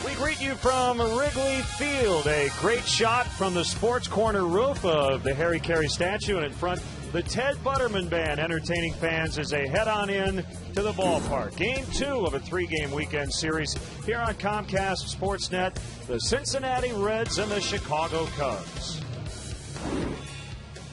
We greet you from Wrigley Field. A great shot from the Sports Corner roof of the Harry Carey statue, and in front, the Ted Butterman Band entertaining fans as they head on in to the ballpark. Game 2 of a 3-game weekend series here on Comcast Sportsnet. The Cincinnati Reds and the Chicago Cubs.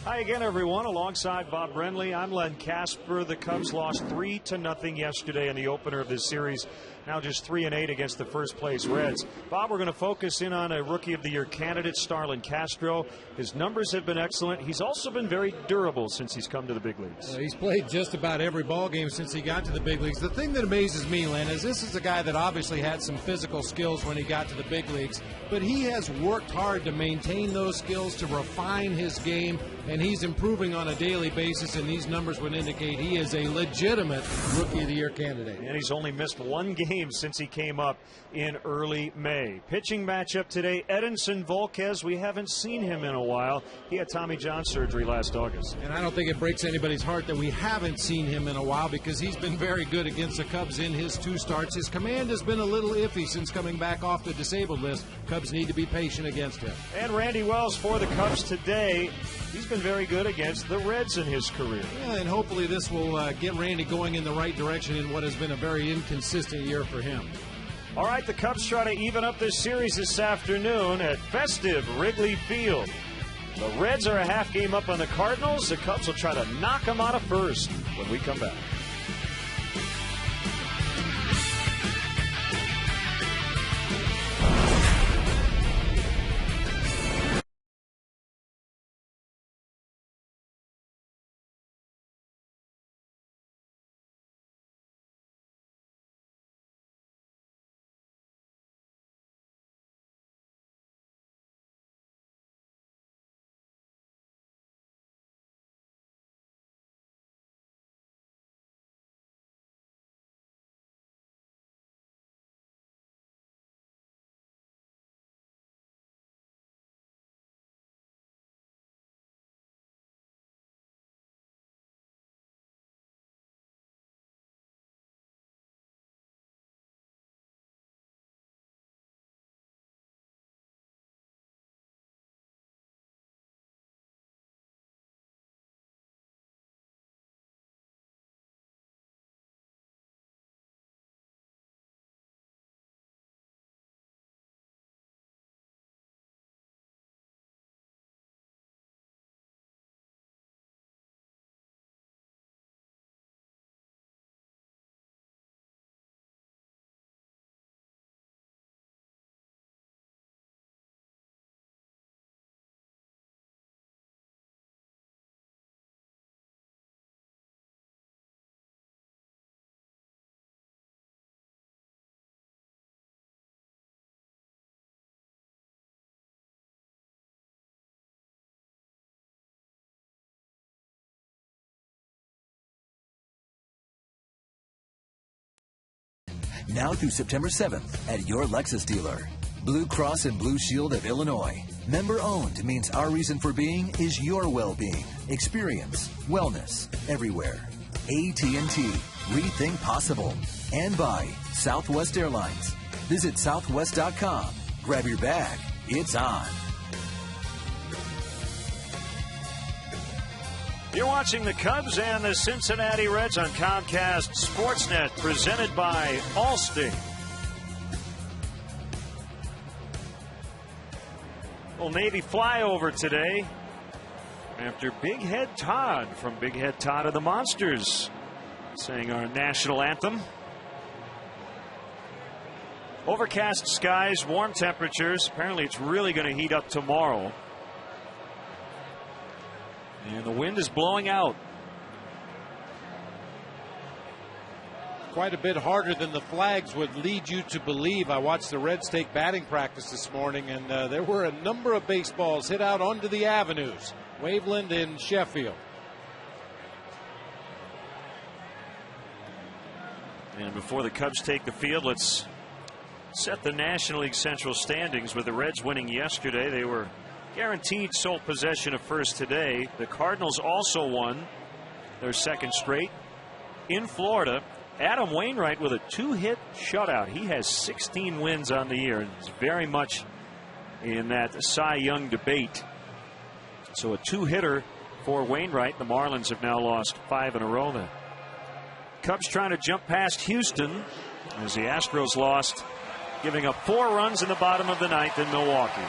Hi again, everyone. Alongside Bob Brenly, I'm Len Casper. The Cubs lost 3-0 yesterday in the opener of this series. Now just 3-8 against the first-place Reds. Bob, we're going to focus in on a Rookie of the Year candidate, Starlin Castro. His numbers have been excellent. He's also been very durable since he's come to the big leagues. He's played just about every ball game since he got to the big leagues. The thing that amazes me, Len, is this is a guy that obviously had some physical skills when he got to the big leagues, but he has worked hard to maintain those skills, to refine his game, and he's improving on a daily basis, and these numbers would indicate he is a legitimate Rookie of the Year candidate. And he's only missed one game since he came up in early May. Pitching matchup today, Edinson Volquez. We haven't seen him in a while. He had Tommy John surgery last August. And I don't think it breaks anybody's heart that we haven't seen him in a while, because he's been very good against the Cubs in his 2 starts. His command has been a little iffy since coming back off the disabled list. Cubs need to be patient against him. And Randy Wells for the Cubs today. He's been very good against the Reds in his career. Yeah, and hopefully this will get Randy going in the right direction in what has been a very inconsistent year for him. All right, the Cubs try to even up this series this afternoon at festive Wrigley Field. The Reds are a half game up on the Cardinals. The Cubs will try to knock them out of first when we come back. Now through September 7th at your Lexus dealer. Blue Cross and Blue Shield of Illinois. Member-owned means our reason for being is your well-being. Experience wellness everywhere. AT&T. Rethink possible. And by Southwest Airlines. Visit southwest.com. Grab your bag. It's on. You're watching the Cubs and the Cincinnati Reds on Comcast Sportsnet, presented by Allstate. Well, Navy flyover today after Big Head Todd from Big Head Todd of the Monsters sang our national anthem. Overcast skies, warm temperatures. Apparently it's really going to heat up tomorrow. And the wind is blowing out. Quite a bit harder than the flags would lead you to believe. I watched the Reds take batting practice this morning, and there were a number of baseballs hit out onto the avenues. Waveland and Sheffield. And before the Cubs take the field, let's set the National League Central standings. With the Reds winning yesterday, they were guaranteed sole possession of first today. The Cardinals also won their second straight in Florida. Adam Wainwright with a 2-hit shutout. He has 16 wins on the year and is very much in that Cy Young debate. So a 2-hitter for Wainwright. The Marlins have now lost 5 in a row then. Cubs trying to jump past Houston as the Astros lost, giving up 4 runs in the bottom of the 9th in Milwaukee.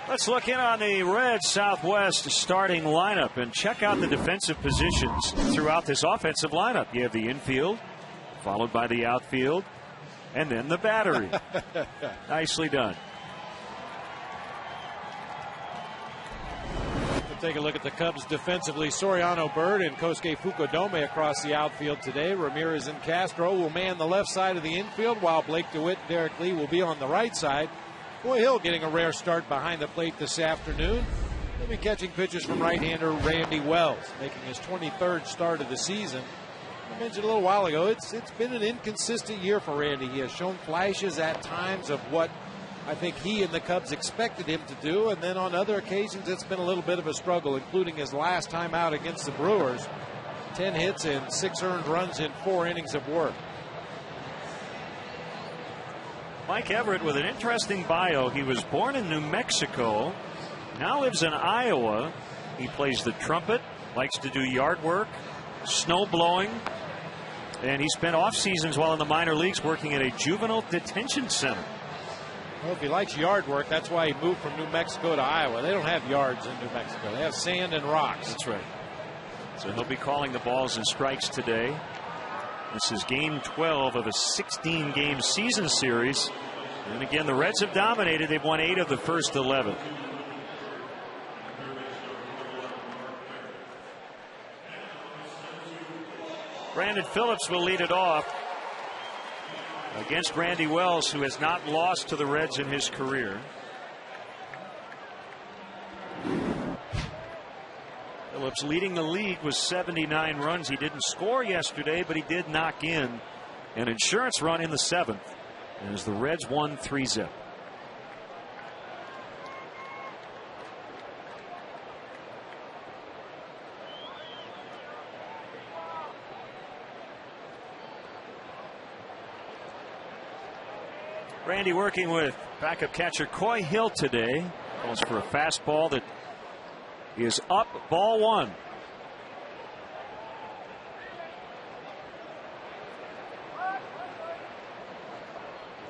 Let's look in on the Reds Southwest starting lineup and check out the defensive positions throughout this offensive lineup. You have the infield, followed by the outfield, and then the battery. Nicely done. We'll take a look at the Cubs defensively. Soriano Bird and Kosuke Fukudome across the outfield today. Ramirez and Castro will man the left side of the infield, while Blake DeWitt and Derek Lee will be on the right side. Boy Hill getting a rare start behind the plate this afternoon. He'll be catching pitches from right-hander Randy Wells, making his 23rd start of the season. I mentioned a little while ago, it's been an inconsistent year for Randy. He has shown flashes at times of what I think he and the Cubs expected him to do, and then on other occasions it's been a little bit of a struggle, including his last time out against the Brewers. 10 hits and 6 earned runs in 4 innings of work. Mike Everett with an interesting bio. He was born in New Mexico, now lives in Iowa. He plays the trumpet, likes to do yard work, snow blowing, and he spent off seasons while in the minor leagues working at a juvenile detention center. Well, if he likes yard work, that's why he moved from New Mexico to Iowa. They don't have yards in New Mexico. They have sand and rocks. That's right. So he'll be calling the balls and strikes today. This is game 12 of a 16-game season series. And again, the Reds have dominated. They've won 8 of the first 11. Brandon Phillips will lead it off against Randy Wells, who has not lost to the Reds in his career. Phillips leading the league with 79 runs. He didn't score yesterday, but he did knock in an insurance run in the 7th as the Reds won 3-0. Randy working with backup catcher Coy Hill today. Calls for a fastball that is up, ball 1.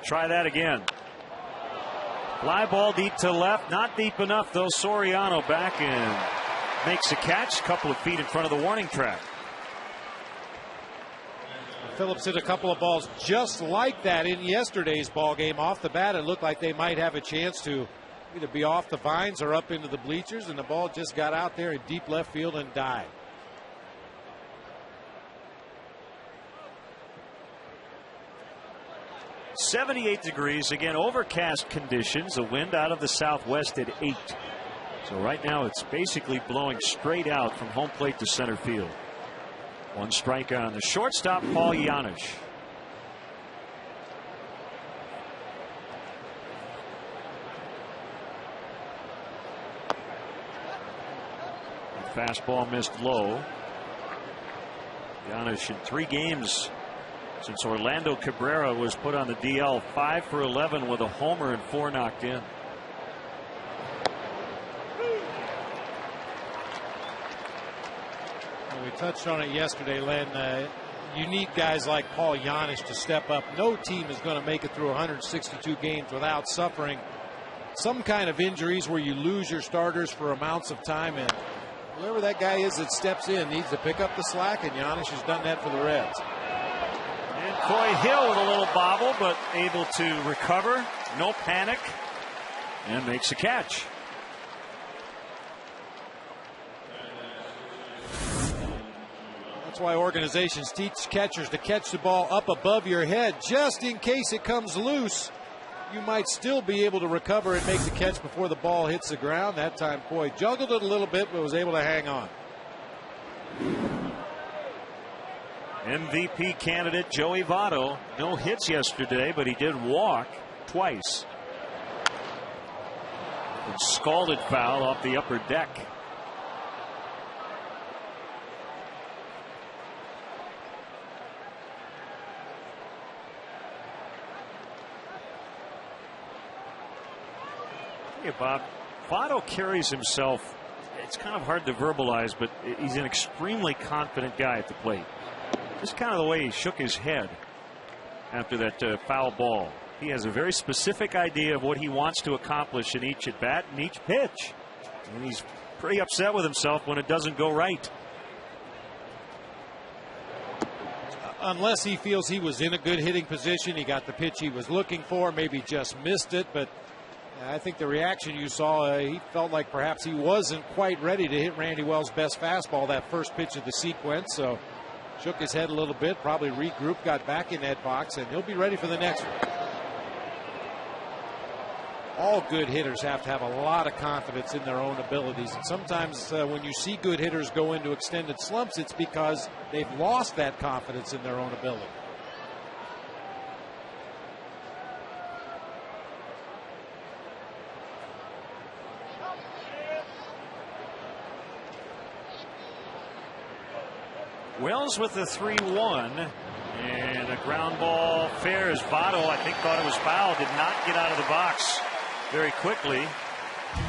Try that again. Fly ball deep to left, not deep enough though. Soriano back and makes a catch, a couple of feet in front of the warning track. Phillips hit a couple of balls just like that in yesterday's ball game. Off the bat, it looked like they might have a chance to either be off the vines or up into the bleachers, and the ball just got out there in deep left field and died. .78 degrees, again overcast conditions, a wind out of the southwest at 8. So right now it's basically blowing straight out from home plate to center field. 1 strike on the shortstop, Paul Janisch. Fastball missed low. Janisch in 3 games since Orlando Cabrera was put on the DL, 5 for 11 with a homer and 4 knocked in. We touched on it yesterday, Len. You need guys like Paul Janisch to step up. No team is going to make it through 162 games without suffering some kind of injuries where you lose your starters for amounts of time, and whoever that guy is that steps in needs to pick up the slack, and Janisch has done that for the Reds. And Coy Hill with a little bobble, but able to recover, no panic, and makes a catch. That's why organizations teach catchers to catch the ball up above your head, just in case it comes loose. You might still be able to recover and make the catch before the ball hits the ground. That time Coy juggled it a little bit, but was able to hang on. MVP candidate Joey Votto, no hits yesterday, but he did walk twice. And scalded foul off the upper deck. you, Bob, Votto carries himself, it's kind of hard to verbalize, but he's an extremely confident guy at the plate. Just kind of the way he shook his head after that foul ball. He has a very specific idea of what he wants to accomplish in each at bat and each pitch. And he's pretty upset with himself when it doesn't go right. Unless he feels he was in a good hitting position, he got the pitch he was looking for, maybe just missed it. But I think the reaction you saw, he felt like perhaps he wasn't quite ready to hit Randy Wells' best fastball that first pitch of the sequence. So shook his head a little bit, probably regrouped, got back in that box, and he'll be ready for the next one. All good hitters have to have a lot of confidence in their own abilities. And sometimes when you see good hitters go into extended slumps, it's because they've lost that confidence in their own ability. Wells with the 3-1. And a ground ball fair as Votto, I think, thought it was foul, did not get out of the box very quickly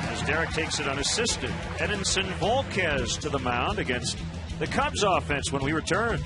as Derek takes it unassisted. Edinson Volquez to the mound against the Cubs offense when we return.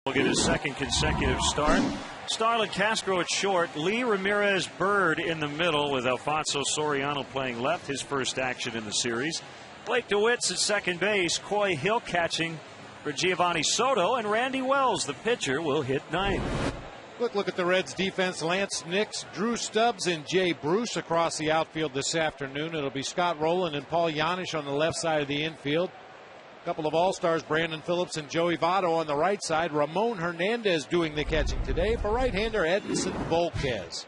Will get his second consecutive start. Starlin Castro at short. Lee Ramirez Bird in the middle with Alfonso Soriano playing left, his first action in the series. Blake DeWitt's at second base. Coy Hill catching for Giovanni Soto. And Randy Wells, the pitcher, will hit ninth. Look at the Reds defense. Lance Nix, Drew Stubbs, and Jay Bruce across the outfield this afternoon. It'll be Scott Rowland and Paul Yanish on the left side of the infield. A couple of all-stars, Brandon Phillips and Joey Votto on the right side. Ramon Hernandez doing the catching today for right-hander Edinson Volquez.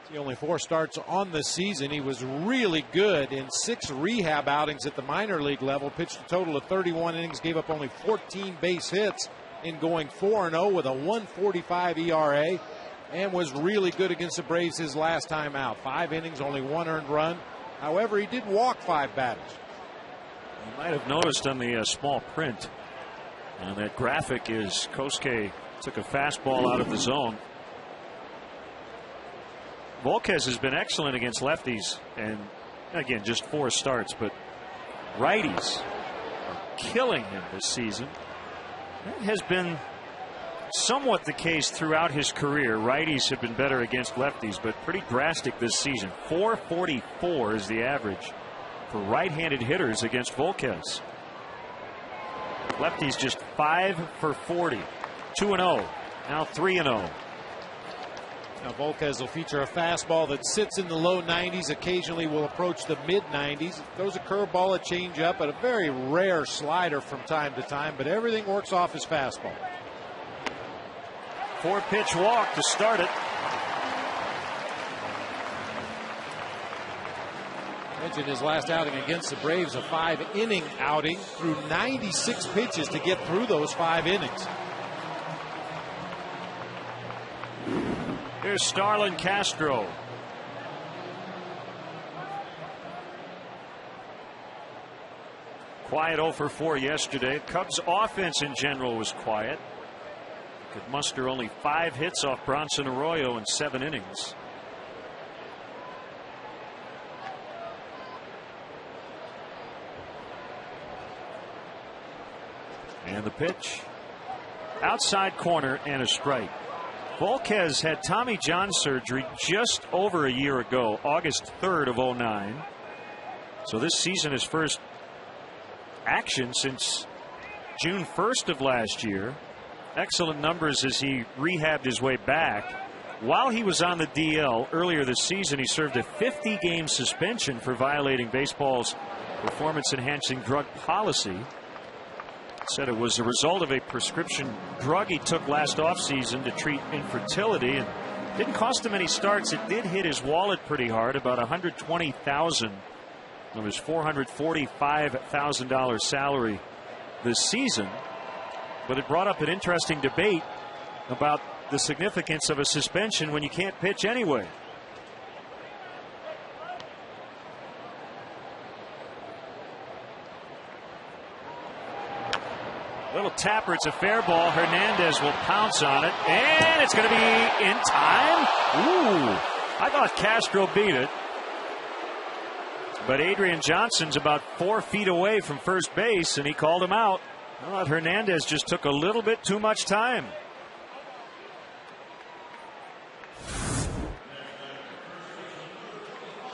It's the only 4 starts on the season. He was really good in 6 rehab outings at the minor league level. Pitched a total of 31 innings, gave up only 14 base hits in going 4-0 with a 1.45 ERA, and was really good against the Braves his last time out. 5 innings, only 1 earned run. However, he did walk 5 batters. You might have noticed on the small print on that graphic is Kosuke took a fastball out of the zone. Volquez has been excellent against lefties, and again, just 4 starts, but righties are killing him this season. That has been somewhat the case throughout his career. Righties have been better against lefties, but pretty drastic this season. 444 is the average for right-handed hitters against Volquez. Lefties just 5 for 40. 2-0. Now 3-0. Now Volquez will feature a fastball that sits in the low 90s. Occasionally will approach the mid 90s. Throws a curveball, a changeup, and a very rare slider from time to time. But everything works off his fastball. 4-pitch walk to start it. Mentioned his last outing against the Braves, a 5-inning outing, threw 96 pitches to get through those 5 innings. Here's Starlin Castro. Quiet 0 for 4 yesterday. Cubs offense in general was quiet. Could muster only 5 hits off Bronson Arroyo in 7 innings. And the pitch. Outside corner and a strike. Volquez had Tommy John surgery just over a year ago, August 3rd of 09. So this season his first action since June 1st of last year. Excellent numbers as he rehabbed his way back. While he was on the DL earlier this season, he served a 50-game suspension for violating baseball's performance-enhancing drug policy. Said it was a result of a prescription drug he took last offseason to treat infertility, and didn't cost him any starts. It did hit his wallet pretty hard, about $120,000 of his $445,000 salary this season. But it brought up an interesting debate about the significance of a suspension when you can't pitch anyway. Little tapper, it's a fair ball. Hernandez will pounce on it, and it's going to be in time. Ooh, I thought Castro beat it. But Adrian Johnson's about 4 feet away from first base, and he called him out. I thought Hernandez just took a little bit too much time.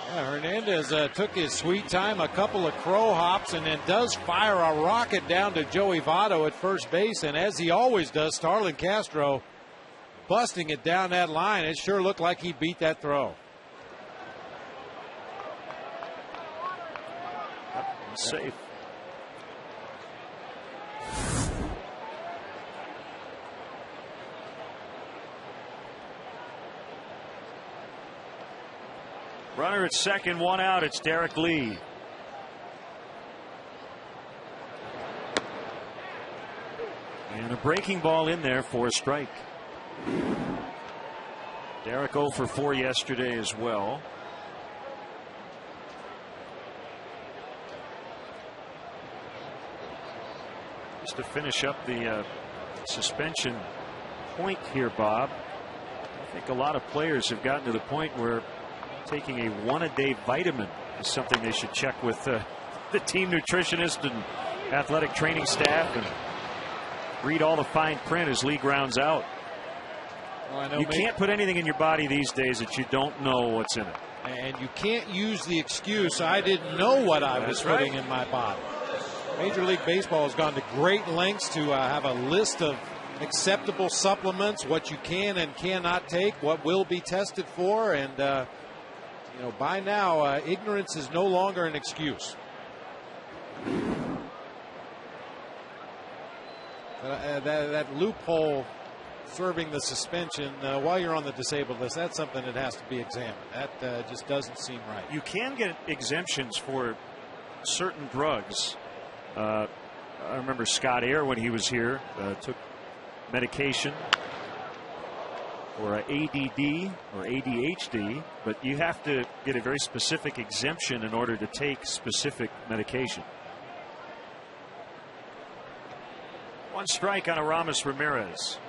Yeah, Hernandez took his sweet time, a couple of crow hops, and then does fire a rocket down to Joey Votto at first base. And as he always does, Starlin Castro busting it down that line. It sure looked like he beat that throw. Safe. Runner at second, 1 out. It's Derek Lee. And a breaking ball in there for a strike. Derek 0 for 4 yesterday as well. Just to finish up the suspension point here, Bob. I think a lot of players have gotten to the point where taking a 1-a-day vitamin is something they should check with the team nutritionist and athletic training staff, and read all the fine print as league rounds out. Well, I know you can't put anything in your body these days that you don't know what's in it. And you can't use the excuse, I didn't know what I was putting in my body. Major League Baseball has gone to great lengths to have a list of acceptable supplements, what you can and cannot take, what will be tested for, and you know, by now, ignorance is no longer an excuse. That loophole serving the suspension while you're on the disabled list, that's something that has to be examined. That just doesn't seem right. You can get exemptions for certain drugs. I remember Scott Air, when he was here, took medication for ADD or ADHD, but you have to get a very specific exemption in order to take specific medication. 1 strike on Aramis Ramirez.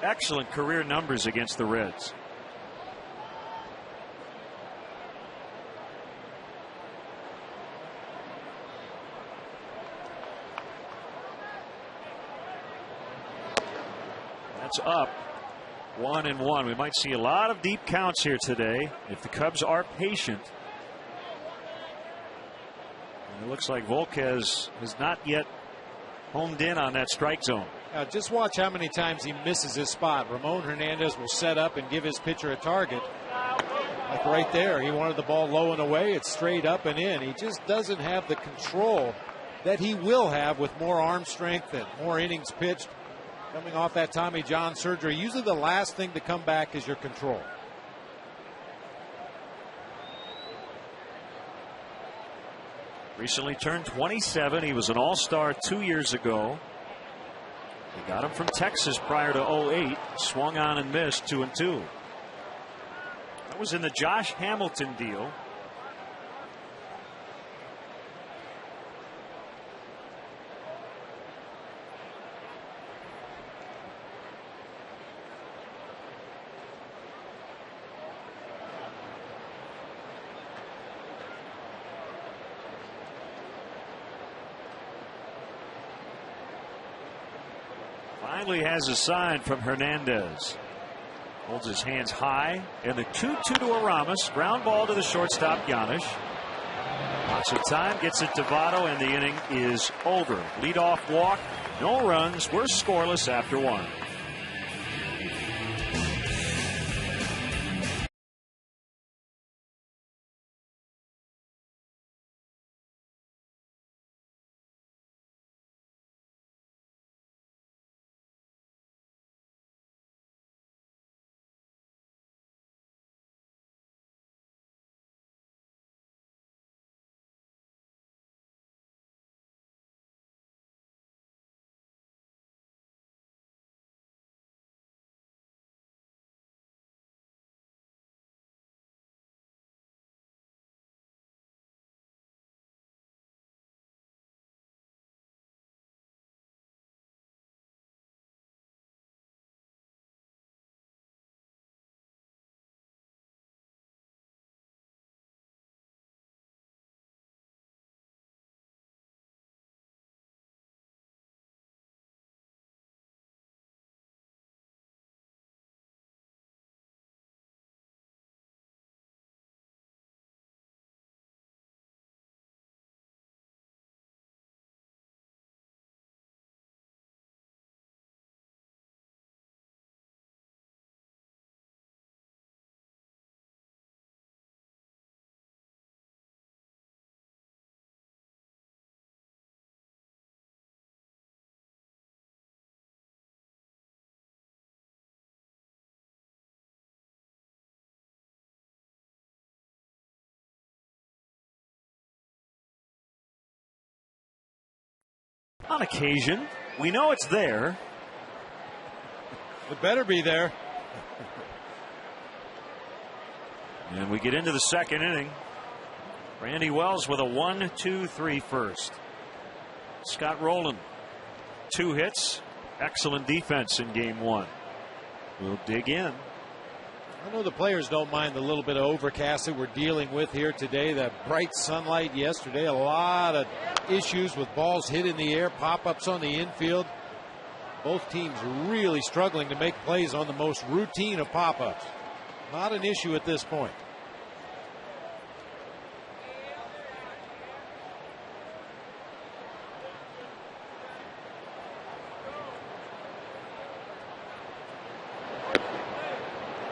Excellent career numbers against the Reds. That's up 1-1. We might see a lot of deep counts here today if the Cubs are patient. And it looks like Volquez has not yet homed in on that strike zone. Just watch how many times he misses his spot. Ramon Hernandez will set up and give his pitcher a target. Like right there, he wanted the ball low and away. It's straight up and in. He just doesn't have the control that he will have with more arm strength and more innings pitched. Coming off that Tommy John surgery, usually the last thing to come back is your control. Recently turned 27. He was an all-star 2 years ago. He got him from Texas prior to 08. Swung on and missed, 2-2. That was in the Josh Hamilton deal. Finally has a sign from Hernandez. Holds his hands high, and the 2-2 to Aramis. Ground ball to the shortstop, Giannis. Lots of time, gets it to Votto, and the inning is over. Leadoff walk, no runs. We're scoreless after 1. On occasion, we know it's there. It better be there. And we get into the second inning. Randy Wells with a 1-2-3 first. Scott Rowland, 2 hits. Excellent defense in game 1. We'll dig in. I know the players don't mind the little bit of overcast that we're dealing with here today. That bright sunlight yesterday, a lot of issues with balls hit in the air, pop-ups on the infield. Both teams really struggling to make plays on the most routine of pop-ups. Not an issue at this point.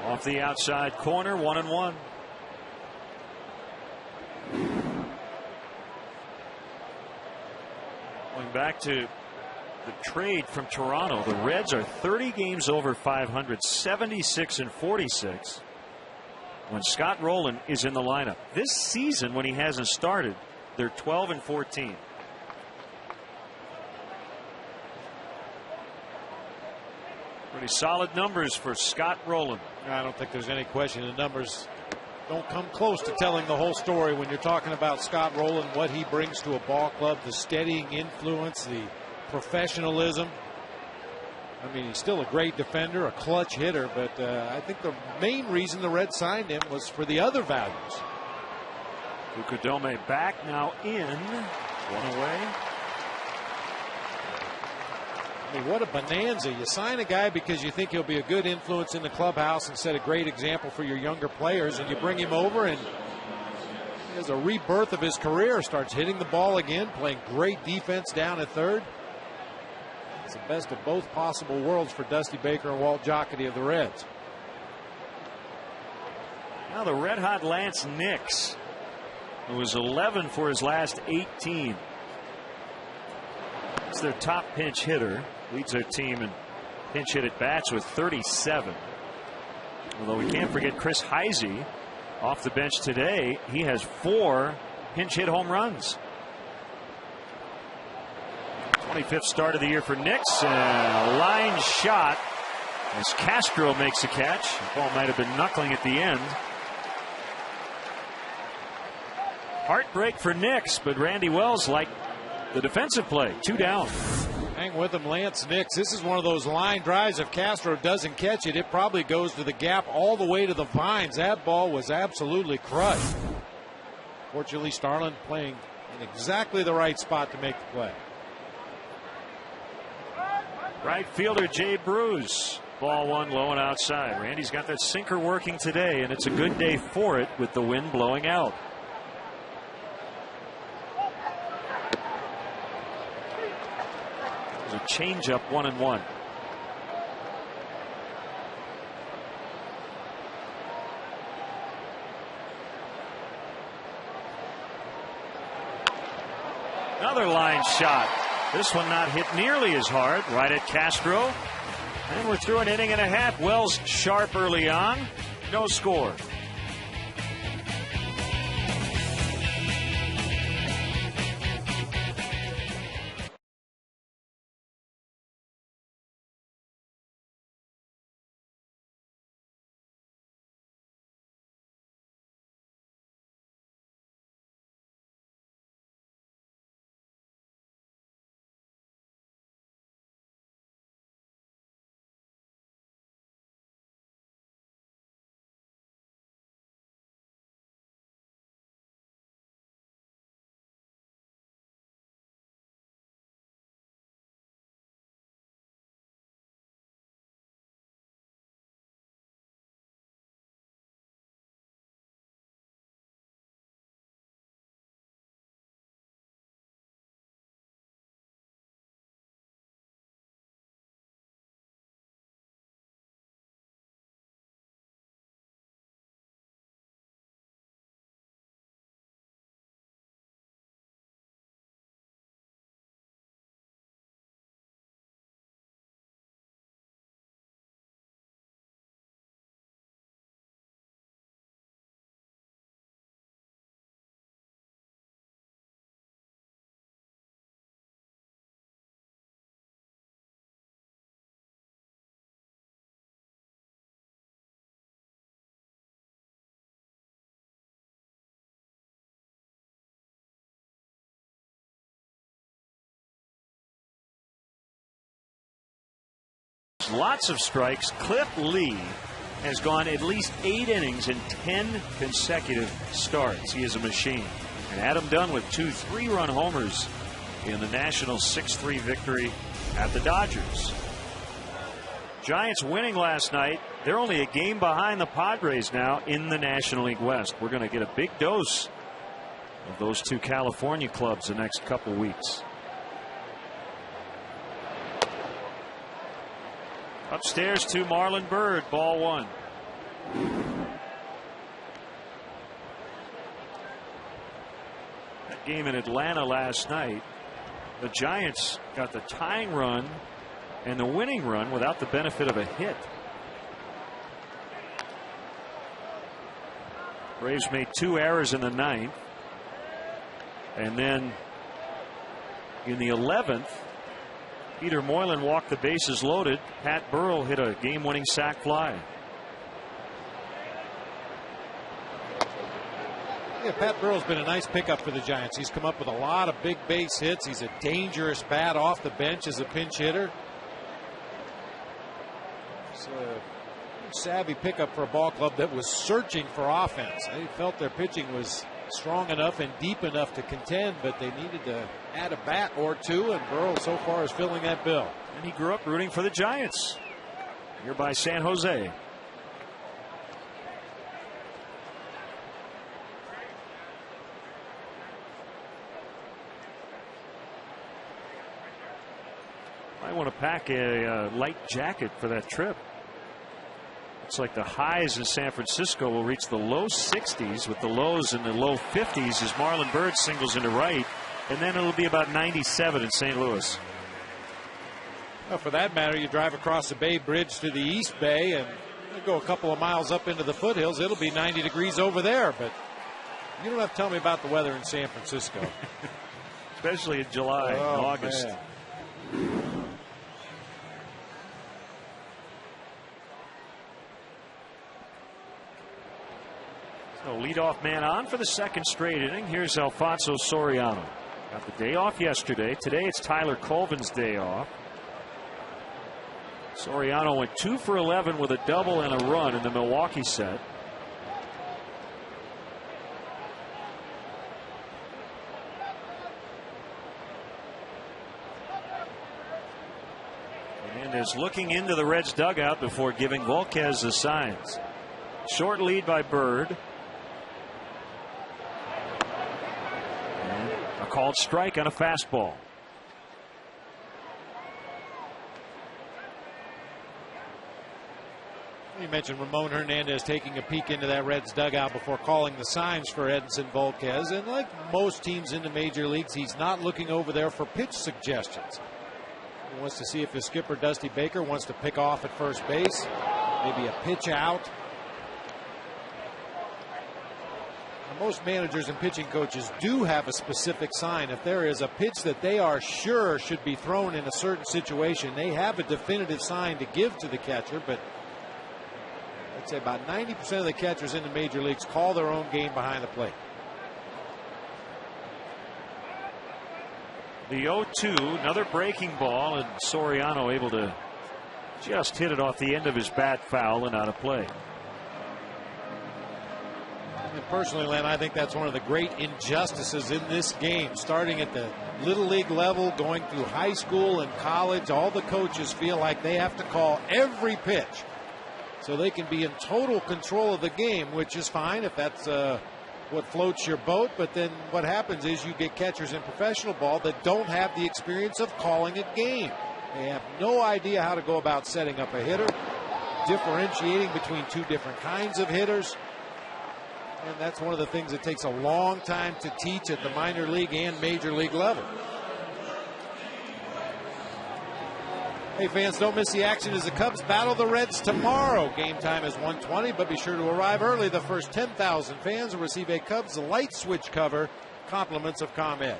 Off the outside corner, 1-1. Going back to the trade from Toronto, the Reds are 30 games over 500, 76-46 when Scott Rowland is in the lineup. This season, when he hasn't started, they're 12-14. Pretty solid numbers for Scott Rowland. I don't think there's any question. The numbers don't come close to telling the whole story when you're talking about Scott Rowland, what he brings to a ball club, the steadying influence, the professionalism. I mean, he's still a great defender, a clutch hitter, but I think the main reason the Reds signed him was for the other values. Fukudome back now in. 1 away. I mean, what a bonanza. You sign a guy because you think he'll be a good influence in the clubhouse and set a great example for your younger players, and you bring him over and he has a rebirth of his career, starts hitting the ball again, playing great defense down at third. It's the best of both possible worlds for Dusty Baker and Walt Jocketty of the Reds. Now the red-hot Lance Nix, who was 11 for his last 18. It's their top pinch hitter. Leads their team in pinch hit at bats with 37. Although we can't forget Chris Heisey off the bench today. He has 4 pinch hit home runs. 25th start of the year for Nix, and a line shot as Castro makes a catch. The ball might have been knuckling at the end. Heartbreak for Nix, but Randy Wells liked the defensive play. 2 down. Hang with him, Lance Nix. This is one of those line drives. If Castro doesn't catch it, it probably goes to the gap all the way to the vines. That ball was absolutely crushed. Fortunately, Starlin playing in exactly the right spot to make the play. Right fielder Jay Bruce. Ball 1 low and outside. Randy's got that sinker working today, and it's a good day for it with the wind blowing out. There's a changeup, 1-1. Another line shot. This one not hit nearly as hard. Right at Castro. And we're through an inning and a half. Wells sharp early on. No score. Lots of strikes. Cliff Lee has gone at least 8 innings in 10 consecutive starts. He is a machine. And Adam Dunn with 2 3-run homers in the National 6-3 victory at the Dodgers. Giants winning last night. They're only a game behind the Padres now in the National League West. We're going to get a big dose of those 2 California clubs the next couple weeks. Upstairs to Marlon Byrd, ball 1. That game in Atlanta last night, the Giants got the tying run and the winning run without the benefit of a hit. Braves made 2 errors in the 9th. And then in the 11th, Peter Moylan walked the bases loaded. Pat Burrell hit a game-winning sac fly. Yeah, Pat Burrell's been a nice pickup for the Giants. He's come up with a lot of big base hits. He's a dangerous bat off the bench as a pinch hitter. It's a savvy pickup for a ball club that was searching for offense. They felt their pitching was strong enough and deep enough to contend, but they needed to add a bat or 2, and Burrell so far is filling that bill. And he grew up rooting for the Giants here by San Jose. I want to pack a light jacket for that trip. Looks like the highs in San Francisco will reach the low 60s, with the lows in the low 50s as Marlon Byrd singles into right, and then it'll be about 97 in St. Louis. Well, for that matter, you drive across the Bay Bridge to the East Bay and you go a couple of miles up into the foothills. It'll be 90 degrees over there, but you don't have to tell me about the weather in San Francisco. Especially in July and August. Man. So leadoff man on for the second straight inning. Here's Alfonso Soriano. Got the day off yesterday. Today it's Tyler Colvin's day off. Soriano went 2 for 11 with a double and a run in the Milwaukee set. And is looking into the Reds dugout before giving Volquez the signs. Short lead by Bird. And a called strike on a fastball. You mentioned Ramon Hernandez taking a peek into that Reds dugout before calling the signs for Edinson Volquez. And like most teams in the major leagues, he's not looking over there for pitch suggestions. He wants to see if his skipper, Dusty Baker, wants to pick off at first base. Maybe a pitch out. Now, most managers and pitching coaches do have a specific sign. If there is a pitch that they are sure should be thrown in a certain situation, they have a definitive sign to give to the catcher. But I'd say about 90% of the catchers in the major leagues call their own game behind the plate. The 0-2, another breaking ball, and Soriano able to just hit it off the end of his bat foul and out of play. And personally, Len, I think that's one of the great injustices in this game. Starting at the little league level, going through high school and college, all the coaches feel like they have to call every pitch so they can be in total control of the game, which is fine if that's what floats your boat. But then what happens is you get catchers in professional ball that don't have the experience of calling a game. They have no idea how to go about setting up a hitter, differentiating between two different kinds of hitters. And that's one of the things that takes a long time to teach at the minor league and major league level. Hey fans, don't miss the action as the Cubs battle the Reds tomorrow. Game time is 1:20, but be sure to arrive early. The first 10,000 fans will receive a Cubs light switch cover, compliments of ComEd.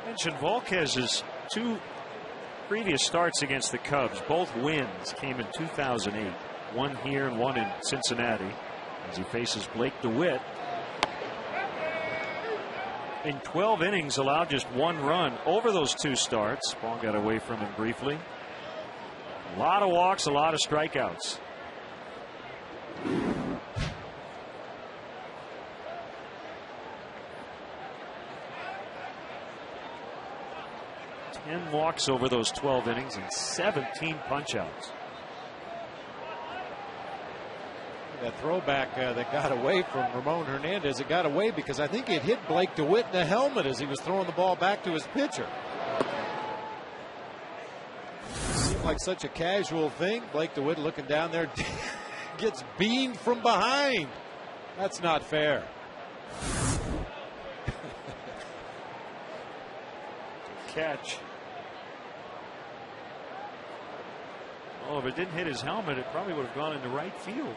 Mentioned Volquez's 2 previous starts against the Cubs. Both wins came in 2008. One here and one in Cincinnati as he faces Blake DeWitt. In 12 innings, allowed just 1 run over those 2 starts. Ball got away from him briefly. A lot of walks, a lot of strikeouts. Ten walks over those 12 innings and 17 punchouts. That throwback that got away from Ramon Hernandez, it got away because I think it hit Blake DeWitt in the helmet as he was throwing the ball back to his pitcher. Seemed like such a casual thing. Blake DeWitt looking down there gets beamed from behind. That's not fair. Catch. Oh, if it didn't hit his helmet, it probably would have gone into right field.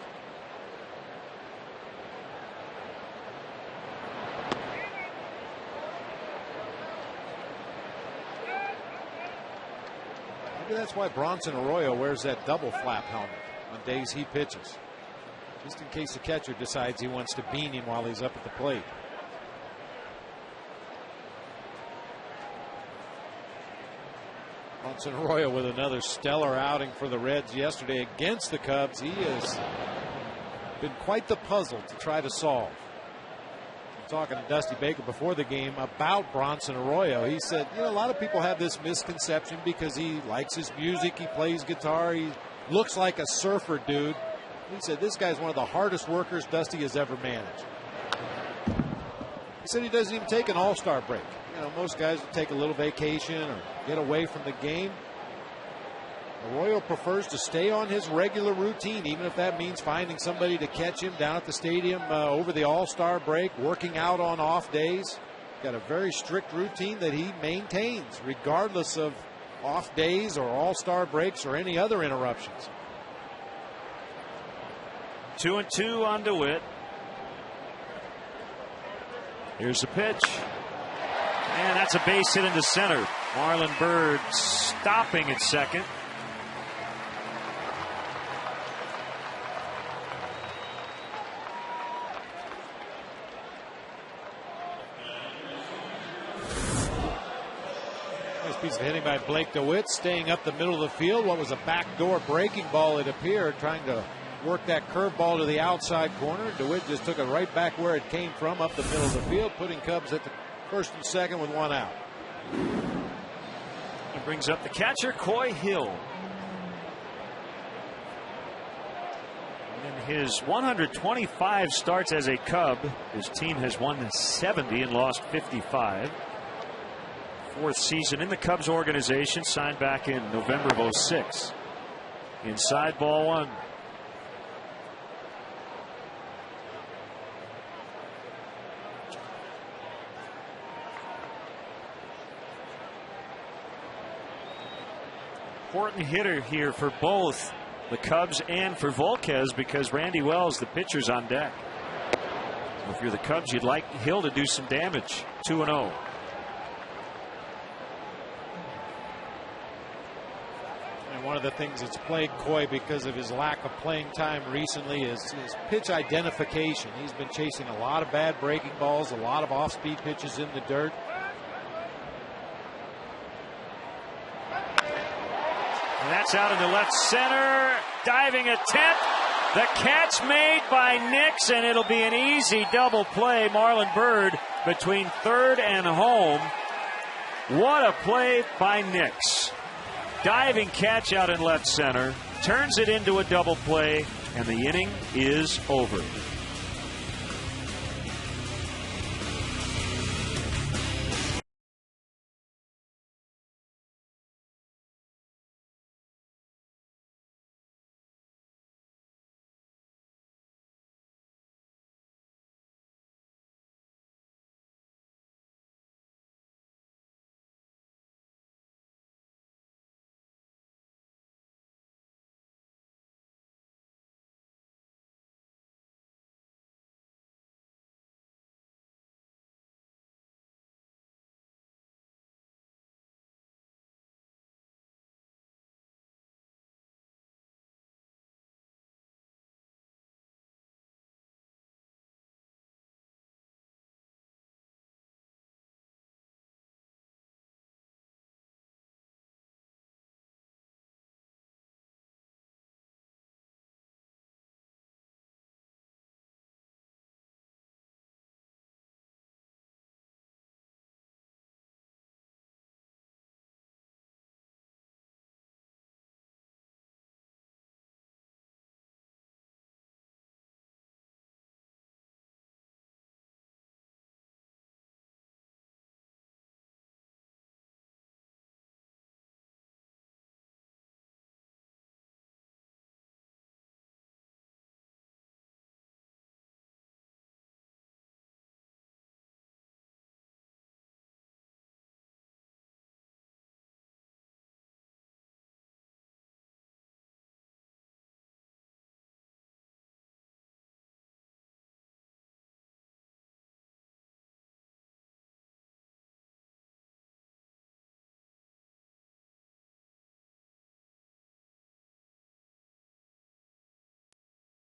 Maybe that's why Bronson Arroyo wears that double flap helmet on days he pitches, just in case the catcher decides he wants to bean him while he's up at the plate. Bronson Arroyo with another stellar outing for the Reds yesterday against the Cubs. He has been quite the puzzle to try to solve. Talking to Dusty Baker before the game about Bronson Arroyo, he said, you know, a lot of people have this misconception because he likes his music, he plays guitar, he looks like a surfer dude. He said this guy's one of the hardest workers Dusty has ever managed. He said he doesn't even take an all-star break. You know, most guys would take a little vacation or get away from the game. Arroyo prefers to stay on his regular routine, even if that means finding somebody to catch him down at the stadium over the all-star break, working out on off days. Got a very strict routine that he maintains, regardless of off days or all-star breaks or any other interruptions. 2-2 on DeWitt. Here's the pitch. And that's a base hit into center. Marlon Byrd stopping at second. Nice piece of hitting by Blake DeWitt, staying up the middle of the field. What was a backdoor breaking ball, it appeared, trying to work that curveball to the outside corner. DeWitt just took it right back where it came from, up the middle of the field, putting Cubs at the first and second with one out. It brings up the catcher, Coy Hill. In his 125 starts as a Cub, his team has won 70 and lost 55. Fourth season in the Cubs organization, signed back in November of '06. Inside, ball one. Important hitter here for both the Cubs and for Volquez, because Randy Wells, the pitcher's on deck. So if you're the Cubs, you'd like Hill to do some damage. 2-0. And one of the things that's plagued Coy because of his lack of playing time recently is his pitch identification. He's been chasing a lot of bad breaking balls, a lot of off-speed pitches in the dirt. And that's out into left center. Diving attempt. The catch made by Nix, and it'll be an easy double play. Marlon Byrd between third and home. What a play by Nix. Diving catch out in left center. Turns it into a double play, and the inning is over.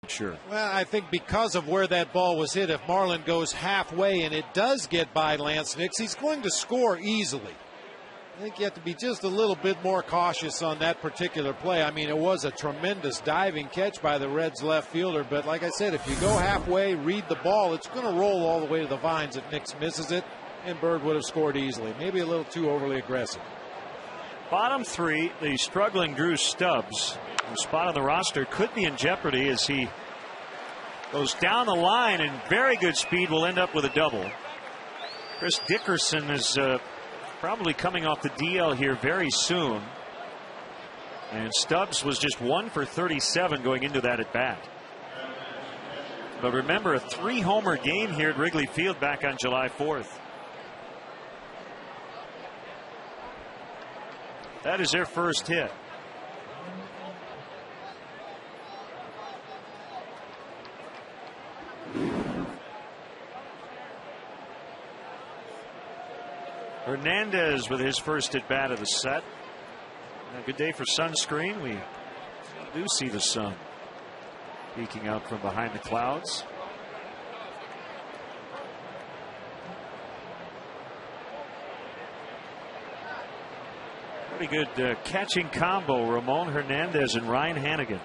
Sure. Well, I think because of where that ball was hit, if Marlon goes halfway and it does get by Lance Nix, he's going to score easily. I think you have to be just a little bit more cautious on that particular play. I mean, it was a tremendous diving catch by the Reds left fielder, but like I said, if you go halfway, read the ball, it's going to roll all the way to the vines if Nix misses it, and Byrd would have scored easily. Maybe a little too overly aggressive. Bottom three, the struggling Drew Stubbs, whose spot on the roster could be in jeopardy as he goes down the line, and very good speed will end up with a double. Chris Dickerson is probably coming off the DL here very soon. And Stubbs was just 1 for 37 going into that at bat. But remember, a 3-homer game here at Wrigley Field back on July 4th. That is their first hit. Hernandez with his first at bat of the set. A good day for sunscreen. We do see the sun peeking out from behind the clouds. Pretty good catching combo, Ramon Hernandez and Ryan Hannigan.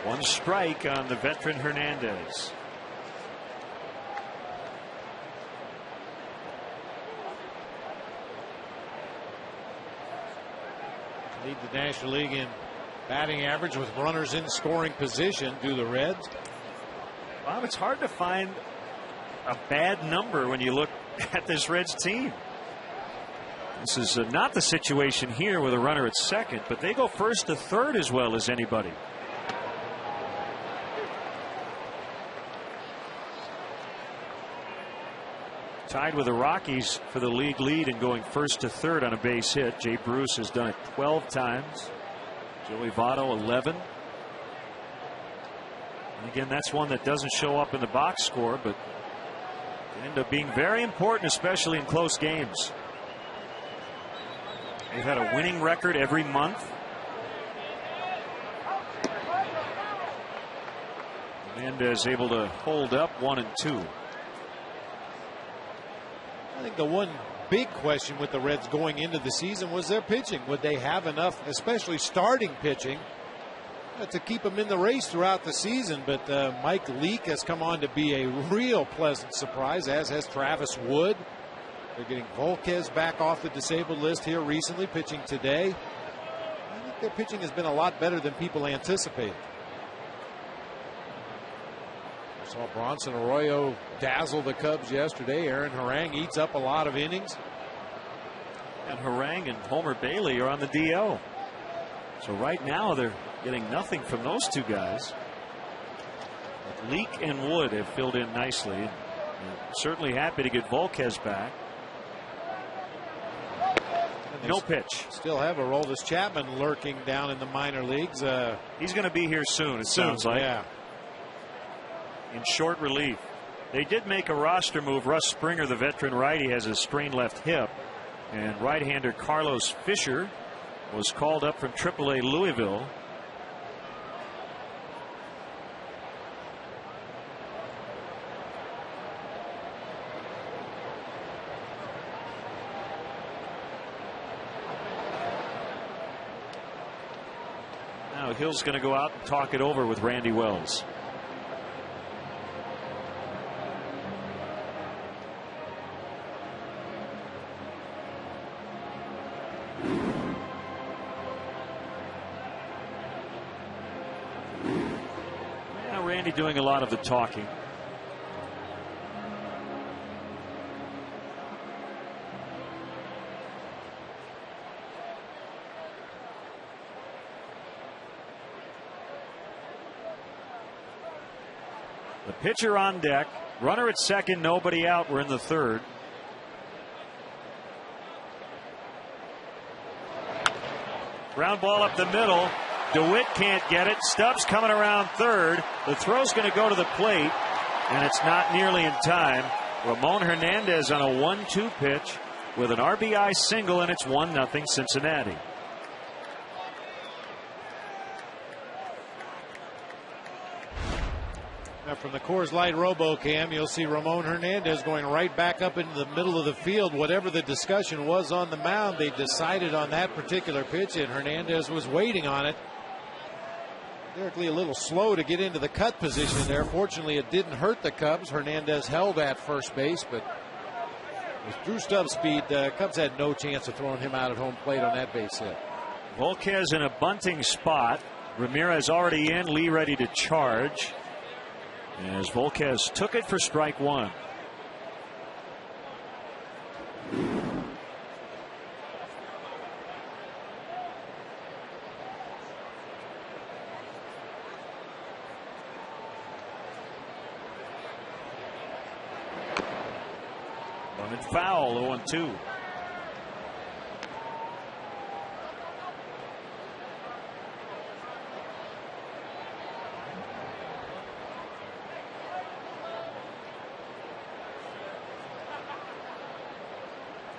One strike on the veteran Hernandez. Lead the National League in batting average with runners in scoring position. Do the Reds? Bob, it's hard to find a bad number when you look at this Reds team. This is not the situation here with a runner at second, but they go first to third as well as anybody. Tied with the Rockies for the league lead and going first to third on a base hit. Jay Bruce has done it 12 times. Joey Votto 11. And again, that's one that doesn't show up in the box score, but end up being very important, especially in close games. They've had a winning record every month. Hernandez able to hold up 1 and 2. I think the one big question with the Reds going into the season was their pitching. Would they have enough, especially starting pitching, to keep them in the race throughout the season? But Mike Leake has come on to be a real pleasant surprise, as has Travis Wood. They're getting Volquez back off the disabled list here recently, pitching today. I think their pitching has been a lot better than people anticipated. Saw Bronson Arroyo dazzle the Cubs yesterday. Aaron Harang eats up a lot of innings. And Harang and Homer Bailey are on the DL. So right now they're getting nothing from those two guys. But Leake and Wood have filled in nicely. And certainly happy to get Volquez back. No pitch. Still have Aroldis Chapman lurking down in the minor leagues. He's going to be here soon, it sounds like. Yeah. In short relief. They did make a roster move. Russ Springer, the veteran righty, has a strained left hip. And right-hander Carlos Fisher was called up from AAA Louisville. Now Hill's going to go out and talk it over with Randy Wells. Doing a lot of the talking. The pitcher on deck, runner at second, nobody out. We're in the third. Ground ball up the middle. DeWitt can't get it. Stubbs coming around third. The throw's going to go to the plate, and it's not nearly in time. Ramon Hernandez on a 1-2 pitch with an RBI single, and it's 1-0 Cincinnati. Now from the Coors Light RoboCam, you'll see Ramon Hernandez going right back up into the middle of the field. Whatever the discussion was on the mound, they decided on that particular pitch, and Hernandez was waiting on it. Derek Lee a little slow to get into the cut position there. Fortunately, it didn't hurt the Cubs. Hernandez held at first base, but with Drew Stubbs' speed, Cubs had no chance of throwing him out at home plate on that base hit. Volquez in a bunting spot. Ramirez already in. Lee ready to charge. As Volquez took it for strike one. Running foul, 0-2.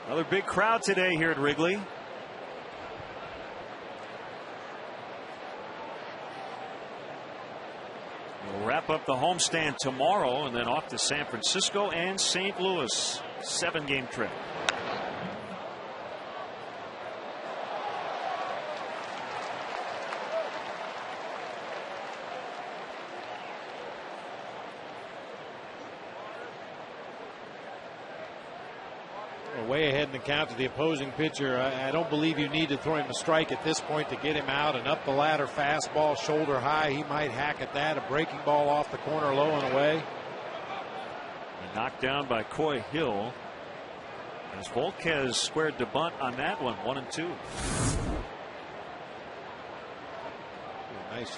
Another big crowd today here at Wrigley. We'll wrap up the homestand tomorrow and then off to San Francisco and St. Louis. 7-game trip. Way ahead in the count to the opposing pitcher. I don't believe you need to throw him a strike at this point to get him out. And up the ladder fastball, shoulder high. He might hack at that. A breaking ball off the corner, low and away. Knocked down by Coy Hill. As Volquez squared the bunt on that one, 1-2. Nice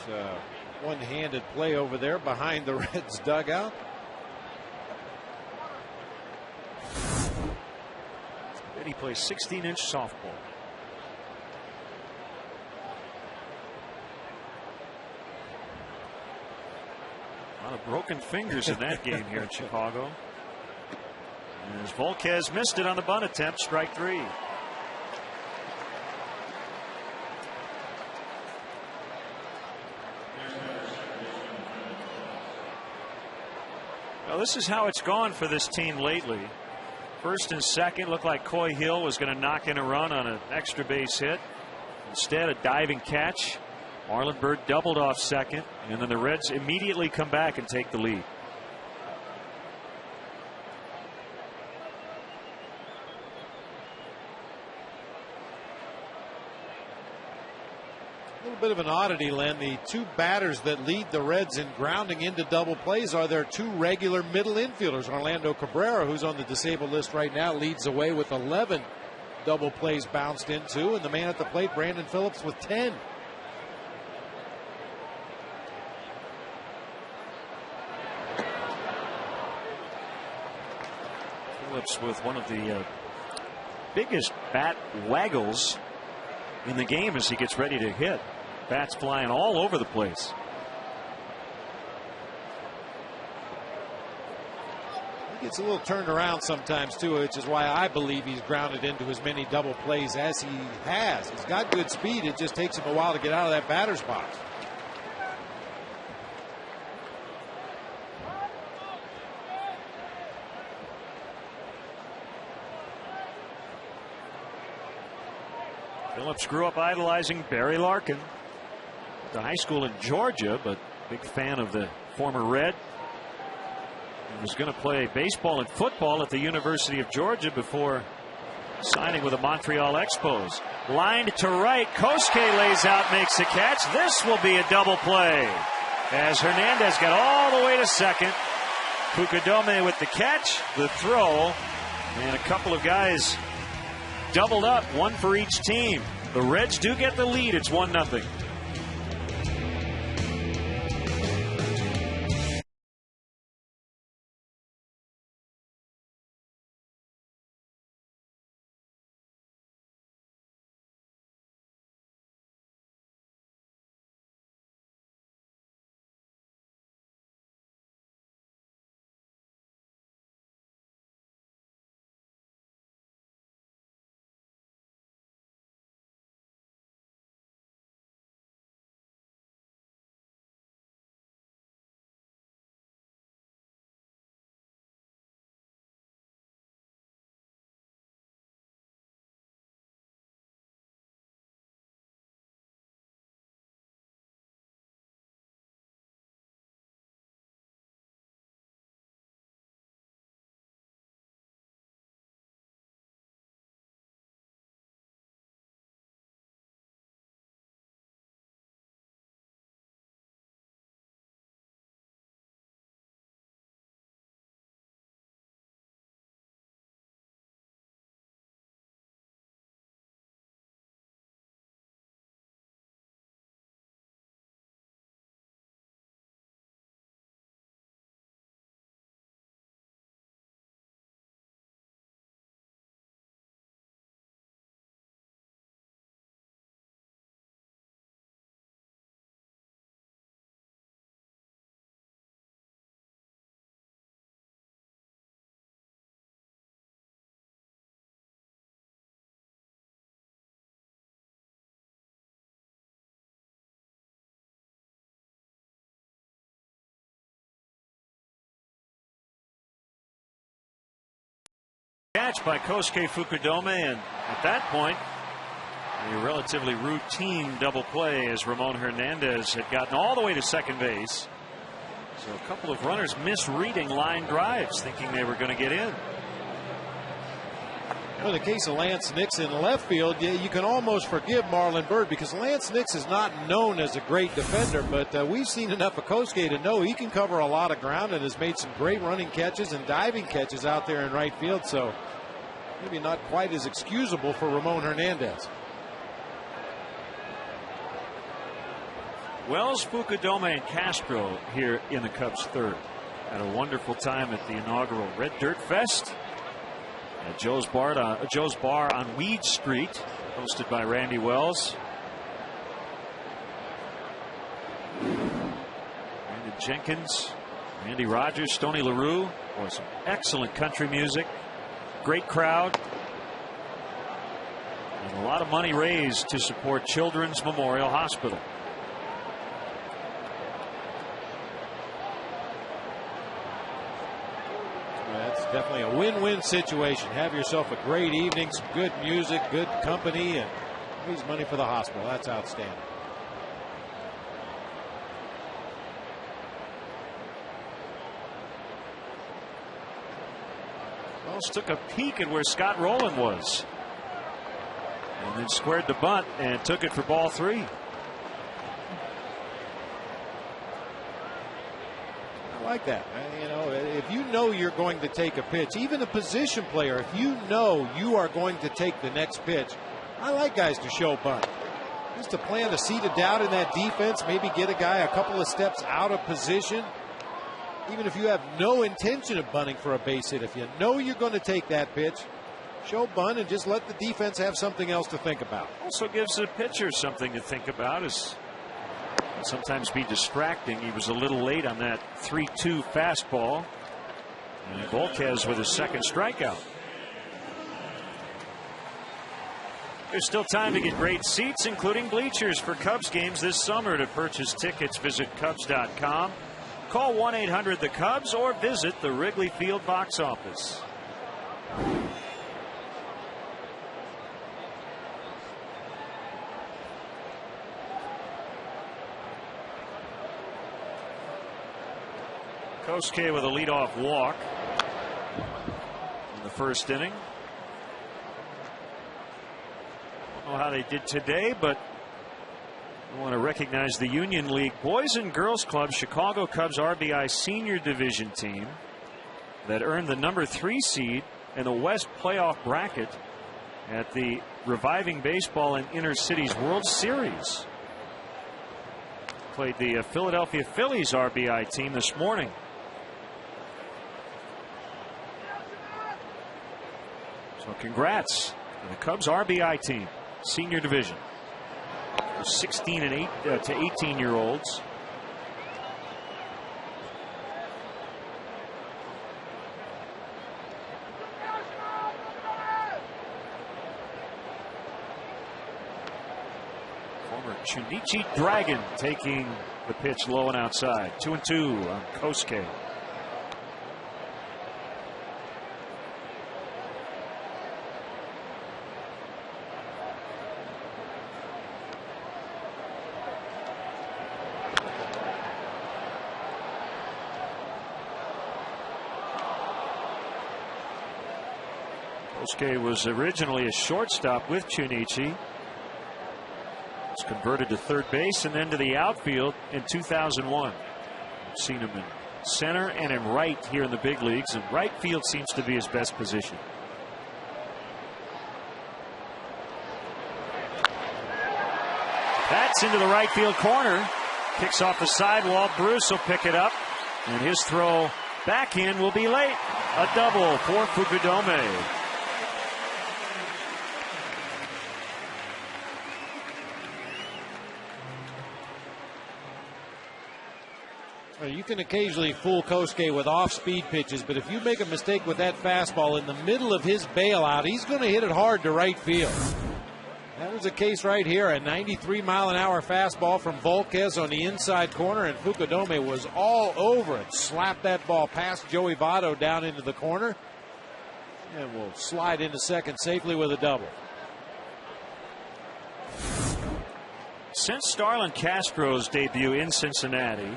one-handed play over there behind the Reds dugout. He plays 16-inch softball. A lot of broken fingers in that game here in Chicago. And as Volquez missed it on the bunt attempt, strike 3. Well, this is how it's gone for this team lately. First and second looked like Coy Hill was going to knock in a run on an extra base hit. Instead, a diving catch. Marlon Byrd doubled off second, and then the Reds immediately come back and take the lead. A little bit of an oddity, Len. The two batters that lead the Reds in grounding into double plays are their two regular middle infielders. Orlando Cabrera, who's on the disabled list right now, leads the way with 11 double plays bounced into, and the man at the plate, Brandon Phillips, with 10. Phillips with one of the biggest bat waggles in the game as he gets ready to hit. Bats flying all over the place. He gets a little turned around sometimes too, which is why I believe he's grounded into as many double plays as he has. He's got good speed. It just takes him a while to get out of that batter's box. Phillips grew up idolizing Barry Larkin. Went to high school in Georgia, but big fan of the former Red. He was going to play baseball and football at the University of Georgia before signing with the Montreal Expos. Lined to right, Kosuke lays out, makes the catch. This will be a double play as Hernandez got all the way to second. Fukudome with the catch, the throw, and a couple of guys doubled up, one for each team. The Reds do get the lead. It's 1-0. catch by Kosuke Fukudome, and at that point, a relatively routine double play as Ramon Hernandez had gotten all the way to second base. So a couple of runners misreading line drives, thinking they were going to get in. In the case of Lance Nix in left field, you can almost forgive Marlon Byrd because Lance Nix is not known as a great defender, but we've seen enough of Kosuke to know he can cover a lot of ground and has made some great running catches and diving catches out there in right field. So maybe not quite as excusable for Ramon Hernandez. Wells, Fukudome, and Castro here in the Cubs' third. Had a wonderful time at the inaugural Red Dirt Fest at Joe's Bar on Weed Street, hosted by Randy Wells. Brandon Jenkins, Randy Rogers, Stoney LaRue. Boy, some excellent country music. Great crowd. And a lot of money raised to support Children's Memorial Hospital. Definitely a win-win situation. Have yourself a great evening, some good music, good company, and raise money for the hospital. That's outstanding. Wells took a peek at where Scott Rowland was, and then squared the bunt and took it for ball 3. Like that. You know, if you know you're going to take a pitch, even a position player, if you know you are going to take the next pitch, I like guys to show bunt. Just to plant a seed of doubt in that defense, maybe get a guy a couple of steps out of position. Even if you have no intention of bunting for a base hit, if you know you're going to take that pitch, show bunt and just let the defense have something else to think about. Also gives the pitcher something to think about. Is sometimes be distracting. He was a little late on that 3-2 fastball. And Volquez with his second strikeout. There's still time to get great seats, including bleachers, for Cubs games this summer. To purchase tickets, visit Cubs.com. Call 1-800-THE-CUBS or visit the Wrigley Field box office. Kosuke with a leadoff walk in the first inning. Don't know how they did today, but I want to recognize the Union League Boys and Girls Club Chicago Cubs RBI Senior Division team that earned the number 3 seed in the West playoff bracket at the Reviving Baseball and Inner Cities World Series. Played the Philadelphia Phillies RBI team this morning. So congrats to the Cubs RBI team, senior division. 16 and 8 to 18-year-olds. Former Chunichi Dragon taking the pitch low and outside. 2-2 on Kosuke. Kosuke was originally a shortstop with Chunichi. Was converted to third base and then to the outfield in 2001. I've seen him in center and in right here in the big leagues, and right field seems to be his best position. That's into the right field corner. Kicks off the sidewall. Bruce will pick it up, and his throw back in will be late. A double for Fukudome. You can occasionally fool Kosuke with off-speed pitches, but if you make a mistake with that fastball in the middle of his bailout, he's going to hit it hard to right field. That was the case right here. A 93-mile-an-hour fastball from Volquez on the inside corner, and Fukudome was all over it. Slapped that ball past Joey Votto down into the corner. And will slide into second safely with a double. Since Starlin Castro's debut in Cincinnati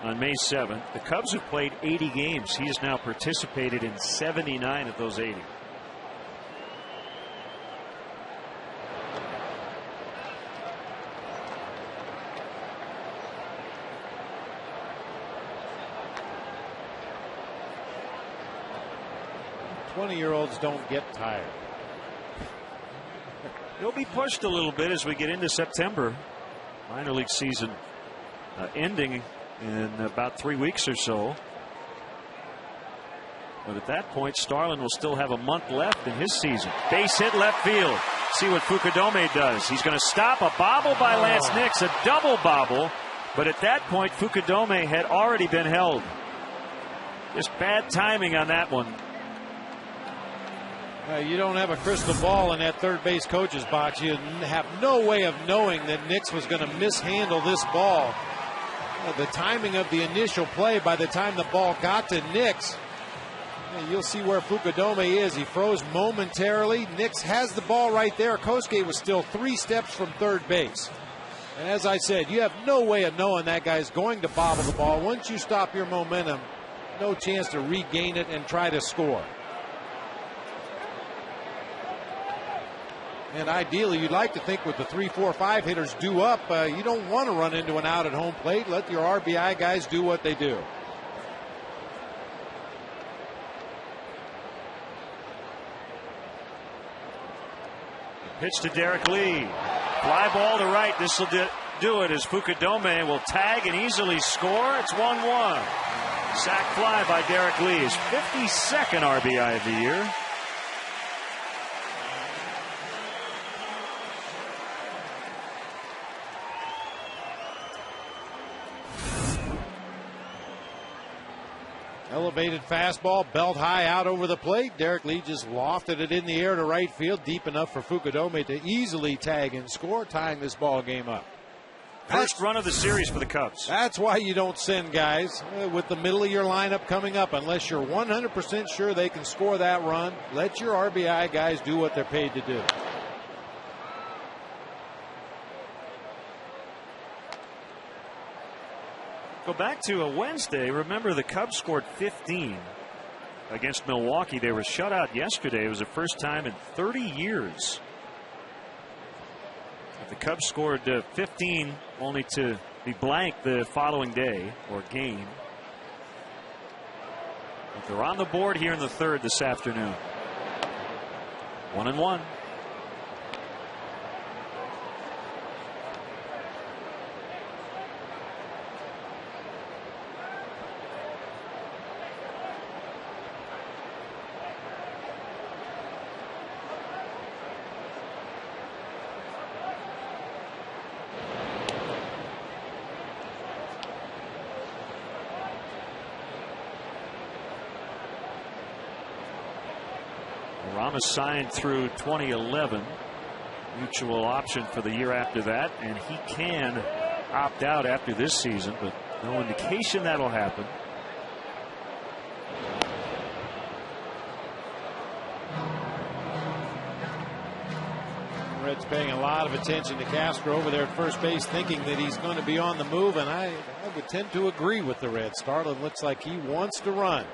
on May 7th, the Cubs have played 80 games. He has now participated in 79 of those 80. Year-olds don't get tired. He'll be pushed a little bit as we get into September. Minor league season ending in about 3 weeks or so. But at that point, Starlin will still have a month left in his season. Base hit left field. See what Fukudome does. He's going to stop a bobble by Lance Nix, a double bobble. But at that point, Fukudome had already been held. Just bad timing on that one. You don't have a crystal ball in that third base coach's box. You have no way of knowing that Nix was going to mishandle this ball. The timing of the initial play, by the time the ball got to Nix, you'll see where Fukudome is. He froze momentarily. Nix has the ball right there. Kosuke was still 3 steps from third base. And as I said, you have no way of knowing that guy's going to bobble the ball. Once you stop your momentum, no chance to regain it and try to score. And ideally, you'd like to think with the 3, 4, 5 hitters due up, you don't want to run into an out at home plate. Let your RBI guys do what they do. Pitch to Derek Lee. Fly ball to right. This will do it as Fukudome will tag and easily score. It's 1-1. Sac fly by Derek Lee. His 52nd RBI of the year. Elevated fastball, belt high out over the plate. Derek Lee just lofted it in the air to right field, deep enough for Fukudome to easily tag and score, tying this ball game up. First run of the series for the Cubs. That's why you don't send guys with the middle of your lineup coming up unless you're 100% sure they can score that run. Let your RBI guys do what they're paid to do. Go back to a Wednesday. Remember, the Cubs scored 15 against Milwaukee. They were shut out yesterday. It was the first time in 30 years the Cubs scored 15 only to be blank the following day or game. But they're on the board here in the third this afternoon. 1-1. Ramos signed through 2011. Mutual option for the year after that, and he can opt out after this season, but no indication that'll happen. Reds paying a lot of attention to Castro over there at first base, thinking that he's going to be on the move, and I would tend to agree with the Reds. Starlin looks like he wants to run.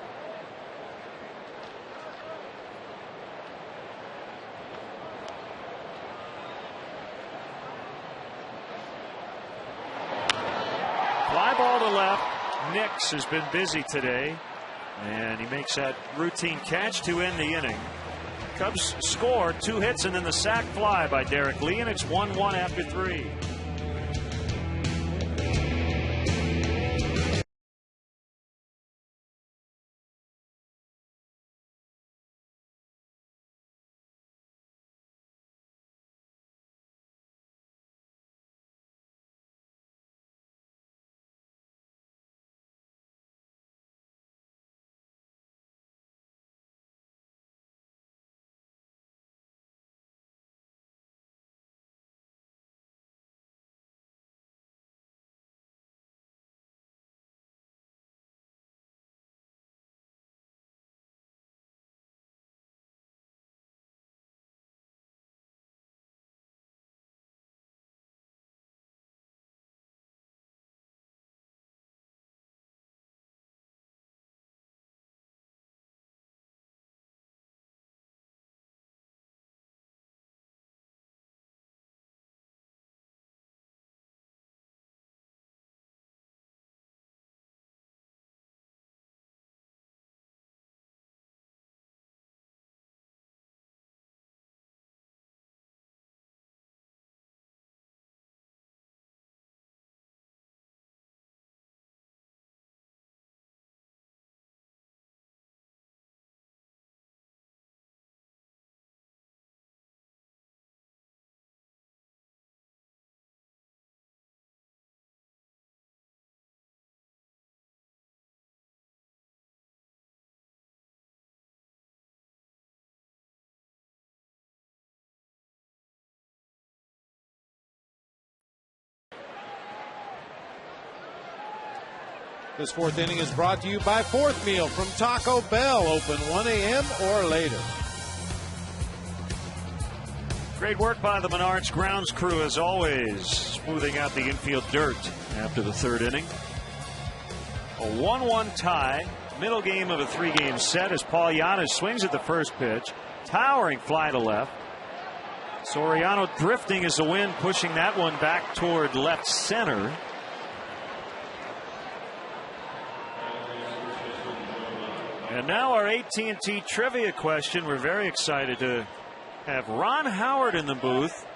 Fly ball to left. Nix has been busy today, and he makes that routine catch to end the inning. Cubs score 2 hits and then the sac fly by Derek Lee, and it's 1-1 after 3. This fourth inning is brought to you by Fourth Meal from Taco Bell, open 1 a.m. or later. Great work by the Menards grounds crew as always, smoothing out the infield dirt after the third inning. A 1-1 tie, middle game of a 3-game set as Paul Giannis swings at the first pitch, towering fly to left. Soriano drifting as the wind, pushing that one back toward left center. And now our AT&T trivia question. We're very excited to have Ron Howard in the booth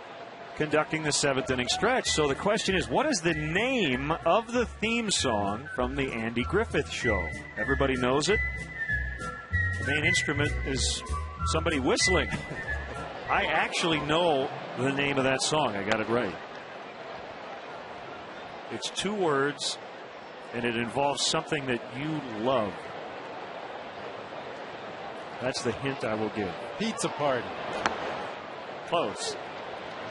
conducting the 7th inning stretch. So the question is, what is the name of the theme song from the Andy Griffith Show? Everybody knows it. The main instrument is somebody whistling. I actually know the name of that song. I got it right. It's 2 words, and it involves something that you love. That's the hint I will give. Pizza party. Close.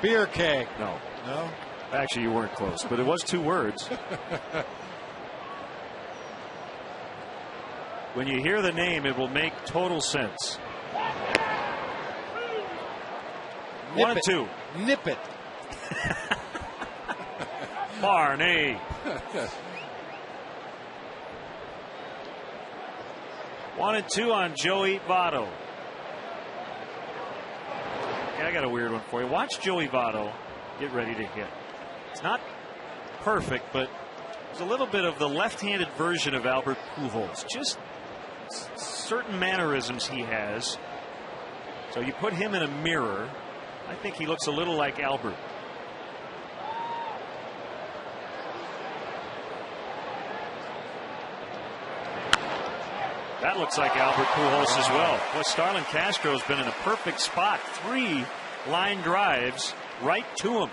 Beer keg. No. No? Actually, you weren't close, but it was 2 words. When you hear the name, it will make total sense. Nip 1 and 2. Nip it. Barney. 1 and 2 on Joey Votto. Yeah, I got a weird one for you. Watch Joey Votto get ready to hit. It's not perfect, but it's a little bit of the left-handed version of Albert Pujols. Just certain mannerisms he has. So you put him in a mirror, I think he looks a little like Albert. That looks like Albert Pujols as well. Boy, Starlin Castro's been in a perfect spot. 3 line drives right to him.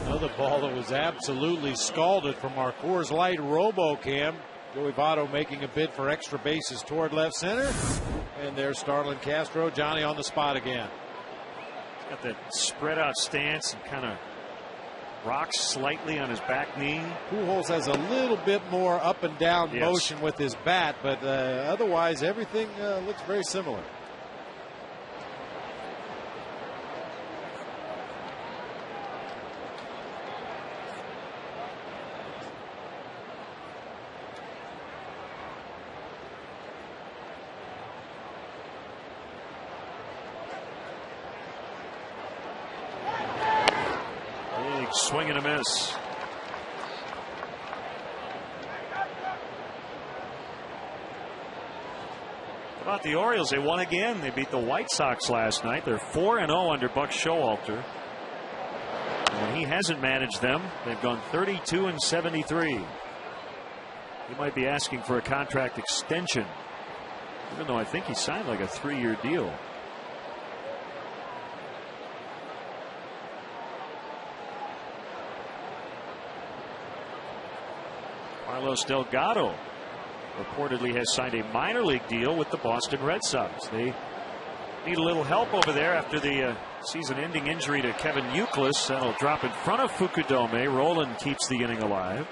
Another ball that was absolutely scalded from our Coors Light RoboCam. Joey Votto making a bid for extra bases toward left center. And there's Starlin Castro. Johnny on the spot again. He's got that spread out stance and kind of rocks slightly on his back knee. Pujols has a little bit more up and down Yes. motion with his bat, but otherwise everything looks very similar. Swing and a miss. How about the Orioles? They won again. They beat the White Sox last night. They're 4-0 under Buck Showalter. And he hasn't managed them. They've gone 32-73. He might be asking for a contract extension, even though I think he signed like a 3-year deal. Carlos Delgado reportedly has signed a minor league deal with the Boston Red Sox. They need a little help over there after the season-ending injury to Kevin Youkilis. That'll drop in front of Fukudome. Roland keeps the inning alive.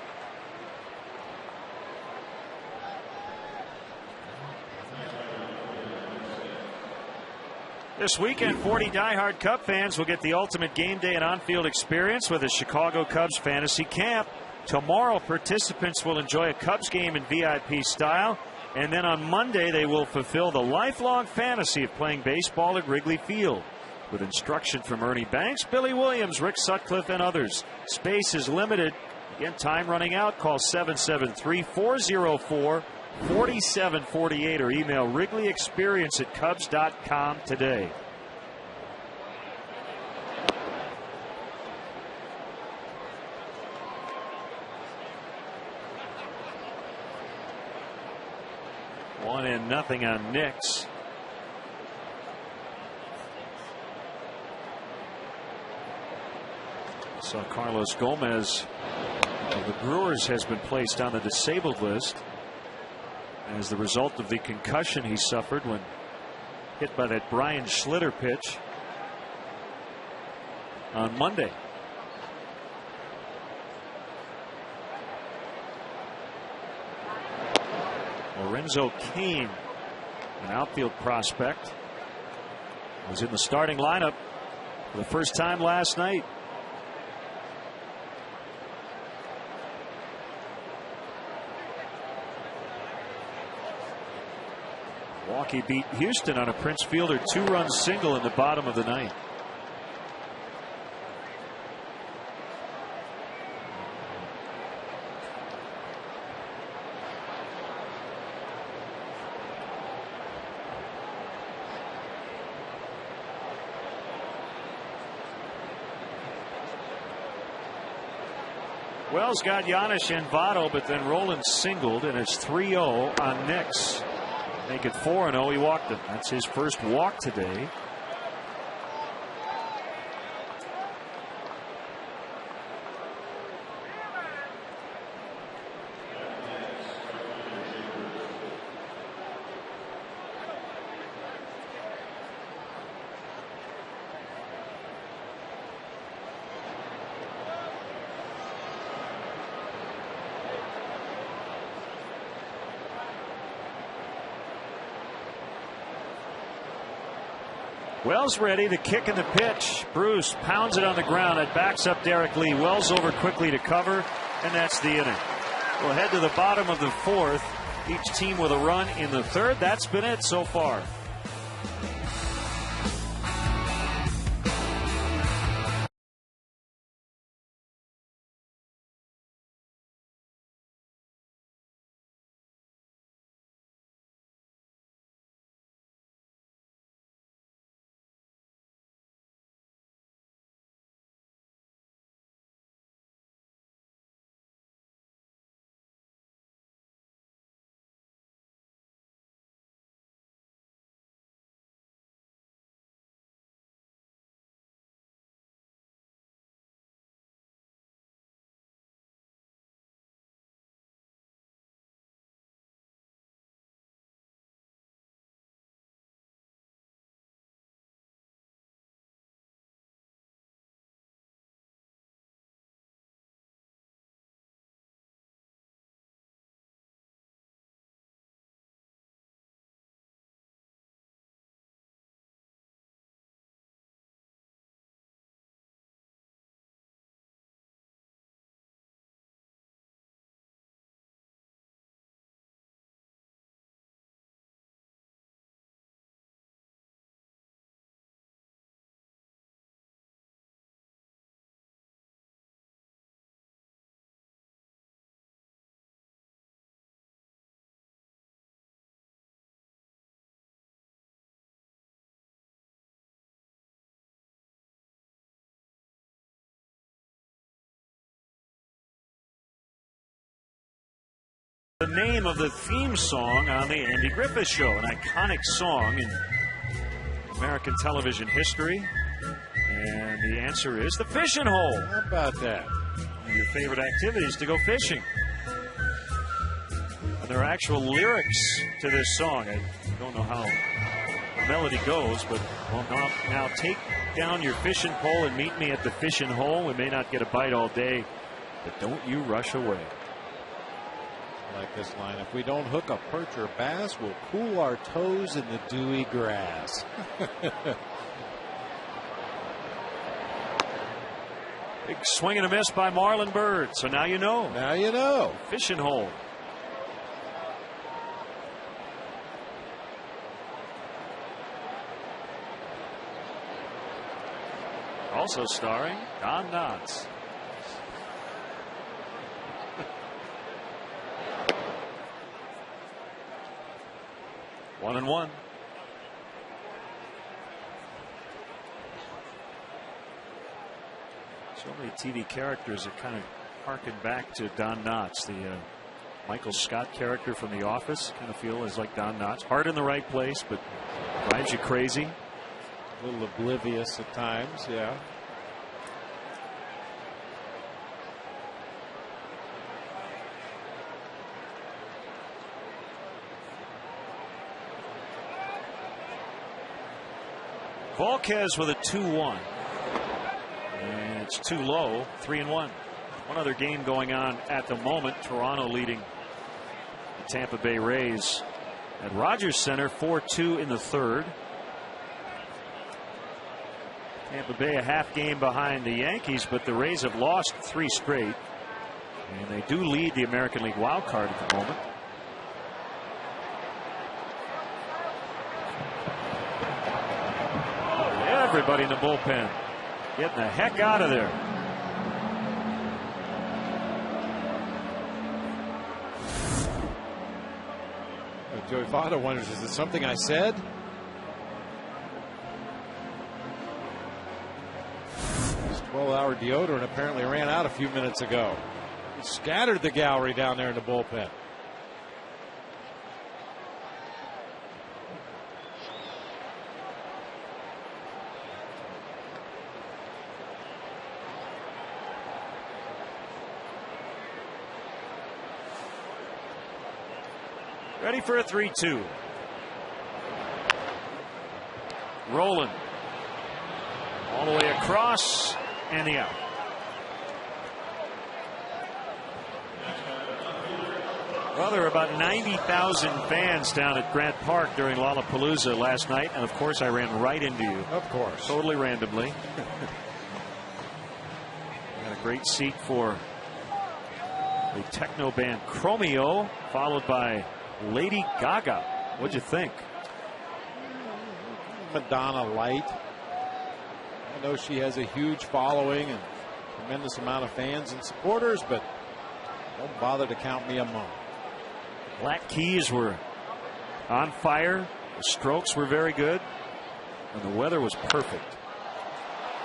This weekend, 40 diehard Cub fans will get the ultimate game day and on-field experience with a Chicago Cubs fantasy camp. Tomorrow, participants will enjoy a Cubs game in VIP style. And then on Monday, they will fulfill the lifelong fantasy of playing baseball at Wrigley Field. With instruction from Ernie Banks, Billy Williams, Rick Sutcliffe, and others. Space is limited. Again, time running out. Call 773-404-4748 or email WrigleyExperience@Cubs.com today. One and nothing on Knicks. So Carlos Gomez of the Brewers has been placed on the disabled list as the result of the concussion he suffered when hit by that Brian Schlitter pitch. on Monday. Lorenzo Cain, an outfield prospect, was in the starting lineup for the first time last night. Milwaukee beat Houston on a Prince Fielder 2-run single in the bottom of the ninth. Wells got Giannis and Votto, but then Roland singled, and it's 3-0 on Nix. Make it 4-0. He walked him. That's his first walk today. Wells ready, the kick and the pitch. Bruce pounds it on the ground. It backs up Derek Lee. Wells over quickly to cover, and that's the inning. We'll head to the bottom of the fourth. Each team with a run in the third. That's been it so far. The name of the theme song on the Andy Griffith Show, an iconic song in American television history. And the answer is the fishing hole. How about that? One of your favorite activities to go fishing. And there are actual lyrics to this song. I don't know how the melody goes, but well, now take down your fishing pole and meet me at the fishing hole. We may not get a bite all day, but don't you rush away. Like this line, if we don't hook a perch or bass, we'll cool our toes in the dewy grass. Big swing and a miss by Marlon Byrd. So now you know. Now you know. Fishing hole. Also starring Don Knotts. One and one. So many TV characters that kind of harken back to Don Knotts, the Michael Scott character from The Office. Kind of feel is like Don Knotts. Heart in the right place, but drives you crazy. A little oblivious at times, yeah. Volquez with a 2-1. It's too low. 3-1. One other game going on at the moment. Toronto leading the Tampa Bay Rays at Rogers Center 4-2 in the third. Tampa Bay a half game behind the Yankees, but the Rays have lost 3 straight. And they do lead the American League wild card at the moment. Everybody in the bullpen getting the heck out of there. Joey Votto wonders, is it something I said? His 12-hour deodorant apparently ran out a few minutes ago. He scattered the gallery down there in the bullpen. Ready for a 3-2. Rolling. All the way across and the out. Well, there were about 90,000 fans down at Grant Park during Lollapalooza last night, and of course I ran right into you. Of course. Totally randomly. Got a great seat for the techno band Chromeo, followed by Lady Gaga. What'd you think? Madonna light. I know she has a huge following and tremendous amount of fans and supporters, but don't bother to count me among. Black Keys were on fire. The strokes were very good, and the weather was perfect.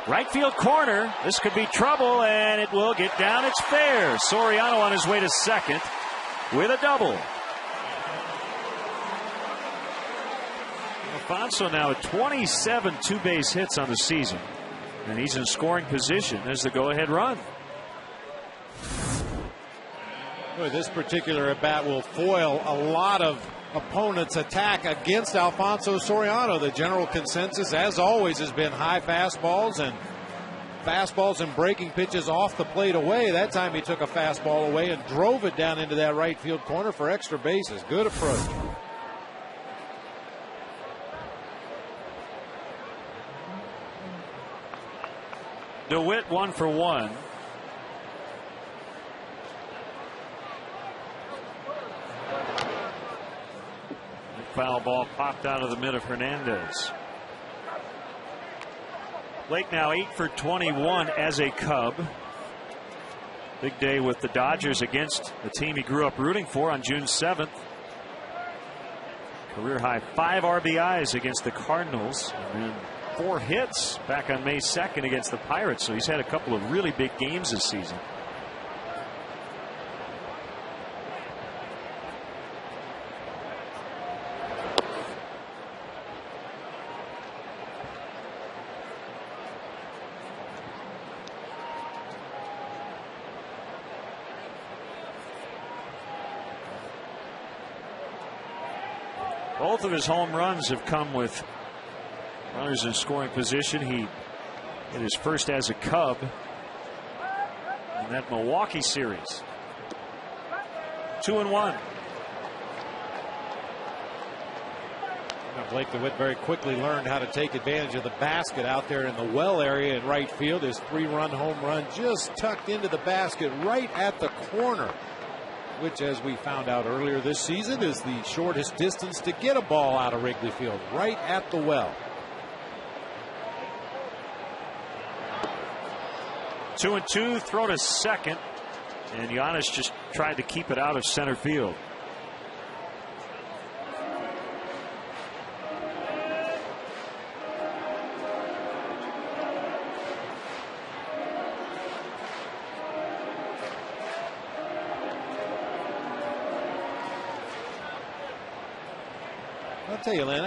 Right field corner. This could be trouble, and it will get down. It's fair. Soriano on his way to second with a double. Alfonso now at 27 two-base hits on the season, and he's in scoring position as the go-ahead run. Boy, this particular at-bat will foil a lot of opponents' attack against Alfonso Soriano. The general consensus, as always, has been high fastballs and breaking pitches off the plate away. That time he took a fastball away and drove it down into that right field corner for extra bases. Good approach. DeWitt 1 for 1. Foul ball popped out of the mid of Hernandez. Blake now 8 for 21 as a Cub. Big day with the Dodgers against the team he grew up rooting for on June 7th. Career high 5 RBIs against the Cardinals, and then 4 hits back on May 2nd against the Pirates. So he's had a couple of really big games this season. Both of his home runs have come with runners in scoring position. He hit his first as a Cub in that Milwaukee series. 2-1. Now Blake DeWitt very quickly learned how to take advantage of the basket out there in the well area in right field. His 3-run home run just tucked into the basket right at the corner, which, as we found out earlier this season, is the shortest distance to get a ball out of Wrigley Field, right at the well. 2-2, throw to second, and Giannis just tried to keep it out of center field. I'll tell you, Lynn,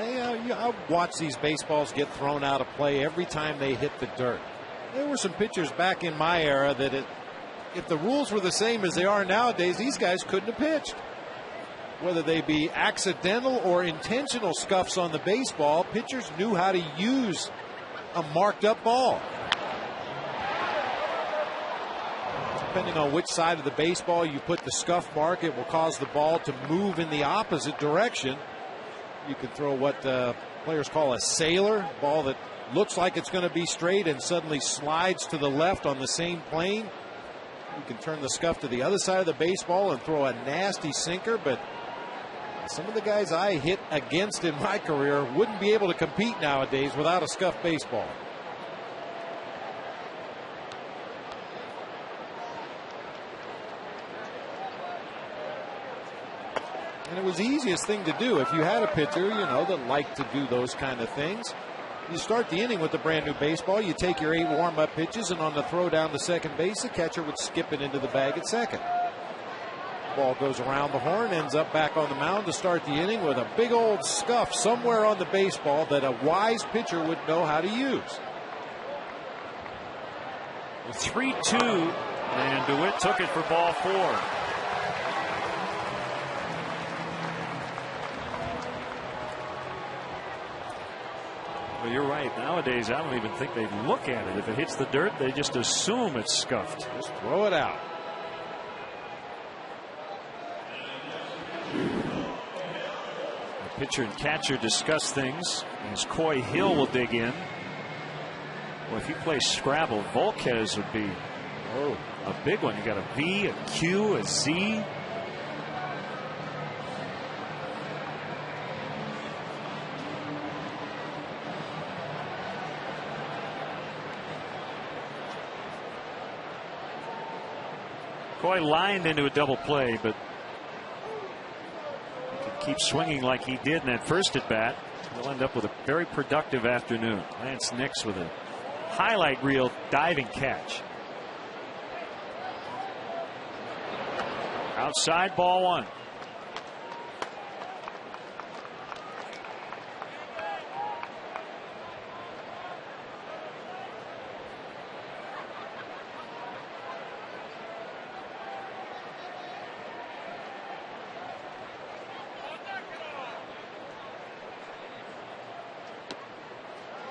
I watch these baseballs get thrown out of play every time they hit the dirt. There were some pitchers back in my era that if the rules were the same as they are nowadays, these guys couldn't have pitched. Whether they be accidental or intentional scuffs on the baseball, pitchers knew how to use a marked up ball. depending on which side of the baseball you put the scuff mark, it will cause the ball to move in the opposite direction. You can throw what players call a sailor, ball that looks like it's going to be straight and suddenly slides to the left on the same plane. You can turn the scuff to the other side of the baseball and throw a nasty sinker, but some of the guys I hit against in my career wouldn't be able to compete nowadays without a scuff baseball. And it was the easiest thing to do if you had a pitcher, that liked to do those kind of things. You start the inning with a brand new baseball. You take your 8 warm-up pitches, and on the throw down to second base, the catcher would skip it into the bag at second. Ball goes around the horn, ends up back on the mound to start the inning with a big old scuff somewhere on the baseball that a wise pitcher would know how to use. 3-2, and DeWitt took it for ball 4. Well, you're right. Nowadays, I don't even think they look at it. If it hits the dirt, they just assume it's scuffed. Just throw it out. The pitcher and catcher discuss things as Coy Hill will dig in. Well, if you play Scrabble, Volquez would be a big one. You got a V, a Q, a Z. Coy lined into a double play, but he could keep swinging like he did in that first at bat. He'll end up with a very productive afternoon. Lance Nix with a highlight reel diving catch. Outside, ball 1.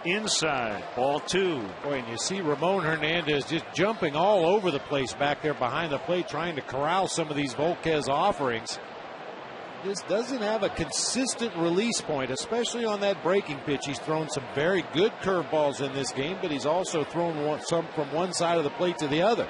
Inside, ball 2. Boy, and you see Ramon Hernandez just jumping all over the place back there behind the plate, trying to corral some of these Volquez offerings. This doesn't have a consistent release point, especially on that breaking pitch. He's thrown some very good curveballs in this game, but he's also thrown some from one side of the plate to the other.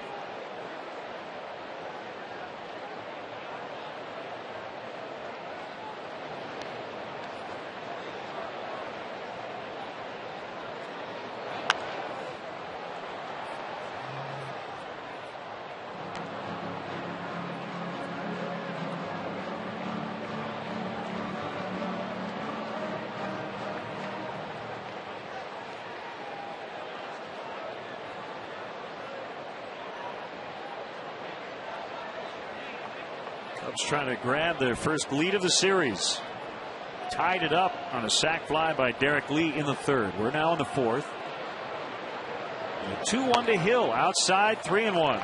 Cubs trying to grab their first lead of the series. Tied it up on a sac fly by Derek Lee in the 3rd. We're now in the 4th. 2-1 to Hill. Outside, 3-1.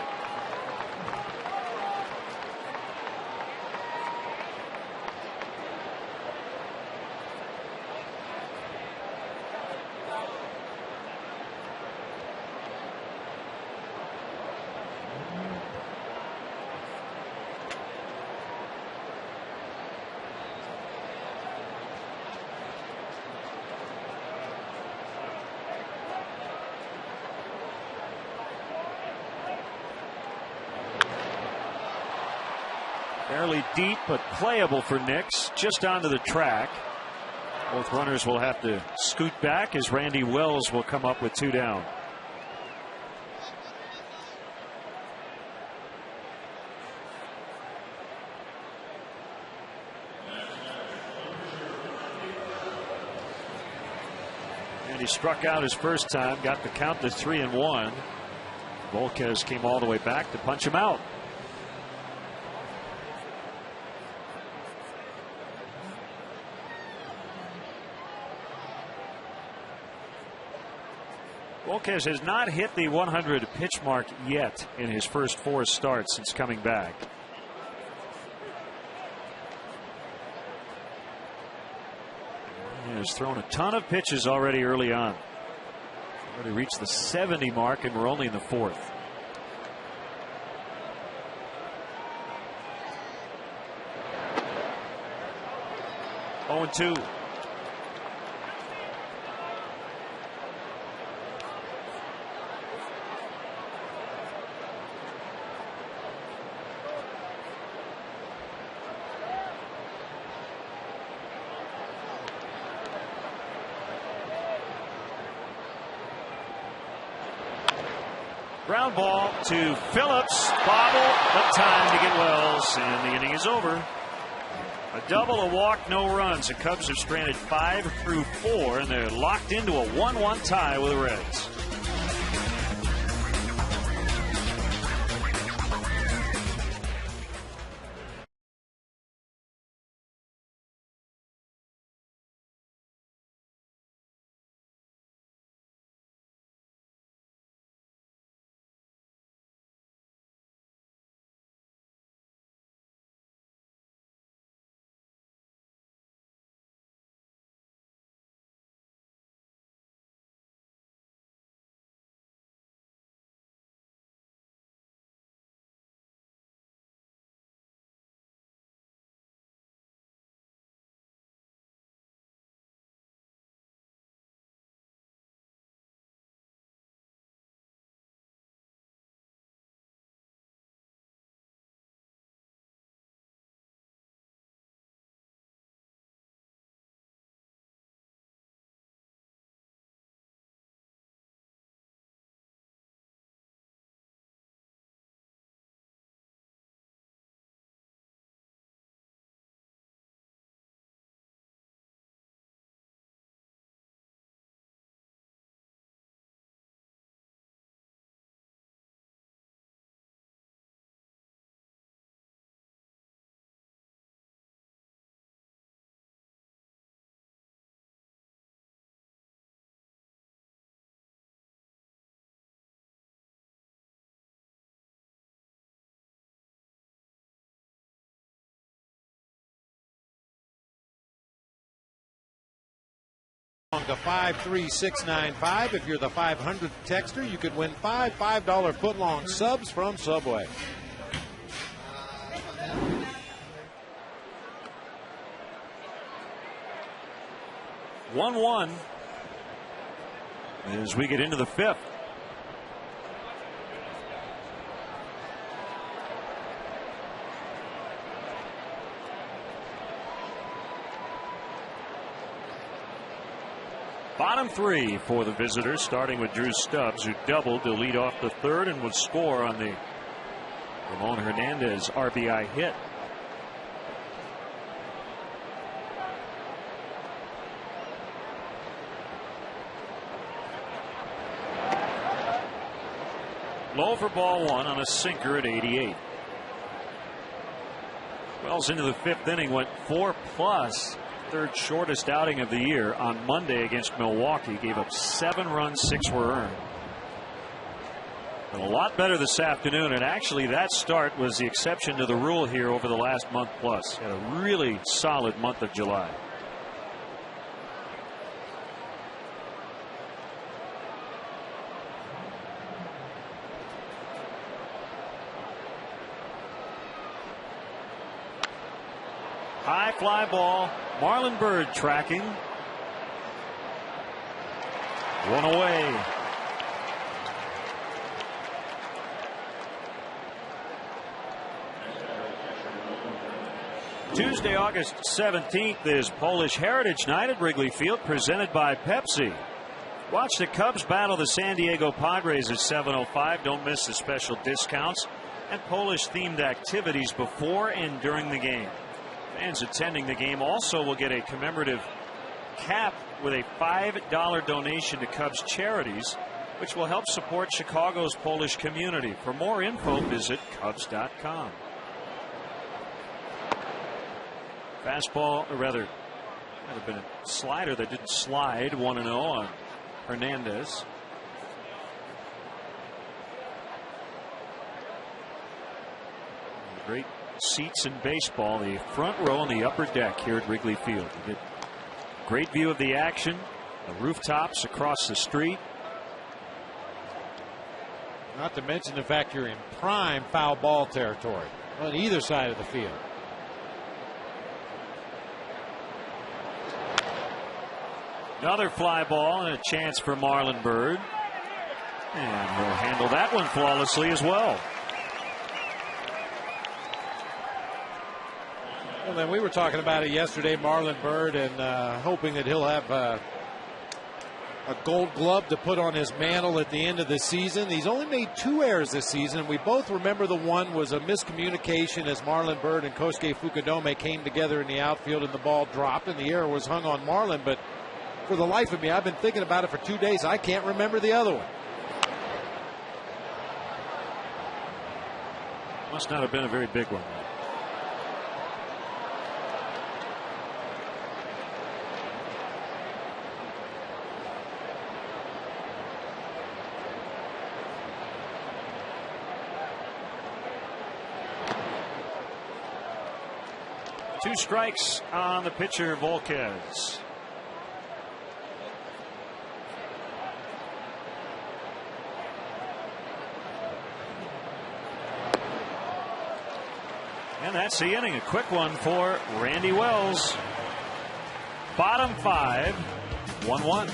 Fairly deep, but playable for Nix. Just onto the track. Both runners will have to scoot back as Randy Wells will come up with 2 down. And he struck out his first time, got the count to 3-1. Volquez came all the way back to punch him out. Volquez has not hit the 100 pitch mark yet in his first 4 starts since coming back. He has thrown a ton of pitches already early on. Already reached the 70 mark, and we're only in the 4th. 0-2. Ground ball to Phillips. Bobble, but time to get Wells, and the inning is over. A double, a walk, no runs. The Cubs are stranded 5 through 4, and they're locked into a 1-1 tie with the Reds. To 53695. If you're the 500 texter, you could win $5 footlong subs from Subway. (1-1) as we get into the 5th. Bottom 3 for the visitors, starting with Drew Stubbs, who doubled to lead off the 3rd and would score on the Ramon Hernandez RBI hit. Low for ball 1 on a sinker at 88. Wells into the 5th inning went 4+. Third shortest outing of the year on Monday against Milwaukee. Gave up 7 runs, 6 were earned. But a lot better this afternoon, and actually that start was the exception to the rule here over the last month plus. Had a really solid month of July. High fly ball. Marlon Byrd tracking. 1 away. Tuesday, August 17th is Polish Heritage Night at Wrigley Field, presented by Pepsi. Watch the Cubs battle the San Diego Padres at 7:05. Don't miss the special discounts and Polish-themed activities before and during the game. Fans attending the game also will get a commemorative cap with a $5 donation to Cubs charities, which will help support Chicago's Polish community. For more info, visit Cubs.com. Fastball, or rather, might have been a slider that didn't slide. 1-0 on Hernandez. Great seats in baseball, the front row on the upper deck here at Wrigley Field. You get great view of the action, the rooftops across the street. Not to mention the fact you're in prime foul ball territory on either side of the field. Another fly ball and a chance for Marlon Byrd. And he'll handle that one flawlessly as well. Well, then we were talking about it yesterday, Marlon Byrd, and hoping that he'll have a Gold Glove to put on his mantle at the end of the season. He's only made 2 errors this season. We both remember the one was a miscommunication as Marlon Byrd and Kosuke Fukudome came together in the outfield and the ball dropped and the error was hung on Marlon. But for the life of me, I've been thinking about it for 2 days. I can't remember the other one. Must not have been a very big one. Two strikes on the pitcher, Volquez. And that's the inning. A quick one for Randy Wells. Bottom 5, 1-1.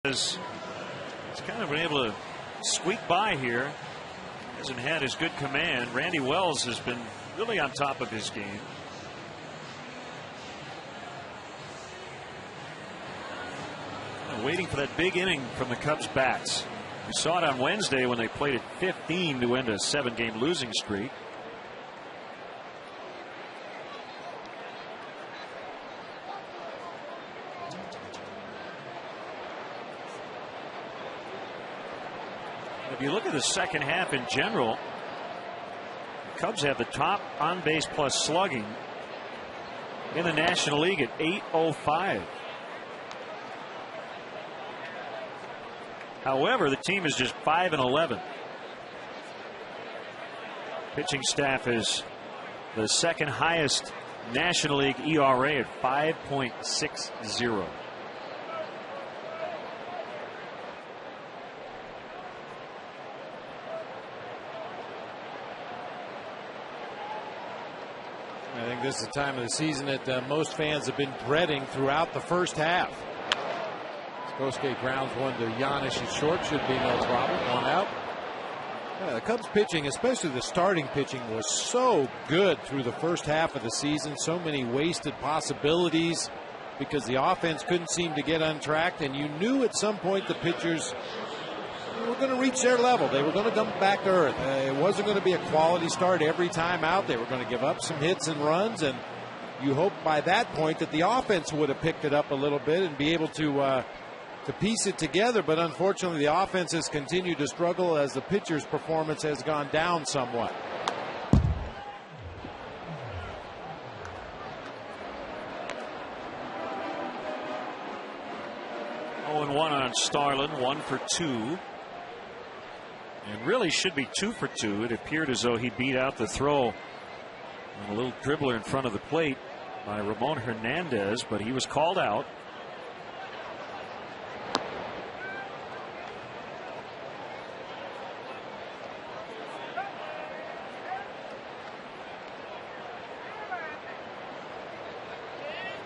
He's kind of been able to squeak by here. Hasn't had his good command. Randy Wells has been really on top of his game. Waiting for that big inning from the Cubs bats. We saw it on Wednesday when they played at 15 to end a 7-game losing streak. If you look at the second half in general, the Cubs have the top on base plus slugging in the National League at .805. However, the team is just 5-11. Pitching staff is the second highest National League ERA at 5.60. I think this is the time of the season that most fans have been dreading throughout the first half. Kosuke grounds one to Giannis at short. Should be no problem. One out. Yeah, the Cubs pitching, especially the starting pitching, was so good through the first half of the season. So many wasted possibilities because the offense couldn't seem to get untracked. And you knew at some point the pitchers were going to reach their level. They were going to come back to earth. It wasn't going to be a quality start every time out. They were going to give up some hits and runs. And you hope by that point that the offense would have picked it up a little bit and be able to piece it together. But unfortunately, the offense has continued to struggle as the pitcher's performance has gone down somewhat. 0-1 on Starlin, 1 for 2. And really should be 2 for 2. It appeared as though he beat out the throw on a little dribbler in front of the plate by Ramon Hernandez, but he was called out.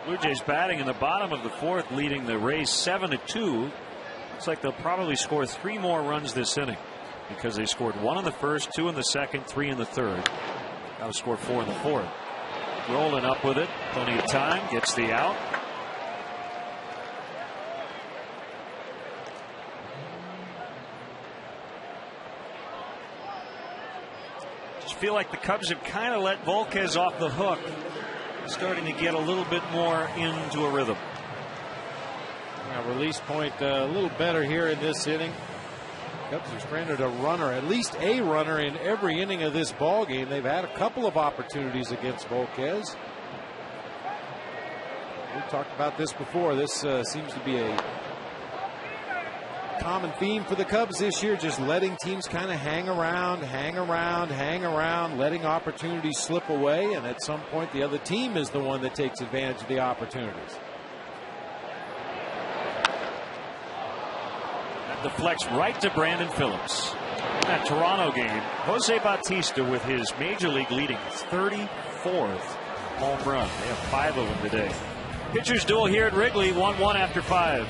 Blue Jays batting in the bottom of the 4th, leading the Rays 7-2. Looks like they'll probably score 3 more runs this inning because they scored 1 in the 1st, 2 in the 2nd, 3 in the 3rd. Got to score 4 in the 4th. Rolling up with it, plenty of time, gets the out. Just feel like the Cubs have kind of let Volquez off the hook. Starting to get a little bit more into a rhythm. Release point a little better here in this inning. Cubs have stranded a runner, at least a runner, in every inning of this ball game. They've had a couple of opportunities against Volquez. We've talked about this before. This seems to be a common theme for the Cubs this year, just letting teams kind of hang around, letting opportunities slip away, and at some point the other team is the one that takes advantage of the opportunities. That deflects right to Brandon Phillips. In that Toronto game, Jose Bautista with his major league leading 34th home run. They have 5 of them today. Pitchers duel here at Wrigley, 1-1 after 5.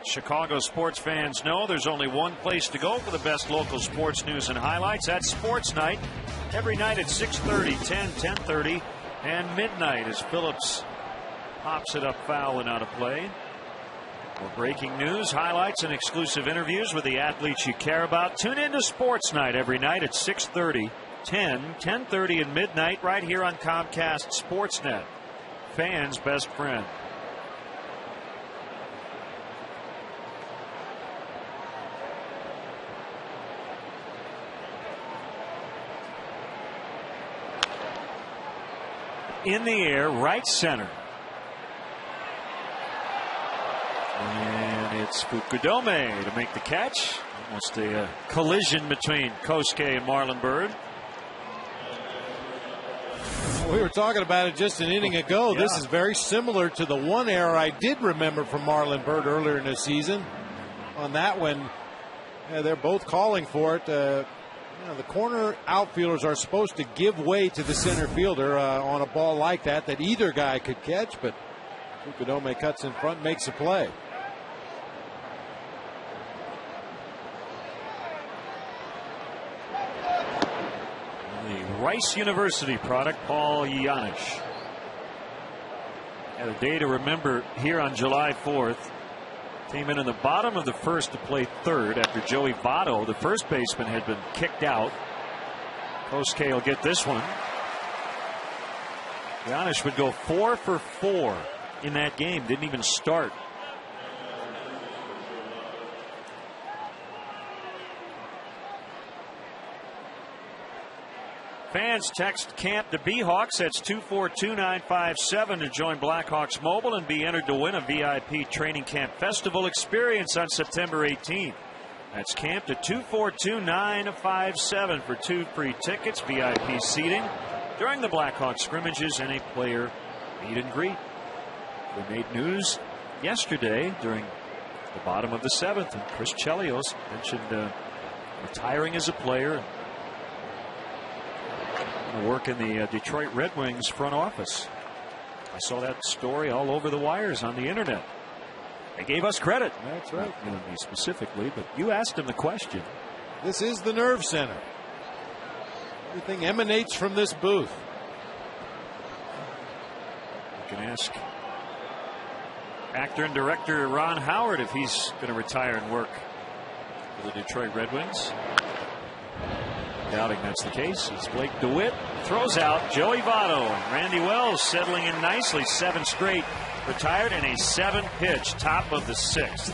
Chicago sports fans know there's only one place to go for the best local sports news and highlights. That's Sports Night. Every night at 6:30, 10, 10:30, and midnight as Phillips pops it up foul and out of play. For breaking news, highlights, and exclusive interviews with the athletes you care about, tune in to Sports Night every night at 6:30, 10, 10:30, and midnight right here on Comcast Sportsnet. Fans' best friend. In the air, right center. And it's Fukudome to make the catch. Almost a collision between Kosuke and Marlon Byrd. We were talking about it just an inning ago. Yeah. This is very similar to the one error I did remember from Marlon Byrd earlier in the season. On that one, they're both calling for it. The corner outfielders are supposed to give way to the center fielder on a ball like that either guy could catch, but Fukudome cuts in front, makes a play. Rice University product, Paul Yanish. Had a day to remember here on July 4th. Came in the bottom of the first to play third after Joey Votto, the first baseman, had been kicked out. Kosuke will get this one. Yanish would go 4 for 4 in that game. Didn't even start. Fans text Camp to B-Hawks. That's 242-957 to join Blackhawks Mobile and be entered to win a VIP Training Camp Festival experience on September 18th. That's Camp to 242-957 for 2 free tickets, VIP seating during the Blackhawks scrimmages, and a player meet and greet. We made news yesterday during the bottom of the 7th, and Chris Chelios mentioned retiring as a player. Work in the Detroit Red Wings front office. I saw that story all over the wires on the internet. They gave us credit. That's right. Not me specifically, but you asked him the question. This is the nerve center. Everything emanates from this booth. You can ask actor and director Ron Howard if he's going to retire and work for the Detroit Red Wings. Doubting that's the case. It's Blake DeWitt. Throws out Joey Votto. And Randy Wells settling in nicely. 7 straight. Retired in a 7-pitch, top of the 6th.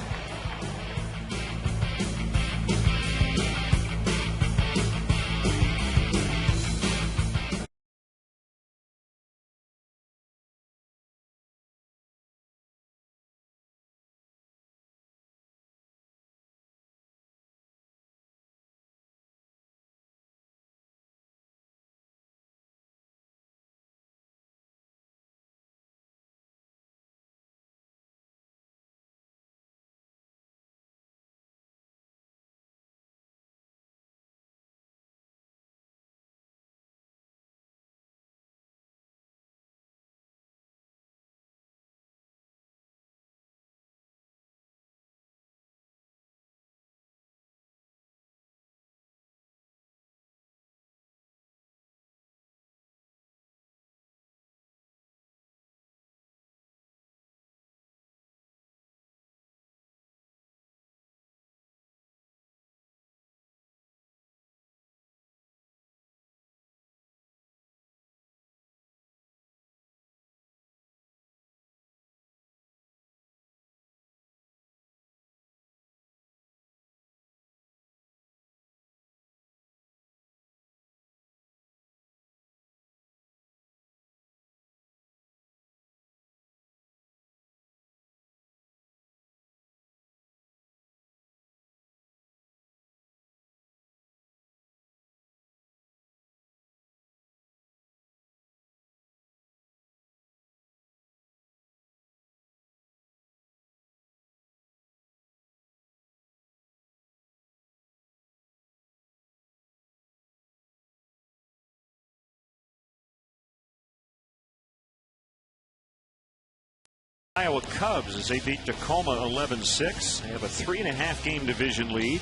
Iowa Cubs as they beat Tacoma 11-6. They have a 3.5 game division lead.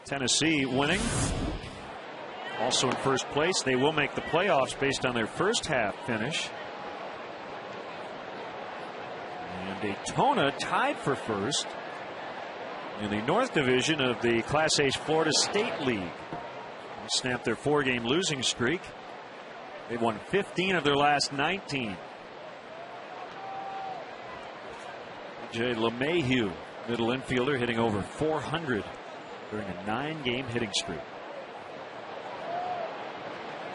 Tennessee winning. Also in first place. They will make the playoffs based on their first half finish. And Daytona tied for first in the North Division of the Class A Florida State League. They snapped their 4-game losing streak. They've won 15 of their last 19. Jay LeMahieu, middle infielder, hitting over 400 during a 9-game hitting streak.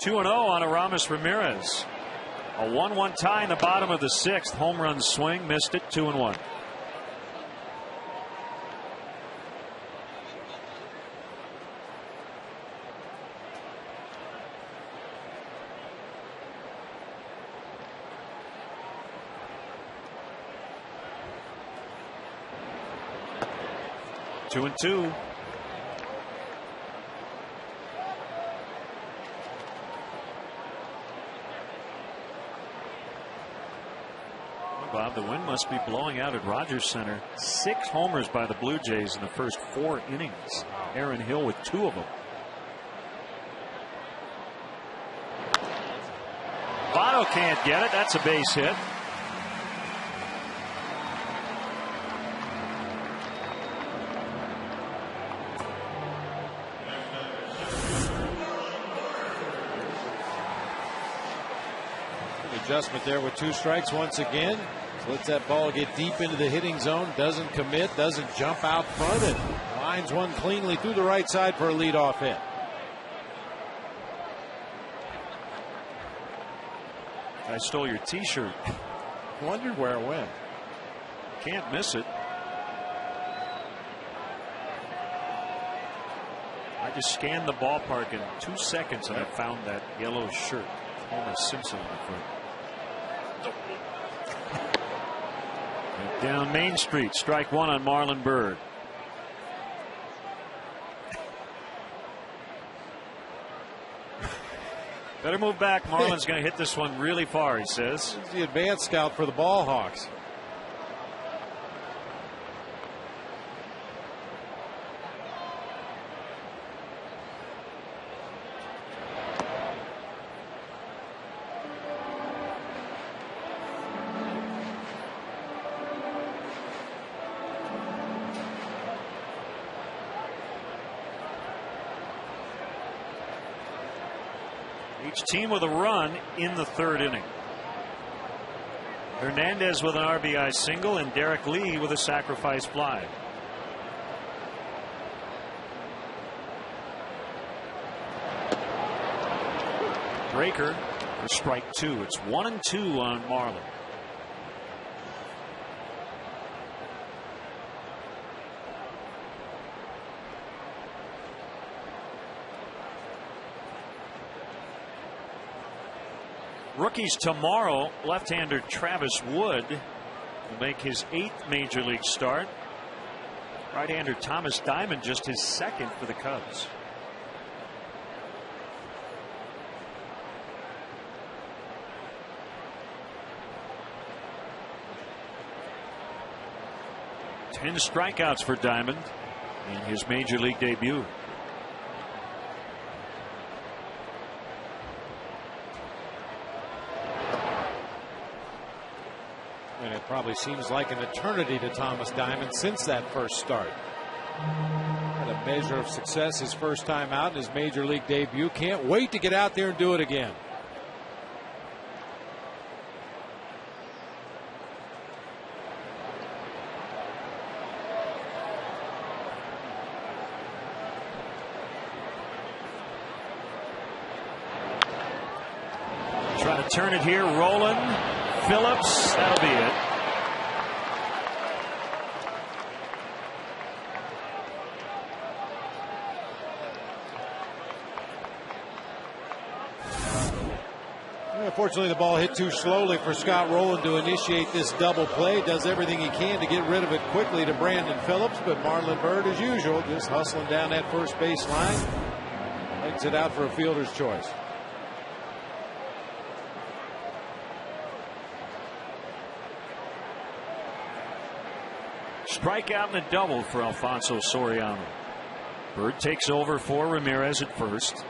2-0 on Aramis Ramirez. A 1-1 tie in the bottom of the 6th. Home run swing, missed it. 2-1. 2-2. Bob, the wind must be blowing out at Rogers Center. 6 homers by the Blue Jays in the first 4 innings. Aaron Hill with 2 of them. Votto can't get it. That's a base hit. Adjustment there with 2 strikes once again. Lets that ball get deep into the hitting zone. Doesn't commit. Doesn't jump out front. And lines one cleanly through the right side for a leadoff hit. I stole your T-shirt. Wondered where it went. Can't miss it. I just scanned the ballpark in 2 seconds and I found that yellow shirt. Homer Simpson in the front. Down Main Street, strike 1 on Marlon Byrd. Better move back. Marlon's going to hit this one really far, he says. He's the advanced scout for the Ball Hawks. Each team with a run in the 3rd inning. Hernandez with an RBI single and Derek Lee with a sacrifice fly. Breaker for strike 2. It's 1-2 on Marlon. Rookies tomorrow, left-hander Travis Wood will make his 8th major league start. Right-hander Thomas Diamond just his 2nd for the Cubs. Ten strikeouts for Diamond in his major league debut. And it probably seems like an eternity to Thomas Diamond since that first start. Had a measure of success his first time out in his major league debut. Can't wait to get out there and do it again. Trying to turn it here, Roland. Phillips, that'll be it. Unfortunately, the ball hit too slowly for Scott Rowland to initiate this double play. Does everything he can to get rid of it quickly to Brandon Phillips, but Marlon Byrd, as usual, just hustling down that first base line. Legs it out for a fielder's choice. Strikeout and a double for Alfonso Soriano. Bird takes over for Ramirez at first.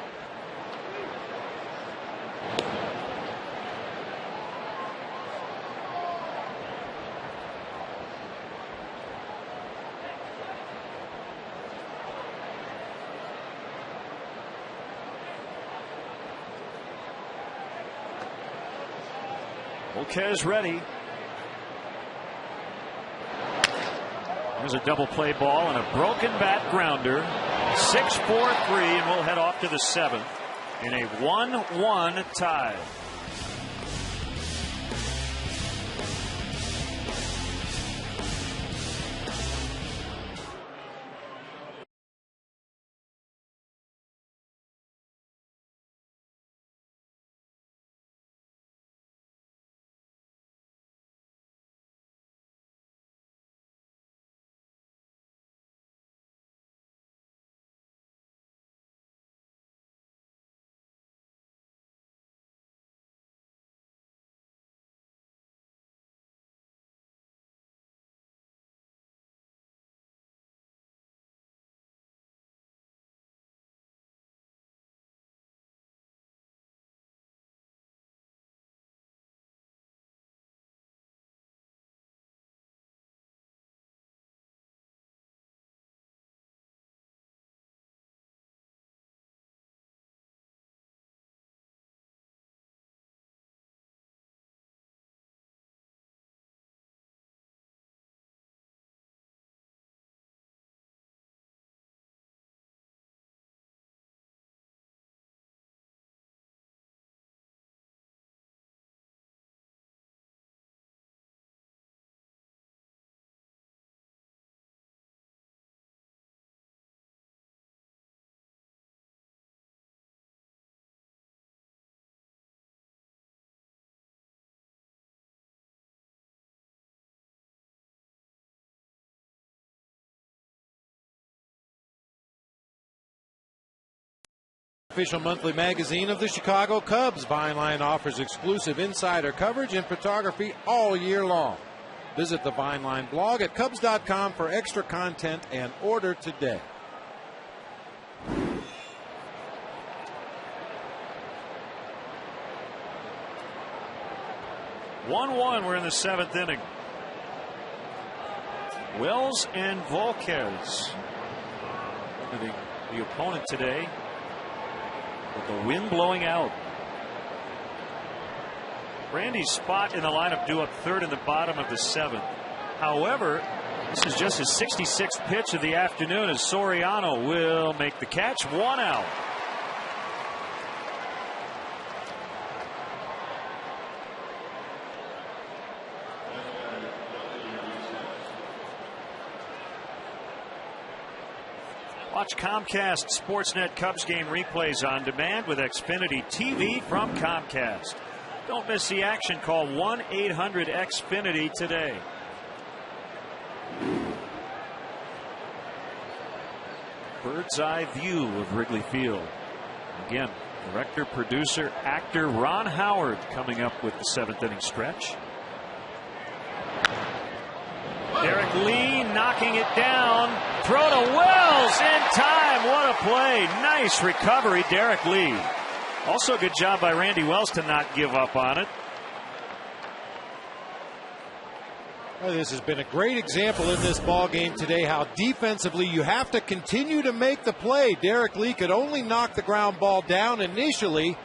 Volquez ready. There's a double play ball and a broken bat grounder. 6-4-3, and we'll head off to the 7th in a 1-1 tie. official monthly magazine of the Chicago Cubs. Vineline offers exclusive insider coverage and photography all year long. Visit the Vineline blog at Cubs.com for extra content and order today. We're in the 7th inning. Wells and Volquez. The opponent today with the wind blowing out. Randy's spot in the lineup due up third in the bottom of the 7th. However, this is just his 66th pitch of the afternoon as Soriano will make the catch. 1 out. Watch Comcast Sportsnet Cubs game replays on demand with Xfinity TV from Comcast. Don't miss the action. Call 1-800-XFINITY today. Bird's eye view of Wrigley Field. Again, director, producer, actor Ron Howard coming up with the 7th inning stretch. Derek Lee knocking it down. Throw to Wells in time. What a play. Nice recovery, Derek Lee. Also good job by Randy Wells to not give up on it. Well, this has been a great example in this ball game today how defensively you have to continue to make the play. Derek Lee could only knock the ground ball down initially,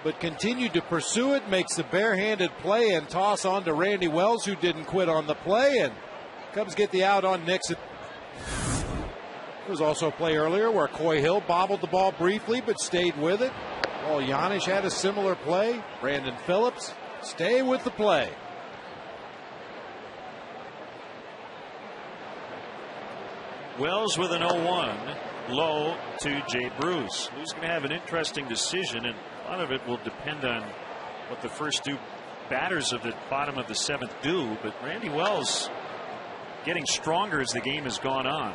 but continued to pursue it, makes the barehanded play and toss on to Randy Wells, who didn't quit on the play, and Cubs get the out on Nixon. There was also a play earlier where Coy Hill bobbled the ball briefly but stayed with it. Paul Janisch had a similar play. Brandon Phillips, stay with the play. Wells with an 0-1, low to Jay Bruce, who's going to have an interesting decision, and a lot of it will depend on what the first two batters of the bottom of the 7th do. But Randy Wells getting stronger as the game has gone on,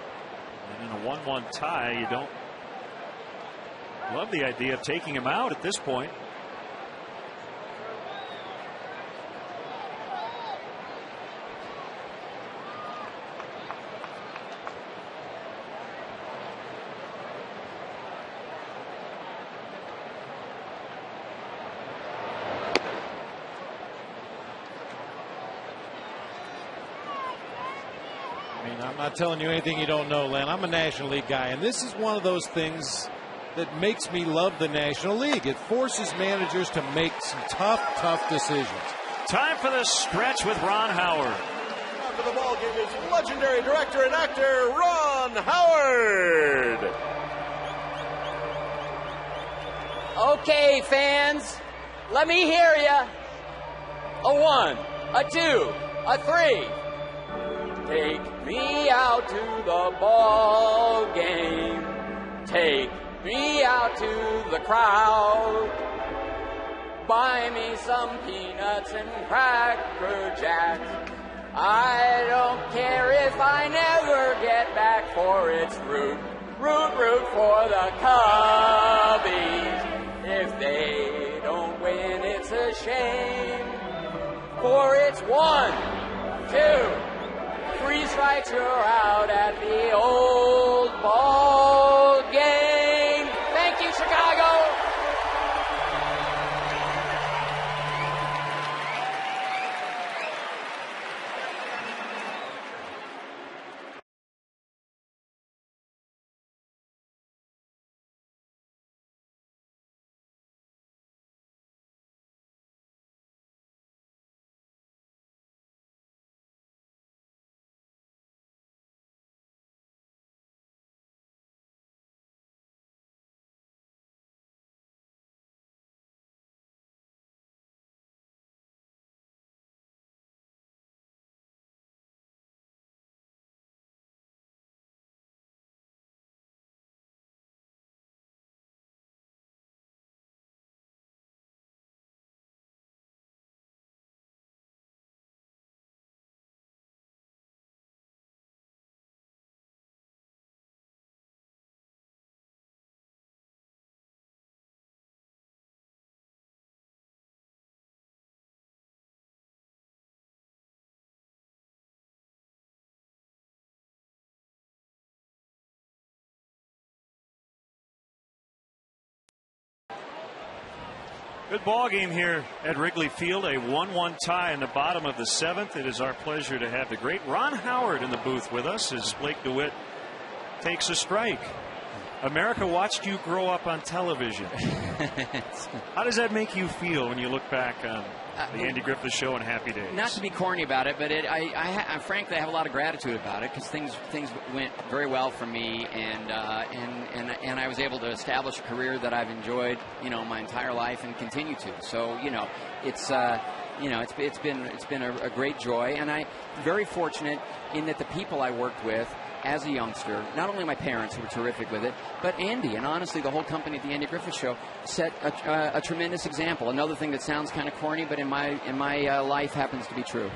and in a 1-1 tie, you don't love the idea of taking him out at this point. I'm not telling you anything you don't know, Len. I'm a National League guy, and this is one of those things that makes me love the National League. It forces managers to make some tough decisions. Time for the stretch with Ron Howard. After the ball game is legendary director and actor Ron Howard. Okay, fans, let me hear ya. A 1, a 2, a 3. Take me out to the ball game. Take me out to the crowd. Buy me some peanuts and Cracker Jacks. I don't care if I never get back, for it's root for the Cubbies. If they don't win, it's a shame. For it's 1, 2, 3 strikes, you're out at the old ball game. Thank you, Chicago. Good ball game here at Wrigley Field. A 1-1 tie in the bottom of the 7th. It is our pleasure to have the great Ron Howard in the booth with us as Blake DeWitt takes a strike. America watched you grow up on television. How does that make you feel when you look back on the Andy Griffith Show and Happy Days? Not to be corny about it, but I frankly have a lot of gratitude about it, because things went very well for me, and I was able to establish a career that I've enjoyed, my entire life and continue to. So, it's been a great joy, and I'm very fortunate in that the people I worked with as a youngster, not only my parents, who were terrific with it, but Andy, and honestly the whole company at the Andy Griffith Show set a tremendous example. Another thing that sounds kind of corny, but in my life happens to be true.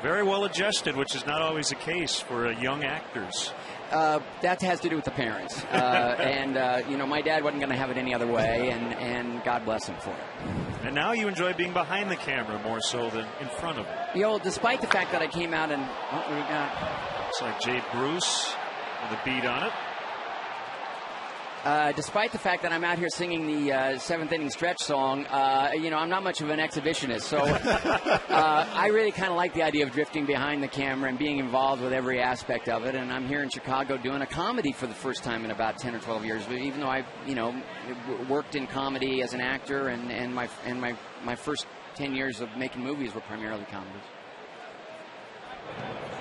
Very well adjusted, which is not always the case for young actors. That has to do with the parents. My dad wasn't going to have it any other way, and God bless him for it. And now you enjoy being behind the camera more so than in front of it. Despite the fact that I came out and what we got? Looks like Jay Bruce with a beat on it. Despite the fact that I'm out here singing the 7th inning stretch song, I'm not much of an exhibitionist. So I really kind of like the idea of drifting behind the camera and being involved with every aspect of it. And I'm here in Chicago doing a comedy for the first time in about 10 or 12 years. But even though I, worked in comedy as an actor, and my first 10 years of making movies were primarily comedies.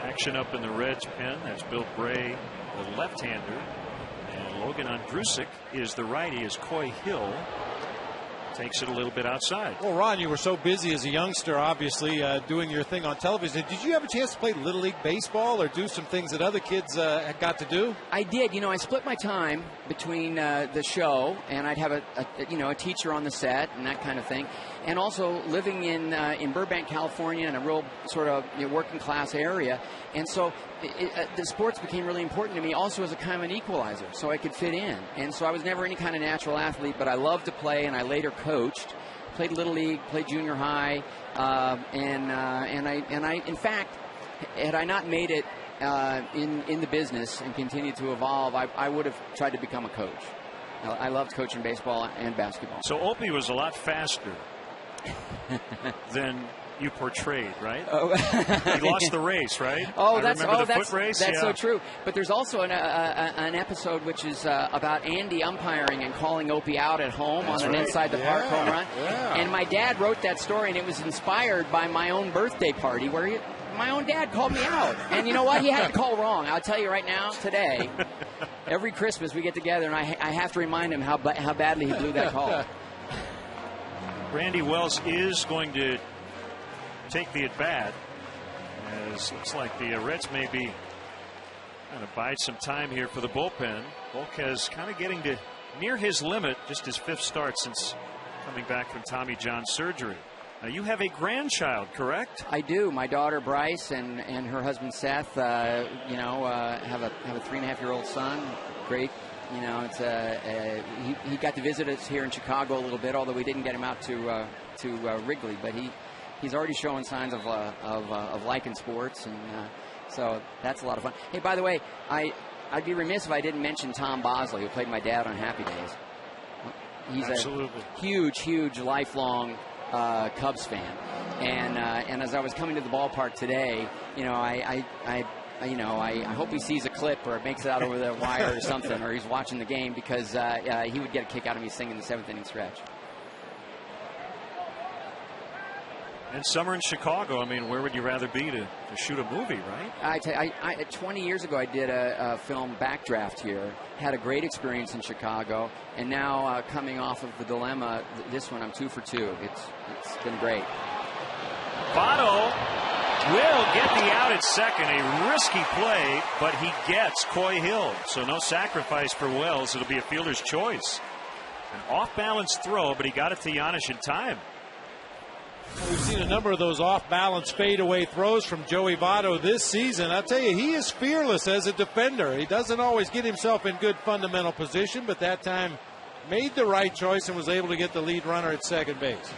Action up in the Reds pen. That's Bill Bray, the left-hander. And Logan Ondrusek is the righty as Coy Hill takes it a little bit outside. Well, Ron, you were so busy as a youngster, obviously, doing your thing on television. Did you have a chance to play Little League Baseball or do some things that other kids had got to do? I did. I split my time between the show, and I'd have a teacher on the set and that kind of thing. And also living in Burbank, California, in a real sort of working class area. And so the sports became really important to me also as a kind of an equalizer, so I could fit in. And so I was never any kind of natural athlete, but I loved to play, and I later coached, played Little League, played junior high, and I, in fact, had I not made it in the business and continued to evolve, I would have tried to become a coach. I loved coaching baseball and basketball. So Opie was a lot faster than you portrayed, right? Oh. He lost the race, right? That's foot race? That's so true. But there's also an episode which is about Andy umpiring and calling Opie out at home on an inside the park home run. Yeah. And my dad wrote that story, and it was inspired by my own birthday party where my own dad called me out. And you know what? He had to call wrong. I'll tell you right now, today, every Christmas we get together, and I have to remind him how badly he blew that call. Randy Wells is going to take the at-bat, as looks like the Reds may be going to bide some time here for the bullpen. Volquez kind of getting to near his limit, just his 5th start since coming back from Tommy John surgery. Now you have a grandchild, correct? I do. My daughter Bryce and her husband Seth, have a 3.5-year-old son. Great. He got to visit us here in Chicago a little bit, although we didn't get him out to Wrigley. But he's already showing signs of liking sports, and so that's a lot of fun. Hey, by the way, I'd be remiss if I didn't mention Tom Bosley, who played my dad on Happy Days. He's Absolutely. A huge, lifelong Cubs fan, and as I was coming to the ballpark today, I hope he sees a clip or it makes it out over the wire or something, or he's watching the game, because he would get a kick out of me singing the 7th inning stretch. And summer in Chicago, where would you rather be to shoot a movie, right? 20 years ago, I did a film, Backdraft, here. Had a great experience in Chicago, and now coming off of The Dilemma, this one I'm 2 for 2. It's been great. Votto will get the out at second. A risky play, but he gets Coy Hill. So no sacrifice for Wells. It'll be a fielder's choice. An off-balance throw, but he got it to Giannis in time. We've seen a number of those off-balance fadeaway throws from Joey Votto this season. I'll tell you, he is fearless as a defender. He doesn't always get himself in good fundamental position, but that time made the right choice and was able to get the lead runner at second base.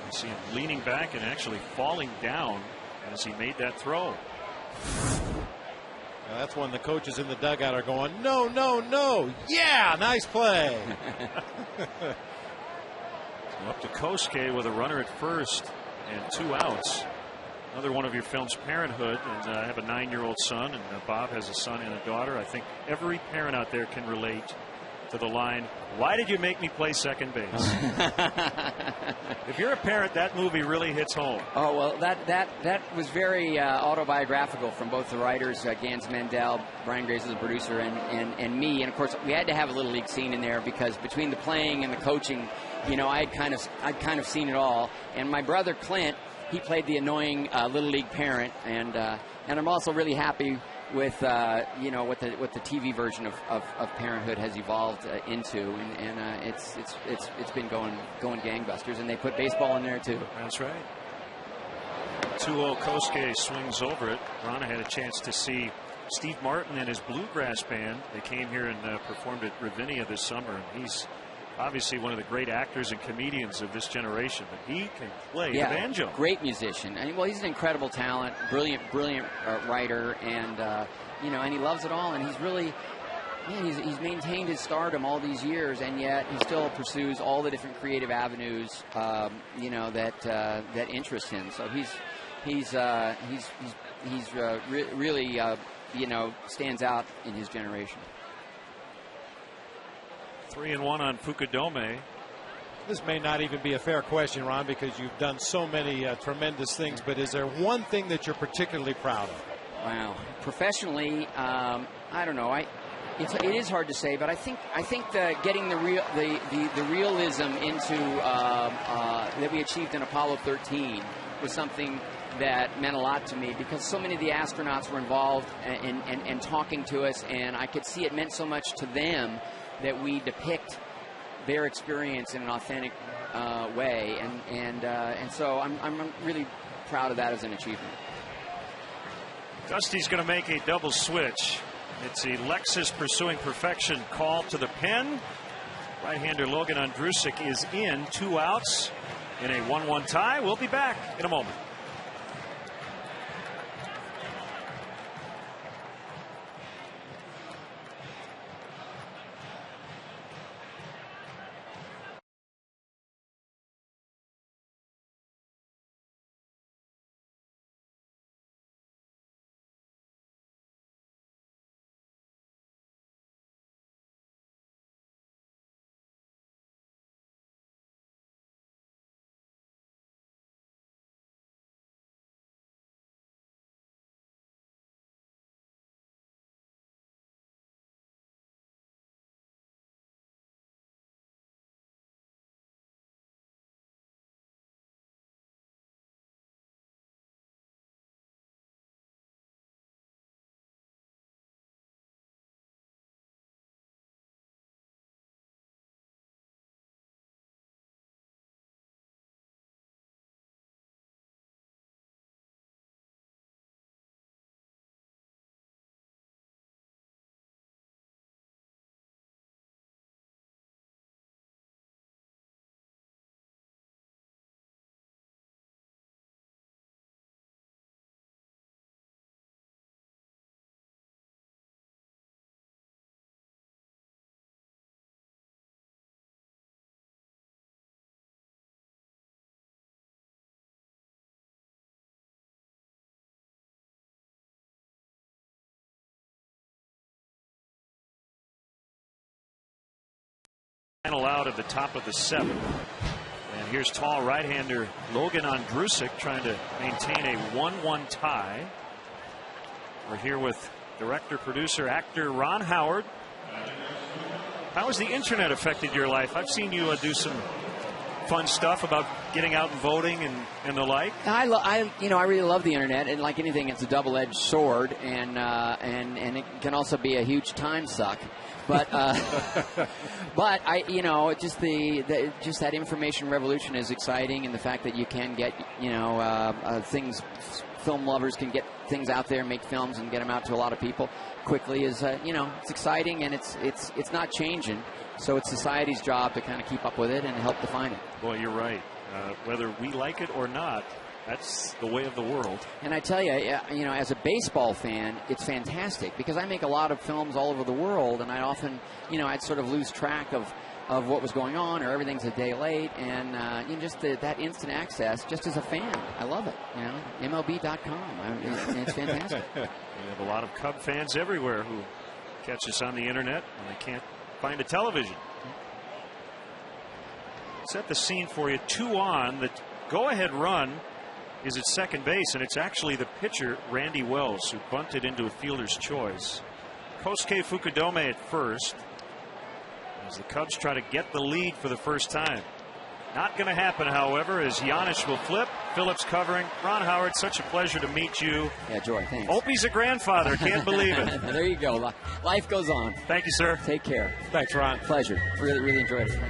You see him leaning back and actually falling down as he made that throw. That's when the coaches in the dugout are going, no, no, no. Yeah, nice play. Up to Kosuke with a runner at first and 2 outs. Another one of your films, Parenthood, and I have a 9-year-old son, and Bob has a son and a daughter. I think every parent out there can relate to the line, "Why did you make me play second base?" If you're a parent, that movie really hits home. Oh, well, that was very autobiographical from both the writers, Gans Mandel, Brian Grace as the producer, and me. And of course, we had to have a little league scene in there because between the playing and the coaching, you know, I'd kind of seen it all. And my brother Clint, he played the annoying little league parent, and I'm also really happy with you know, what the TV version of Parenthood has evolved into, and it's been going gangbusters, and they put baseball in there too. That's right. 2-0 Kosuke swings over it. Rana had a chance to see Steve Martin and his bluegrass band. They came here and performed at Ravinia this summer, and he's obviously one of the great actors and comedians of this generation, but he can play the banjo. Great musician. I mean, well, he's an incredible talent, brilliant writer, and you know, and he loves it all. And he's really, man, he's maintained his stardom all these years, and yet he still pursues all the different creative avenues, you know, that interest him. So he's really you know, stands out in his generation. 3-1 on Fukudome. This may not even be a fair question, Ron, because you've done so many tremendous things, but is there one thing that you're particularly proud of? Wow. Professionally, I don't know. It is hard to say, but I think getting the realism into that we achieved in Apollo 13 was something that meant a lot to me, because so many of the astronauts were involved and talking to us, and I could see it meant so much to them that we depict their experience in an authentic way, and so I'm really proud of that as an achievement. Dusty's going to make a double switch. It's a Lexus Pursuing Perfection call to the pen. Right-hander Logan Ondrusek is in, 2 outs in a 1-1 tie. We'll be back in a moment. Final out at the top of the 7th. And here's tall right-hander Logan Ondrusek trying to maintain a 1-1 tie. We're here with director, producer, actor Ron Howard. How has the internet affected your life? I've seen you do some fun stuff about getting out and voting and the like. I really love the internet, and like anything, it's a double-edged sword, and it can also be a huge time suck. But but just just that information revolution is exciting, and the fact that you can get things, film lovers can get things out there, make films, and get them out to a lot of people quickly is it's exciting, and it's not changing. So it's society's job to kind of keep up with it and help define it. Boy, you're right. Whether we like it or not, That's the way of the world. And I tell you, you know, as a baseball fan, it's fantastic because I make a lot of films all over the world, and I often, you know, I'd sort of lose track of what was going on, or everything's a day late, and you know, just that instant access, just as a fan, I love it. You know, MLB.com, it's fantastic. We have a lot of Cub fans everywhere who catch us on the internet when they can't find a television. Set the scene for you. 2 on. The go-ahead run is at second base, and it's actually the pitcher, Randy Wells, who bunted into a fielder's choice. Kosuke Fukudome at first, as the Cubs try to get the lead for the first time. Not going to happen, however, as Giannis will flip. Phillips covering. Ron Howard, such a pleasure to meet you. Yeah, Joy, thanks. Opie's a grandfather. Can't believe it. There you go. Life goes on. Thank you, sir. Take care. Thanks, Ron. Pleasure. Really enjoyed it.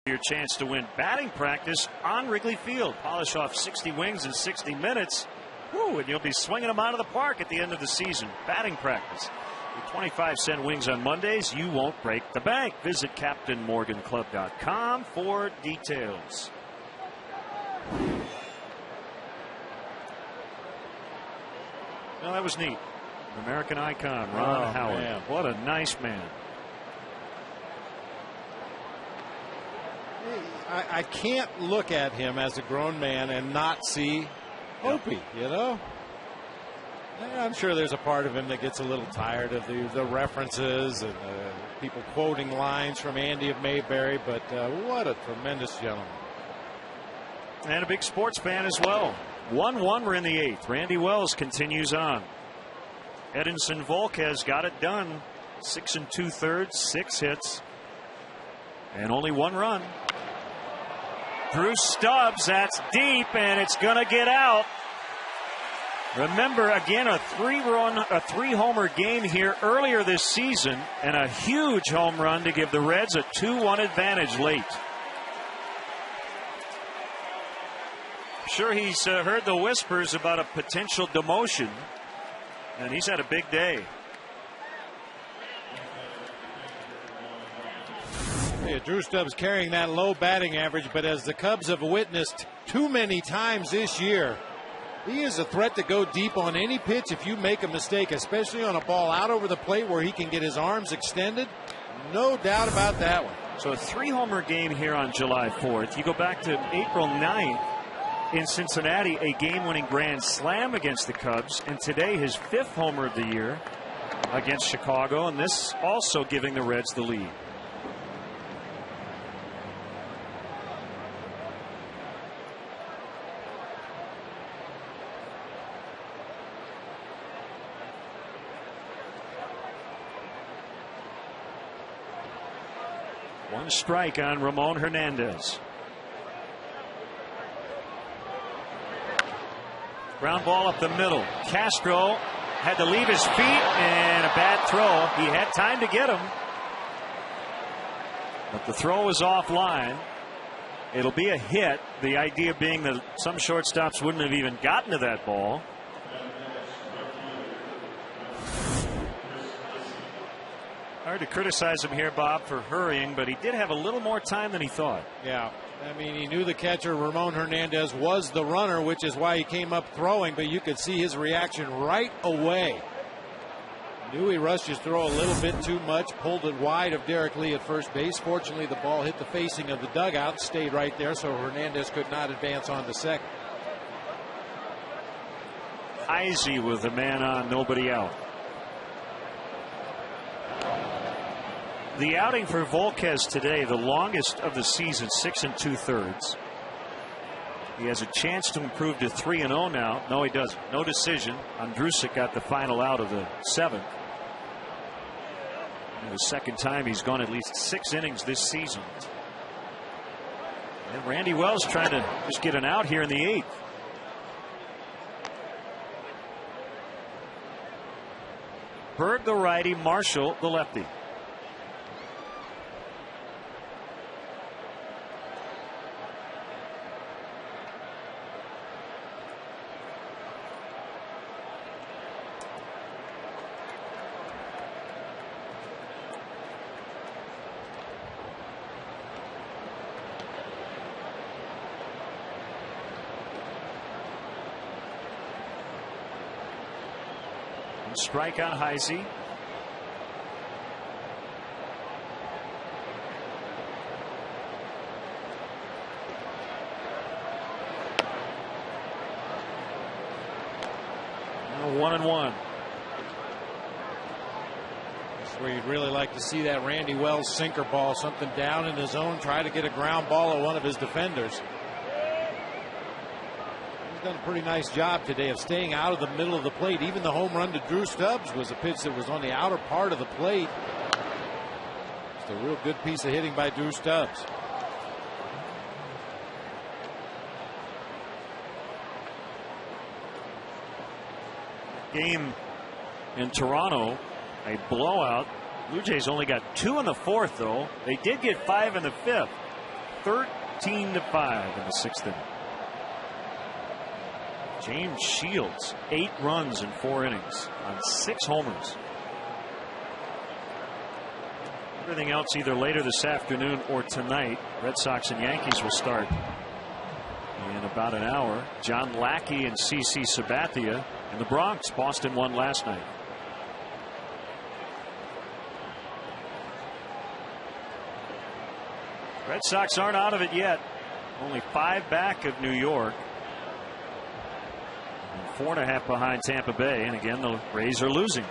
Your chance to win batting practice on Wrigley Field. Polish off 60 wings in 60 minutes. Woo, and you'll be swinging them out of the park at the end of the season. Batting practice. With 25-cent wings on Mondays, you won't break the bank. Visit CaptainMorganClub.com for details. Well, that was neat. American icon, Ron Howard. Man. What a nice man. I can't look at him as a grown man and not see Opie, you know? I'm sure there's a part of him that gets a little tired of the references and people quoting lines from Andy of Mayberry, but what a tremendous gentleman. And a big sports fan as well. 1-1, we're in the 8th. Randy Wells continues on. Edinson Volquez got it done. 6 2/3, 6 hits, and only 1 run. Drew Stubbs, that's deep, and it's going to get out. Remember, again, a 3-homer game here earlier this season, and a huge home run to give the Reds a 2-1 advantage late. Sure, he's heard the whispers about a potential demotion, and he's had a big day. Yeah, Drew Stubbs carrying that low batting average, but as the Cubs have witnessed too many times this year, he is a threat to go deep on any pitch if you make a mistake, especially on a ball out over the plate where he can get his arms extended. No doubt about that one. So a 3-homer game here on July 4th. You go back to April 9th in Cincinnati, a game-winning grand slam against the Cubs, and today his 5th homer of the year against Chicago, and this also giving the Reds the lead. One strike on Ramon Hernandez. Ground ball up the middle. Castro had to leave his feet, and a bad throw. He had time to get him, but the throw was offline. It'll be a hit. The idea being that some shortstops wouldn't have even gotten to that ball. Hard to criticize him here, Bob, for hurrying, but he did have a little more time than he thought. Yeah, I mean, he knew the catcher, Ramon Hernandez, was the runner, which is why he came up throwing, but you could see his reaction right away. Knew he rushed his throw a little bit too much, pulled it wide of Derek Lee at first base. Fortunately, the ball hit the facing of the dugout, stayed right there, so Hernandez could not advance on to second. Heisey with a man on, nobody out. The outing for Volquez today, the longest of the season, 6 2/3. He has a chance to improve to 3-0 now. No, he doesn't. No decision. Andrusik got the final out of the 7th. And the second time he's gone at least 6 innings this season. And Randy Wells trying to just get an out here in the 8th. Berg the righty, Marshall the lefty. Strike on Heisey. Now 1-1. That's where you'd really like to see that Randy Wells sinker ball, something down in his zone, try to get a ground ball at one of his defenders. Done a pretty nice job today of staying out of the middle of the plate. Even the home run to Drew Stubbs was a pitch that was on the outer part of the plate. Just a real good piece of hitting by Drew Stubbs. Game in Toronto, a blowout. Blue Jays only got 2 in the 4th, though. They did get 5 in the 5th. 13-5 in the 6th inning. James Shields, 8 runs in 4 innings on 6 homers. Everything else either later this afternoon or tonight. Red Sox and Yankees will start in about an hour. John Lackey and CC Sabathia in the Bronx. Boston won last night. Red Sox aren't out of it yet. Only 5 back of New York. 4.5 behind Tampa Bay, and again the Rays are losing.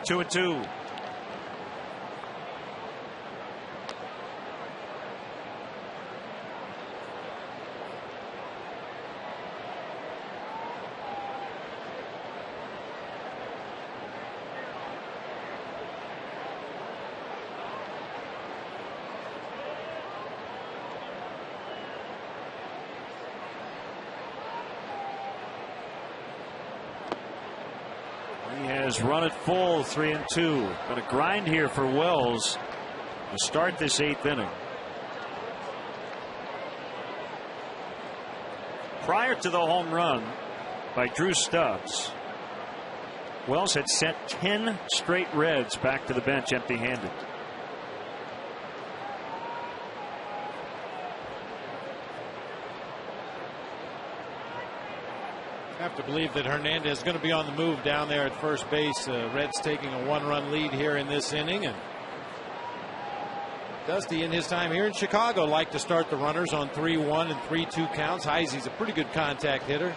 Two and two. Run it full, 3 and 2. But a grind here for Wells to start this 8th inning. Prior to the home run by Drew Stubbs, Wells had sent 10 straight Reds back to the bench empty-handed. I have to believe that Hernandez is going to be on the move down there at first base. Reds taking a 1-run lead here in this inning, and Dusty in his time here in Chicago liked to start the runners on 3-1 and 3-2 counts. Heisey's a pretty good contact hitter.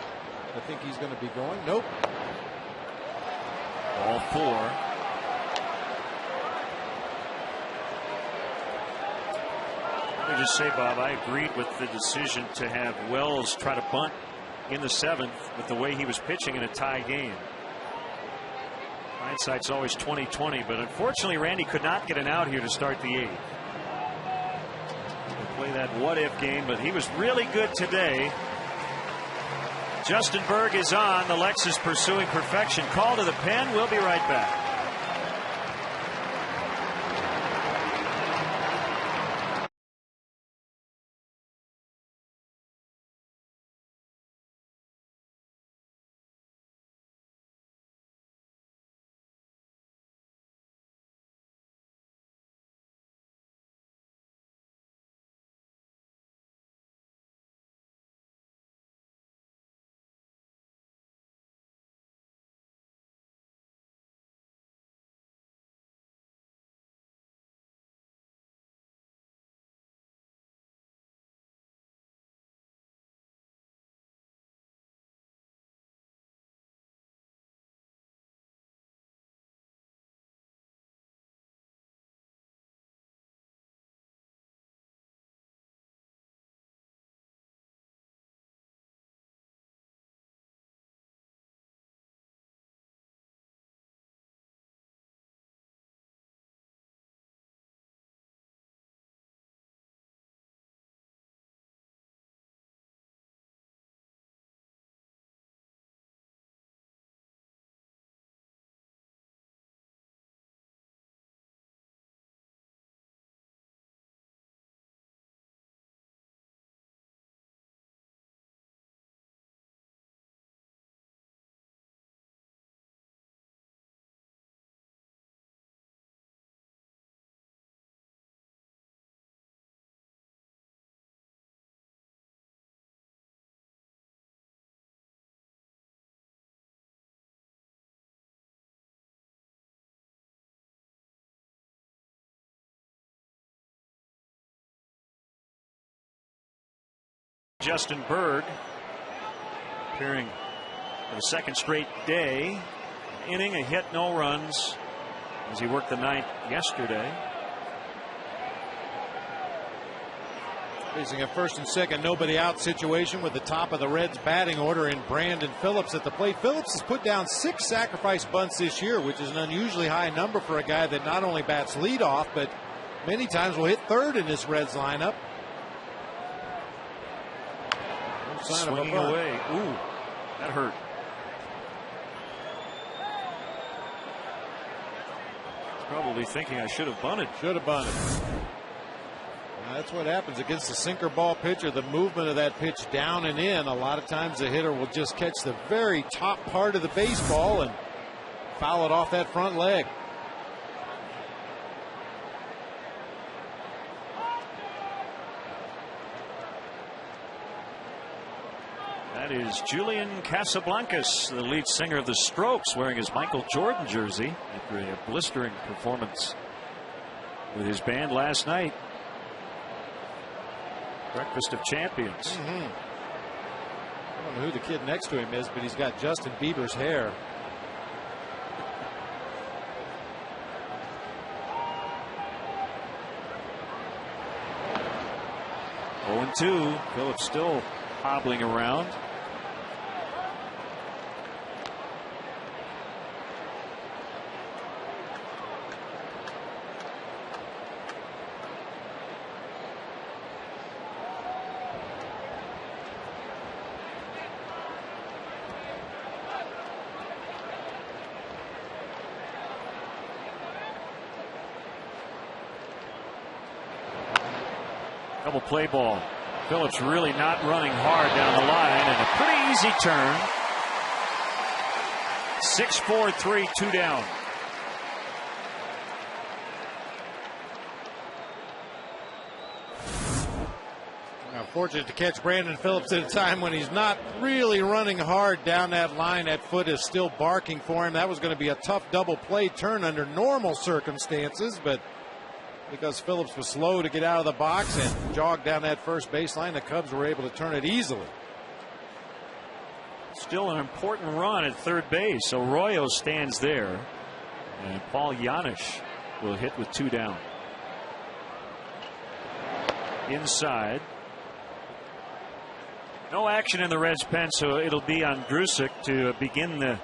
I think he's going to be going. Nope. Ball 4. Let me just say, Bob, I agreed with the decision to have Wells try to bunt in the 7th with the way he was pitching in a tie game. Hindsight's always 20/20, but unfortunately Randy could not get an out here to start the 8th. Play that what-if game, but he was really good today. Justin Berg is on. The Lexus pursuing perfection. Call to the pen. We'll be right back. Justin Berg appearing for the second straight day. Inning, a hit, no runs as he worked the ninth yesterday. Facing a first and second, nobody out situation with the top of the Reds batting order in Brandon Phillips at the plate. Phillips has put down 6 sacrifice bunts this year, which is an unusually high number for a guy that not only bats leadoff, but many times will hit third in this Reds lineup. Swinging away. Ooh, that hurt. He's probably thinking I should have bunted. Should have bunted. That's what happens against the sinker ball pitcher. The movement of that pitch down and in. A lot of times the hitter will just catch the very top part of the baseball and foul it off that front leg. That is Julian Casablancas, the lead singer of the Strokes, wearing his Michael Jordan jersey after a blistering performance with his band last night. Breakfast of Champions. I don't know who the kid next to him is, but he's got Justin Bieber's hair. Oh, 0-2. Phillips still hobbling around. Double play ball. Phillips really not running hard down the line, and a pretty easy turn. 6-4-3, 2 down. Now, fortunate to catch Brandon Phillips at a time when he's not really running hard down that line. That foot is still barking for him. That was going to be a tough double play turn under normal circumstances, but because Phillips was slow to get out of the box and jog down that first baseline, the Cubs were able to turn it easily. Still an important run at third base. Arroyo stands there, and Paul Janisch will hit with 2 down. Inside. No action in the Reds pen, so it'll be on Drusick to begin the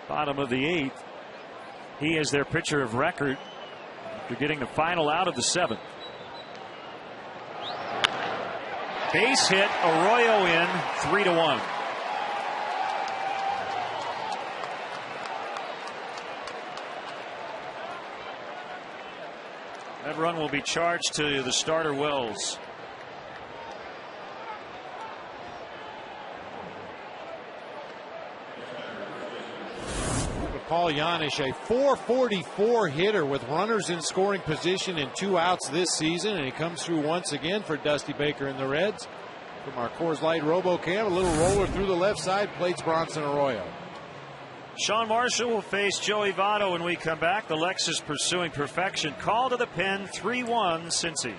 bottom of the 8th. He is their pitcher of record. They're getting the final out of the 7th. Base hit, Arroyo in, 3-1. That run will be charged to the starter Wells. Paul Janisch, a .444 hitter with runners in scoring position and 2 outs this season, and he comes through once again for Dusty Baker and the Reds. From our Coors Light RoboCam, a little roller through the left side, plates Bronson Arroyo. Sean Marshall will face Joey Votto when we come back. The Lexus pursuing perfection. Call to the pen, 3-1 Cincy.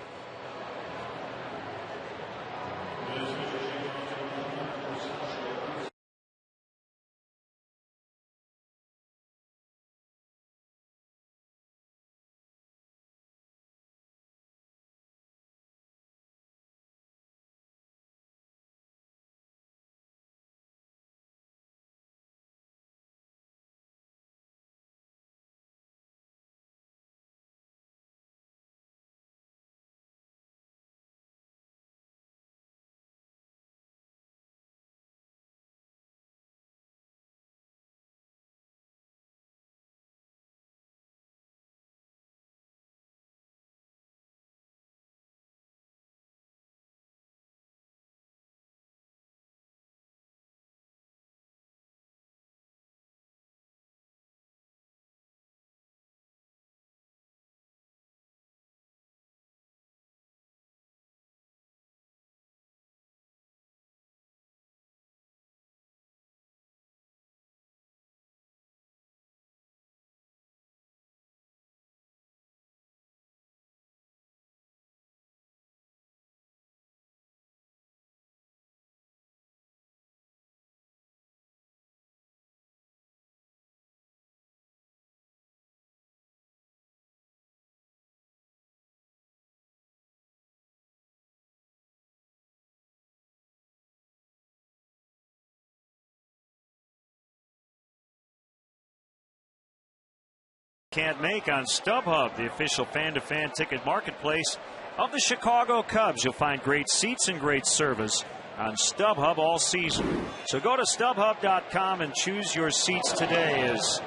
Can't make on StubHub, the official fan-to-fan ticket marketplace of the Chicago Cubs. You'll find great seats and great service on StubHub all season. So go to StubHub.com and choose your seats today as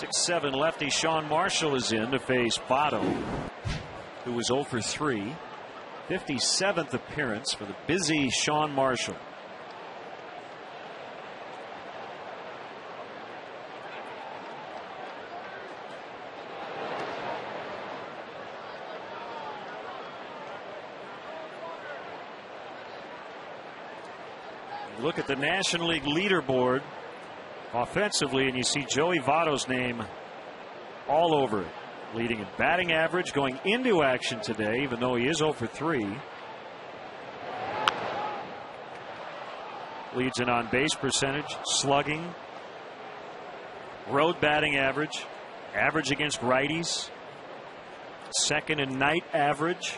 6'7" lefty Sean Marshall is in to face Votto, who was 0 for 3. 57th appearance for the busy Sean Marshall. Look at the National League leaderboard offensively, and you see Joey Votto's name all over it, leading in batting average going into action today, even though he is 0 for 3. Leads in on base percentage, slugging, road batting average, average against righties, second in night average.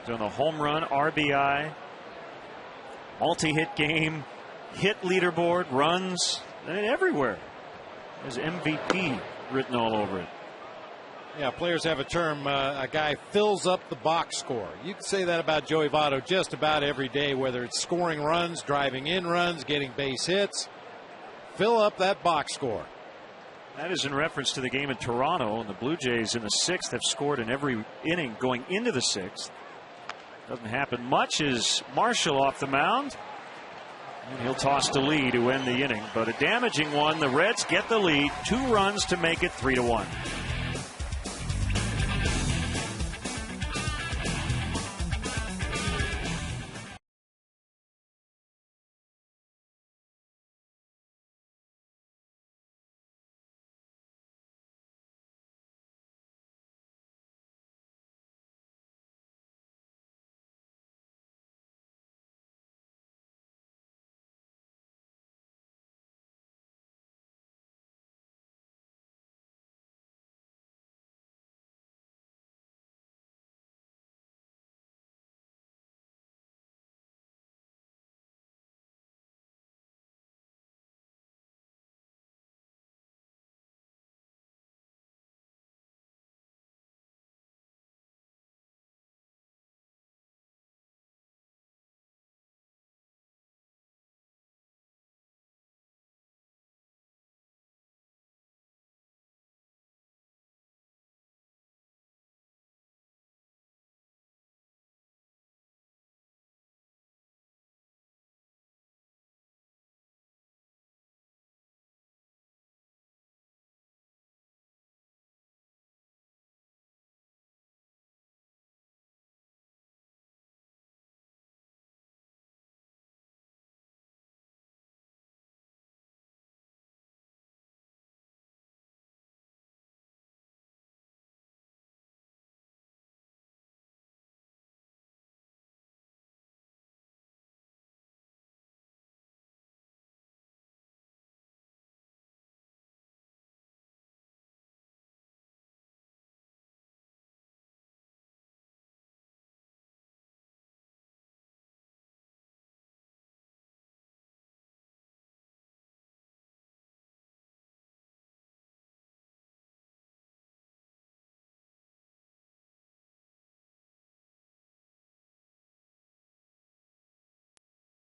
He's on the home run, RBI, multi-hit game, hit leaderboard, runs, and everywhere. There's MVP written all over it. Yeah, players have a term, a guy fills up the box score. You can say that about Joey Votto just about every day, whether it's scoring runs, driving in runs, getting base hits. Fill up that box score. That is in reference to the game in Toronto, and the Blue Jays in the 6th have scored in every inning going into the 6th. Doesn't happen much as Marshall off the mound. And he'll toss to Lee to end the inning, but a damaging one. The Reds get the lead, 2 runs to make it 3-1.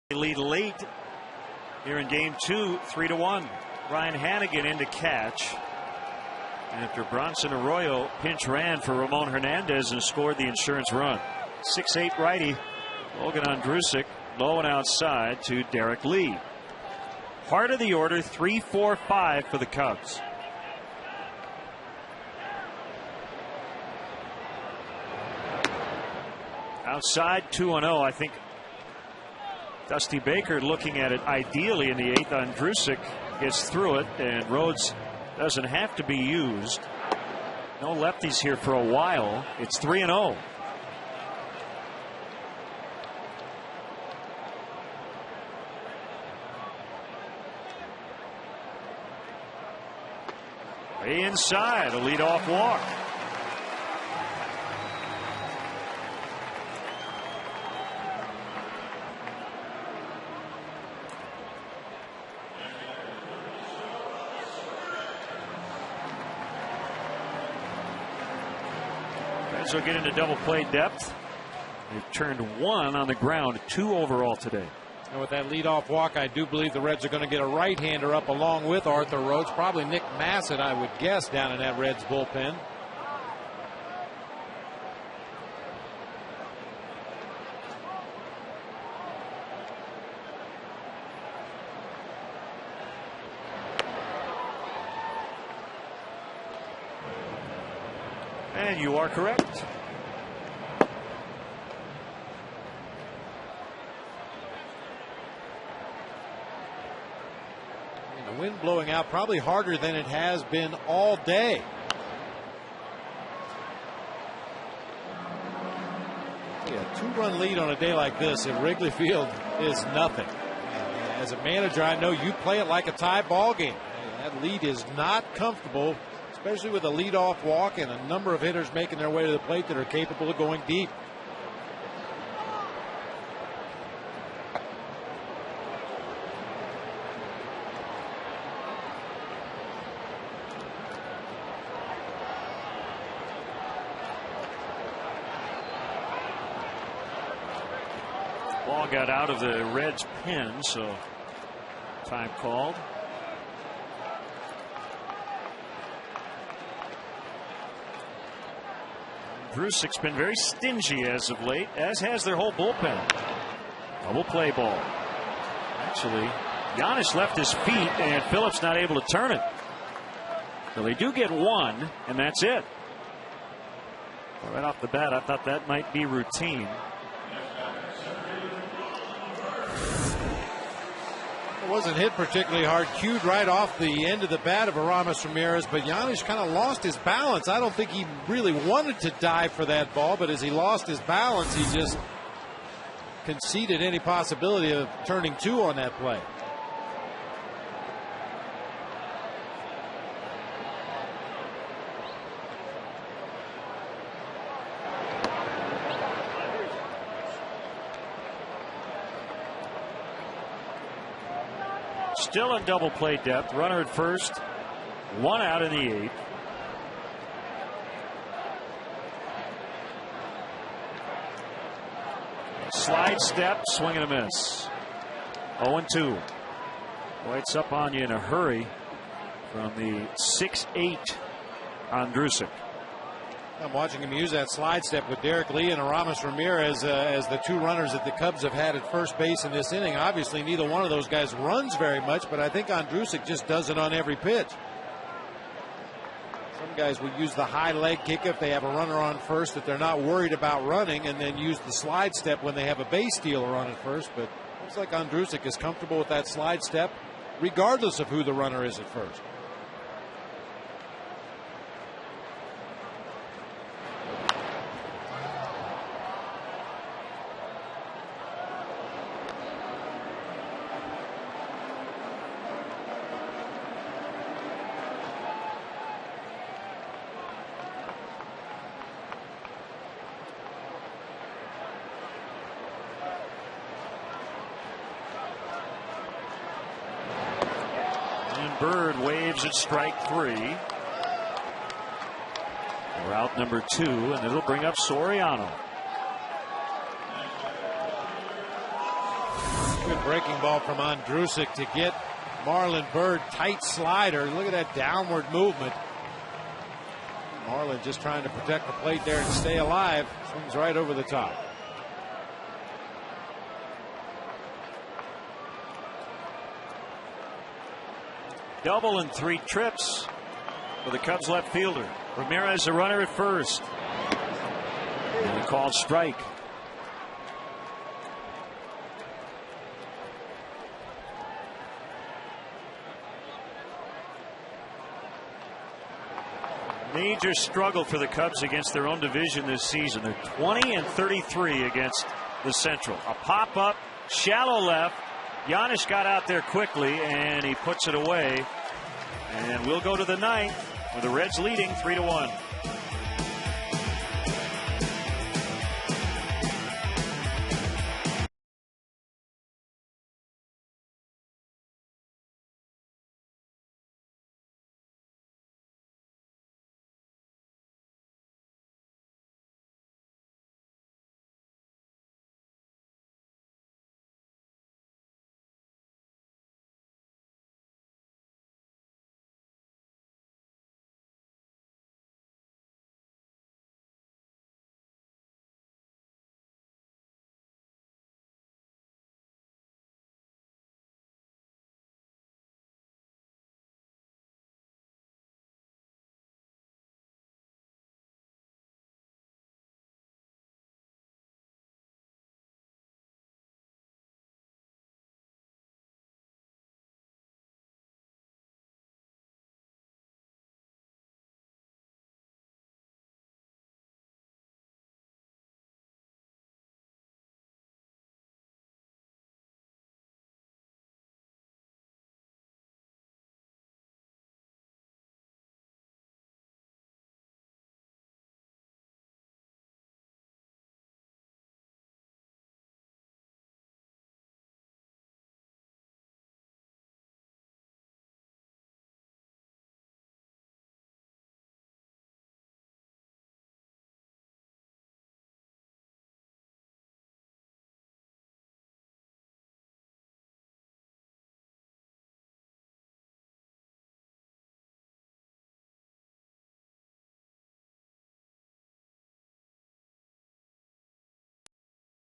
They lead late here in game 2, 3-1. Ryan Hannigan in to catch after Bronson Arroyo pinch ran for Ramon Hernandez and scored the insurance run. 6'8" righty Logan Ondrusek low and outside to Derek Lee. Part of the order 3-4-5 for the Cubs. Outside 2-0. I think Dusty Baker looking at it ideally in the 8th. Ondrusek gets through it, and Rhodes doesn't have to be used. No lefties here for a while. It's 3-0. Way inside, a leadoff walk. Reds will get into double play depth. They've turned 1 on the ground, 2 overall today. And with that leadoff walk, I do believe the Reds are going to get a right-hander up along with Arthur Rhodes. Probably Nick Massett, I would guess, down in that Reds bullpen. And you are correct. The wind blowing out probably harder than it has been all day. Yeah, 2-run lead on a day like this at Wrigley Field is nothing. As a manager, I know you play it like a tie ball game. That lead is not comfortable, especially with a leadoff walk and a number of hitters making their way to the plate that are capable of going deep. Ball got out of the Reds' pen, so time called. Drusek's been very stingy as of late, as has their whole bullpen. Double play ball. Actually, Giannis left his feet, and Phillips not able to turn it. So they do get 1, and that's it. Right off the bat, I thought that might be routine. It wasn't hit particularly hard, cued right off the end of the bat of Aramis Ramirez, but Giannis kind of lost his balance. I don't think he really wanted to dive for that ball, but as he lost his balance, he just conceded any possibility of turning 2 on that play. Still in double play depth. Runner at first. 1 out in the 8th. Slide step, swing and a miss. 0-2. White's up on you in a hurry from the 6'8" Ondrusek. I'm watching him use that slide step with Derek Lee and Aramis Ramirez as the 2 runners that the Cubs have had at first base in this inning. Obviously, neither one of those guys runs very much, but I think Ondrusek just does it on every pitch. Some guys will use the high leg kick if they have a runner on first that they're not worried about running, and then use the slide step when they have a base stealer on at first. But it looks like Ondrusek is comfortable with that slide step, regardless of who the runner is at first. Bird waves at strike 3. We're out number 2, and it'll bring up Soriano. Good breaking ball from Andrusic to get Marlon Byrd. Tight slider. Look at that downward movement. Marlon just trying to protect the plate there and stay alive. Swings right over the top. Double and 3 trips for the Cubs left fielder. Ramirez, a runner at first. And he called strike. Major struggle for the Cubs against their own division this season. They're 20 and 33 against the Central. A pop-up, shallow left. Giannis got out there quickly, and he puts it away. And we'll go to the ninth with the Reds leading 3-1.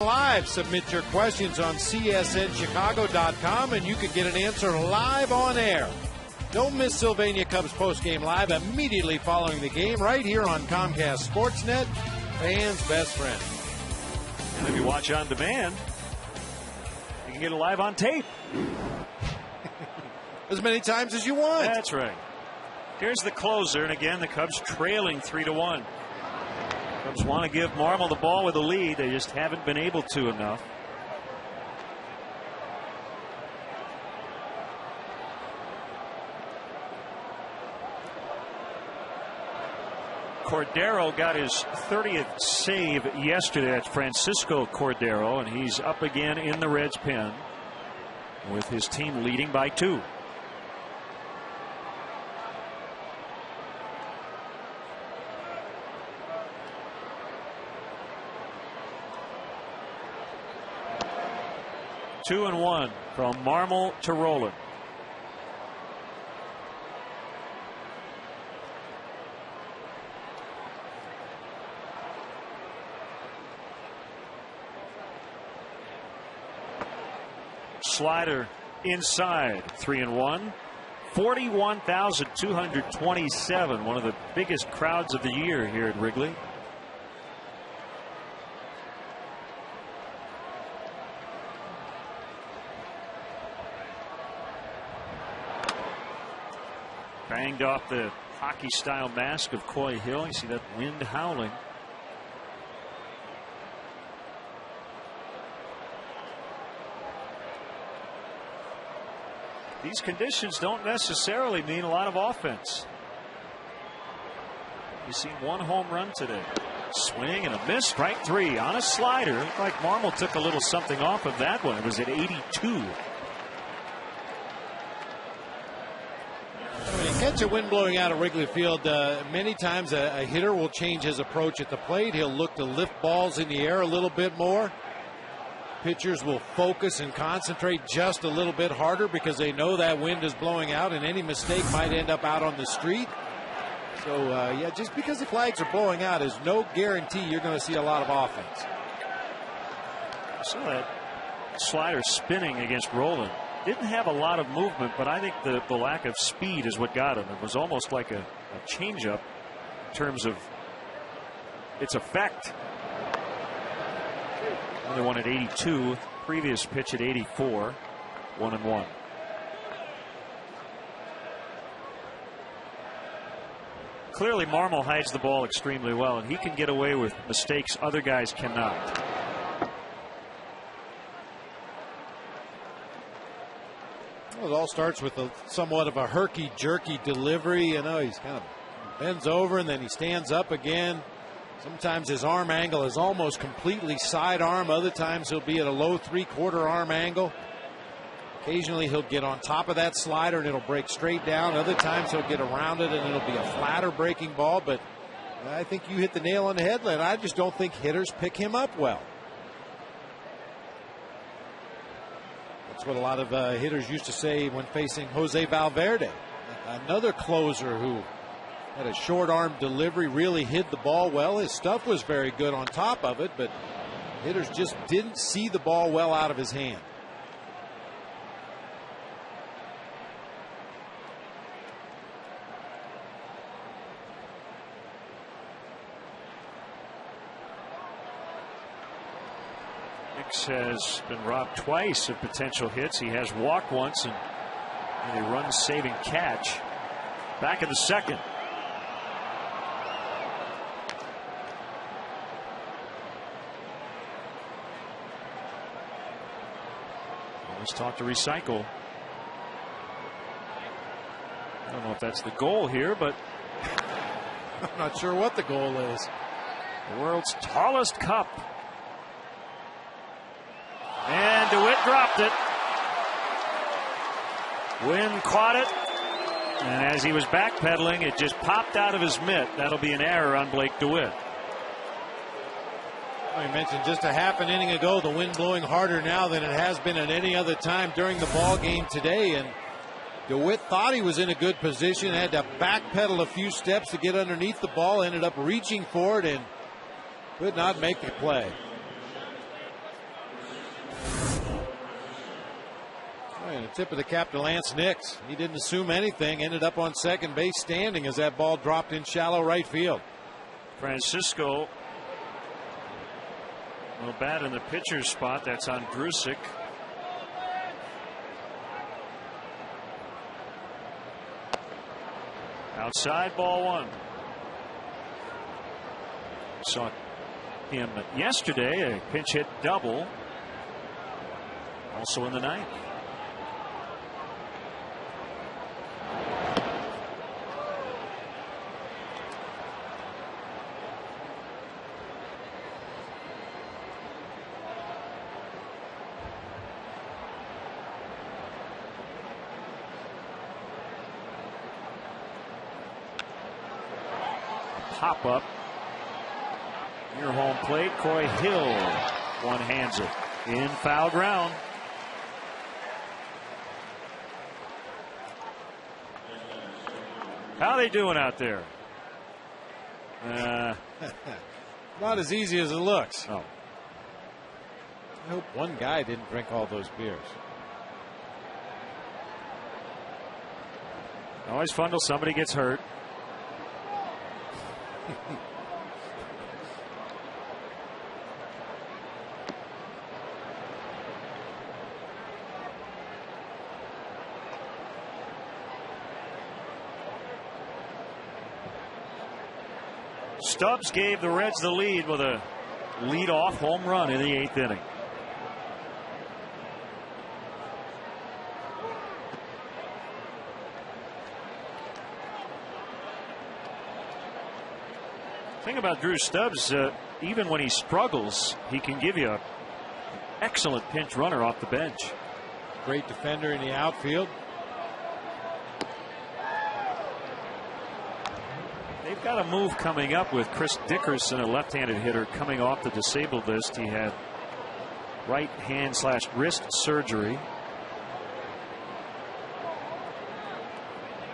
Live, submit your questions on csnchicago.com and you can get an answer live on air. Don't miss Sylvania Cubs postgame live immediately following the game right here on Comcast Sportsnet, fans' best friend. And if you watch on demand, you can get it live on tape. As many times as you want. That's right. Here's the closer, and again, the Cubs trailing 3-1. Cubs want to give Marmol the ball with a lead. They just haven't been able to enough. Cordero got his 30th save yesterday. That's Francisco Cordero, and he's up again in the Reds' pen with his team leading by 2. Two and 1 from Marmol to Roland. Slider inside. 3-1. 41,227. One of the biggest crowds of the year here at Wrigley. Banged off the hockey-style mask of Coy Hill. You see that wind howling. These conditions don't necessarily mean a lot of offense. You've seen one home run today. Swing and a miss. Strike 3 on a slider. Looked like Marmol took a little something off of that one. It was at 82. When you catch a wind blowing out of Wrigley Field, many times a hitter will change his approach at the plate. He'll look to lift balls in the air a little bit more. pitchers will focus and concentrate just a little bit harder because they know that wind is blowing out and any mistake might end up out on the street. So, yeah, just because the flags are blowing out is no guarantee you're going to see a lot of offense. So that slider spinning against Roland didn't have a lot of movement, but I think the lack of speed is what got him. It was almost like a changeup in terms of its effect. Another one at 82, previous pitch at 84, 1-1. Clearly Marmol hides the ball extremely well, and he can get away with mistakes other guys cannot. Well, it all starts with somewhat of a herky-jerky delivery. You know, he's kind of bends over and then he stands up again. Sometimes his arm angle is almost completely sidearm. Other times he'll be at a low three-quarter arm angle. Occasionally he'll get on top of that slider and it'll break straight down. Other times he'll get around it and it'll be a flatter breaking ball. But I think you hit the nail on the head, Len. I just don't think hitters pick him up well. That's what a lot of hitters used to say when facing Jose Valverde, another closer who had a short arm delivery, really hid the ball well. His stuff was very good on top of it, but hitters just didn't see the ball well out of his hand. Hicks has been robbed twice of potential hits. He has walked once and a run-saving catch. Back in the second. Let's talk to recycle. I don't know if that's the goal here, but I'm not sure what the goal is. The world's tallest cup. And DeWitt dropped it. Wynn caught it. And as he was backpedaling, it just popped out of his mitt. That'll be an error on Blake DeWitt. I mentioned just a half an inning ago, the wind blowing harder now than it has been at any other time during the ball game today. And DeWitt thought he was in a good position, had to backpedal a few steps to get underneath the ball, ended up reaching for it and could not make the play. And a tip of the cap to Lance Nix. He didn't assume anything, ended up on second base standing as that ball dropped in shallow right field. Francisco will bat in the pitcher's spot. That's on Drusick. Outside, ball one. Saw him yesterday, a pinch hit double. Also in the ninth. Pop up near home plate. Corey Hill one hands it in foul ground. How are they doing out there? Not as easy as it looks. Oh. I hope one guy didn't drink all those beers. Always fun till somebody gets hurt. Stubbs gave the Reds the lead with a lead-off home run in the 8th inning. Thing about Drew Stubbs, even when he struggles, he can give you an excellent pinch runner off the bench. Great defender in the outfield. They've got a move coming up with Chris Dickerson, a left-handed hitter, coming off the disabled list. He had right hand / wrist surgery.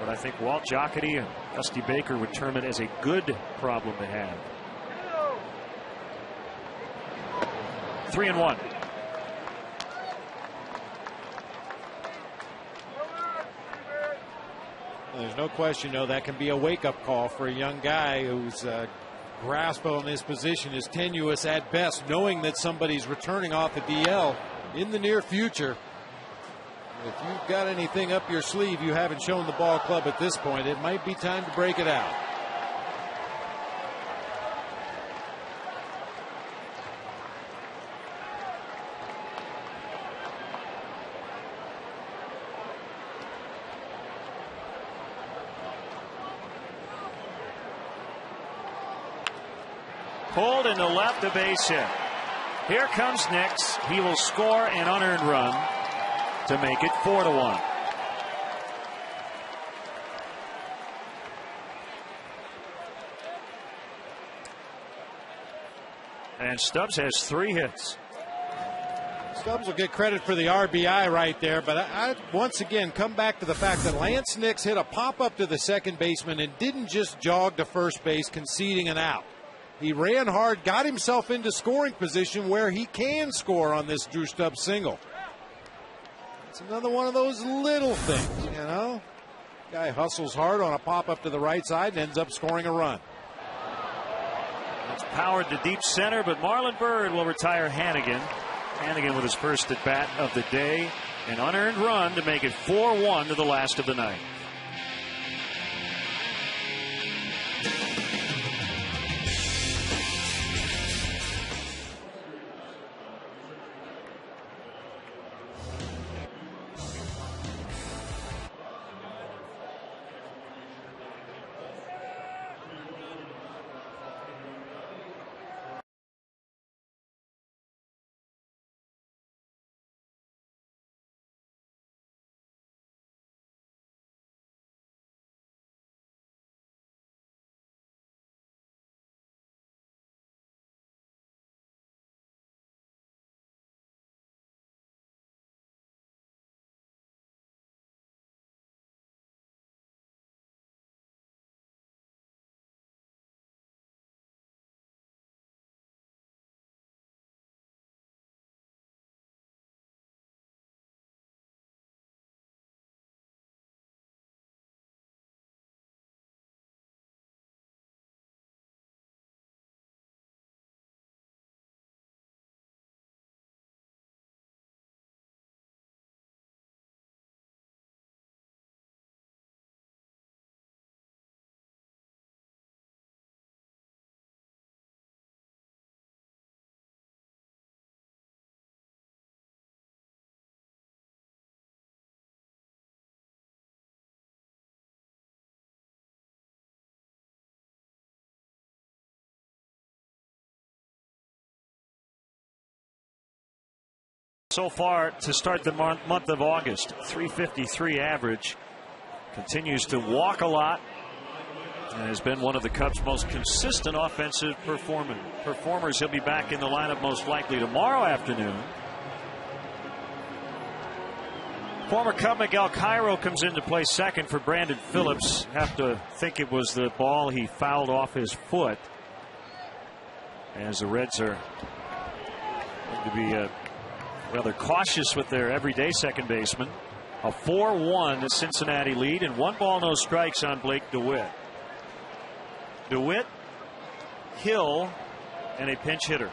But I think Walt Jocketty and Dusty Baker would term it as a good problem to have. 3-1. There's no question, though, that can be a wake-up call for a young guy whose grasp on his position is tenuous at best, knowing that somebody's returning off the DL in the near future. If you've got anything up your sleeve you haven't shown the ball club at this point, it might be time to break it out. Pulled into left, a base hit. Here comes Nix. He will score an unearned run to make it 4-1. And Stubbs has 3 hits. Stubbs will get credit for the RBI right there, but I once again come back to the fact that Lance Nix hit a pop-up to the second baseman and didn't just jog to first base conceding an out. He ran hard, got himself into scoring position where he can score on this Drew Stubbs single. It's another one of those little things, you know. Guy hustles hard on a pop-up to the right side and ends up scoring a run. It's powered to deep center, but Marlon Byrd will retire Hannigan. Hannigan with his first at bat of the day. An unearned run to make it 4-1 to the last of the night. So far to start the month of August, 353 average. Continues to walk a lot and has been one of the Cubs' most consistent offensive performers. He'll be back in the lineup most likely tomorrow afternoon. Former Cub Miguel Cairo comes in to play second for Brandon Phillips. Have to think it was the ball he fouled off his foot, as the Reds are going to be rather cautious with their everyday second baseman. A 4-1 Cincinnati lead, and 1 ball, no strikes on Blake DeWitt. DeWitt, Hill, and a pinch hitter.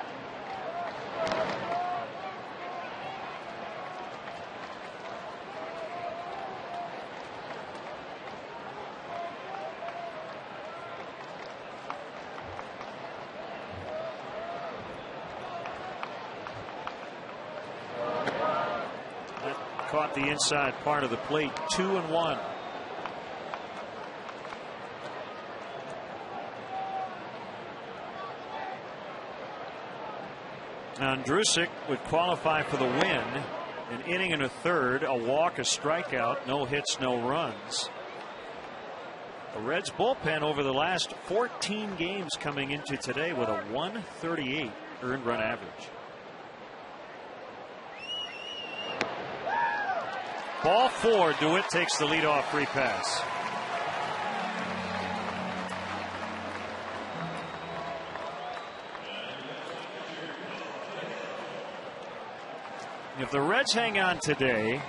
Caught the inside part of the plate. 2-1. Andrusic would qualify for the win. An inning and a third, a walk, a strikeout, no hits, no runs. The Reds bullpen over the last 14 games coming into today with a 138 earned run average. Ball 4. DeWitt takes the leadoff free pass. If the Reds hang on today,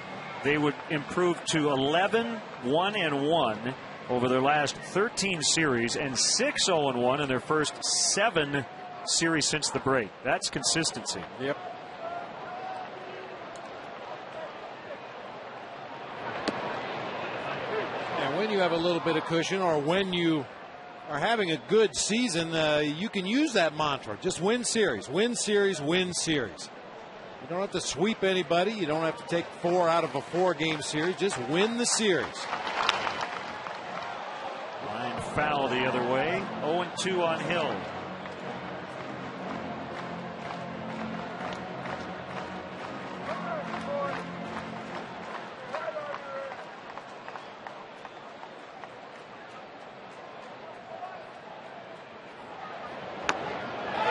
they would improve to 11-1-1 over their last 13 series and 6-0-1 in their first 7 series since the break. That's consistency. Yep. And when you have a little bit of cushion, or when you are having a good season, you can use that mantra. Just win series, win series, win series. You don't have to sweep anybody. You don't have to take 4 out of a 4-game series. Just win the series. Line foul the other way. 0-2 on Hill.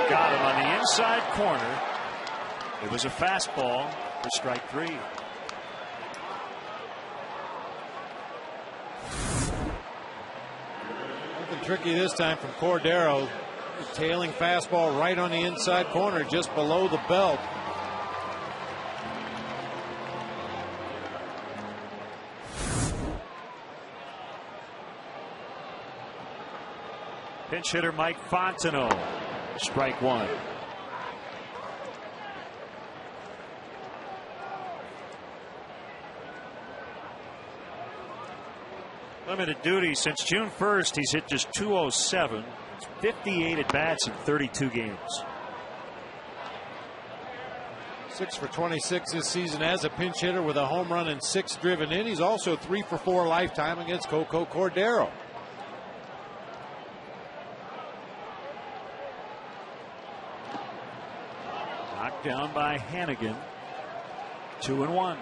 Got him on the inside corner. It was a fastball for strike 3. Nothing tricky this time from Cordero. Tailing fastball right on the inside corner, just below the belt. Pinch hitter Mike Fontenot. Strike 1. Limited duty since June 1st. He's hit just .207. It's 58 at bats in 32 games. 6 for 26 this season as a pinch hitter with a home run and 6 driven in. He's also 3 for 4 lifetime against Coco Cordero. Knocked down by Hannigan. 2-1.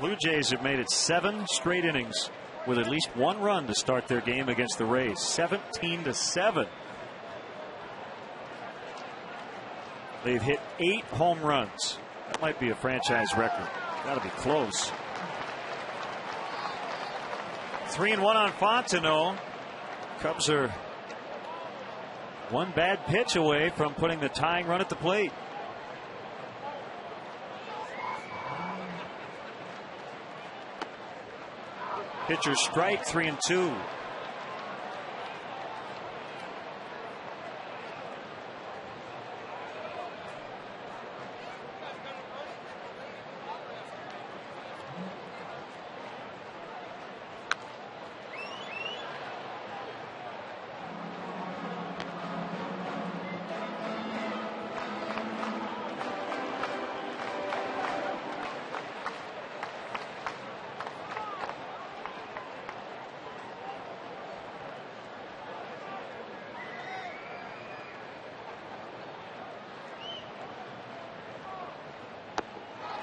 Blue Jays have made it 7 straight innings with at least 1 run to start their game against the Rays. 17-7. They've hit 8 home runs. That might be a franchise record. Got to be close. 3-1 on Fontenot. Cubs are 1 bad pitch away from putting the tying run at the plate. Pitcher strike, 3-2.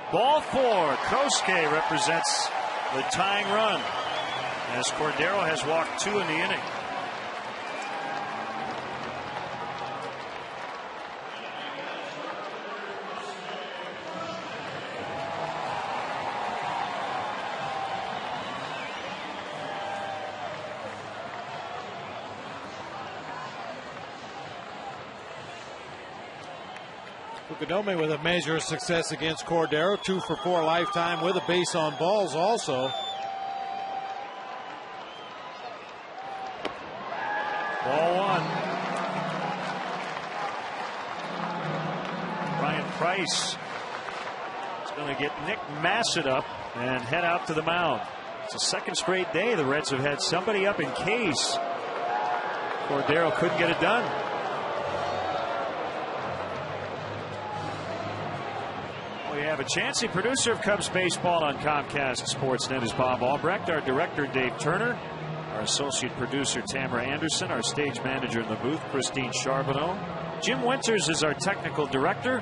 Ball 4. Kosuke represents the tying run as Cordero has walked 2 in the inning. Fukudome with a measure of success against Cordero. 2 for 4 lifetime with a base on balls also. Ball 1. Ryan Price is going to get Nick Massett up and head out to the mound. It's the 2nd straight day the Reds have had somebody up in case Cordero couldn't get it done. We have a Chansey, producer of Cubs baseball on Comcast Sportsnet, is Bob Albrecht. Our director, Dave Turner. Our associate producer, Tamara Anderson. Our stage manager in the booth, Christine Charbonneau. Jim Winters is our technical director.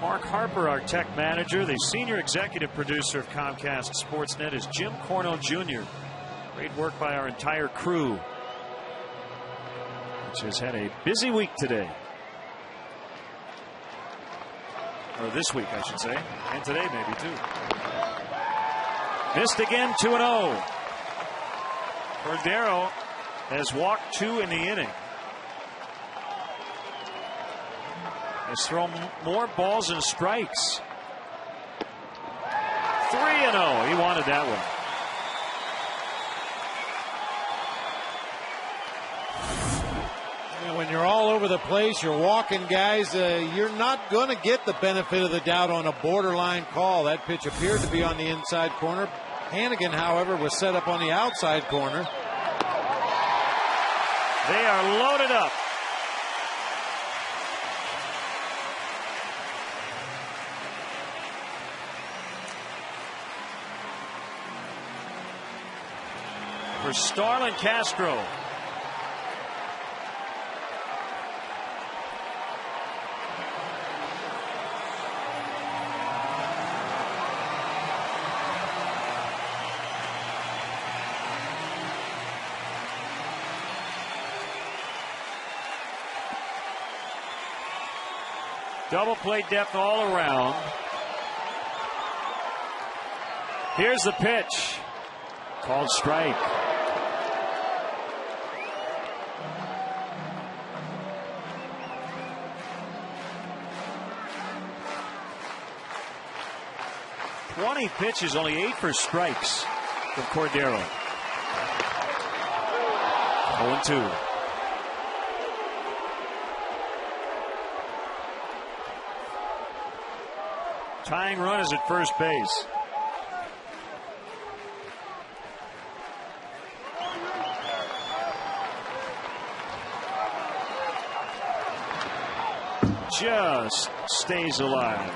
Mark Harper, our tech manager. The senior executive producer of Comcast Sportsnet is Jim Corno Jr. Great work by our entire crew, which has had a busy week today. Or this week, I should say. And today, maybe, too. Missed again, 2-0. Cordero has walked 2 in the inning. Has thrown more balls and strikes. 3-0. He wanted that one. When you're all over the place, you're walking guys, you're not going to get the benefit of the doubt on a borderline call. That pitch appeared to be on the inside corner. Hannigan, however, was set up on the outside corner. They are loaded up. For Starlin Castro. Double play depth all around. Here's the pitch. Called strike. "20 pitches, only 8 for strikes from Cordero." 0-2. Tying run is at first base. Just stays alive.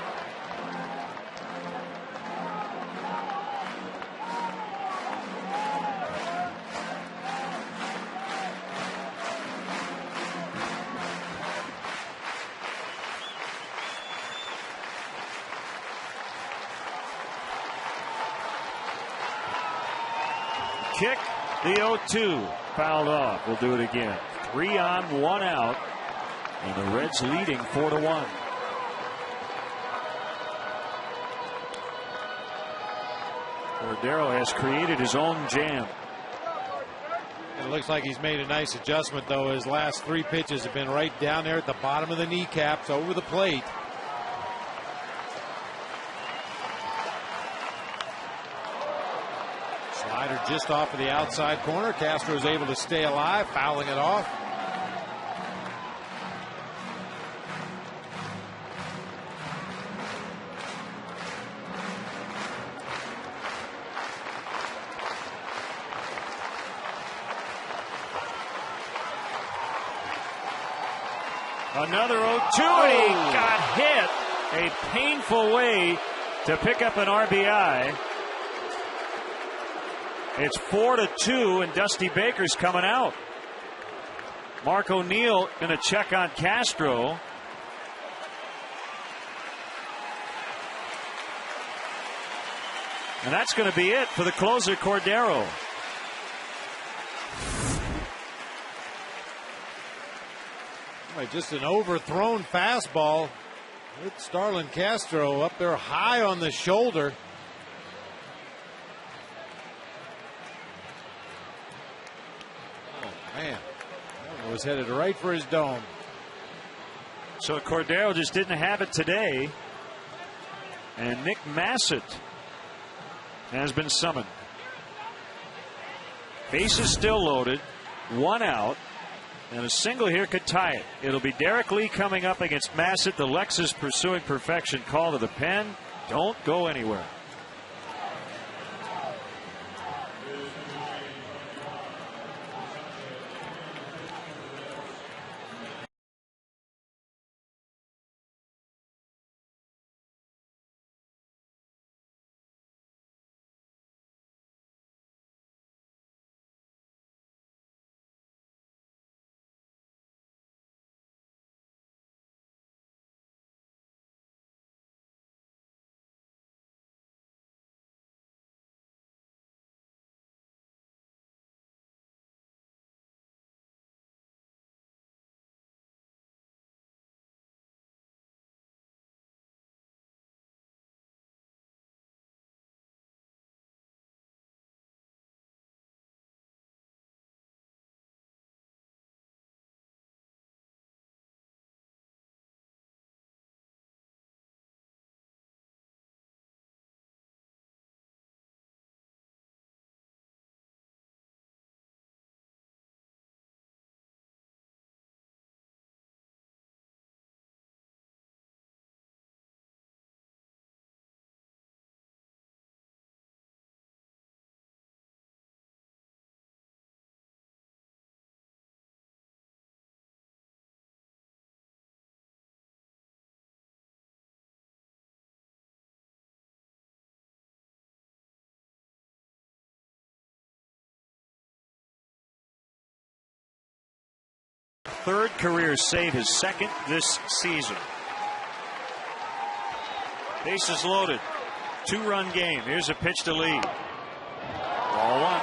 Kick, the 0-2, fouled off. We'll do it again. 3 on, 1 out, and the Reds leading 4-1. Cordero has created his own jam. It looks like he's made a nice adjustment, though. His last 3 pitches have been right down there at the bottom of the kneecaps over the plate. Slider just off of the outside corner. Castro is able to stay alive, fouling it off. Another 0-2, and he got hit. A painful way to pick up an RBI. It's 4-2, and Dusty Baker's coming out. Mark O'Neill going to check on Castro. And that's going to be it for the closer, Cordero. Just an overthrown fastball with Starlin Castro up there high on the shoulder. Oh, man. That one was headed right for his dome. So Cordero just didn't have it today. And Nick Massett has been summoned. Bases still loaded. 1 out. And a single here could tie it. It'll be Derek Lee coming up against Massett. The Lexus pursuing perfection call to the pen. Don't go anywhere. third career save, his second this season. Bases loaded. 2-run game. Here's a pitch to lead. Ball one.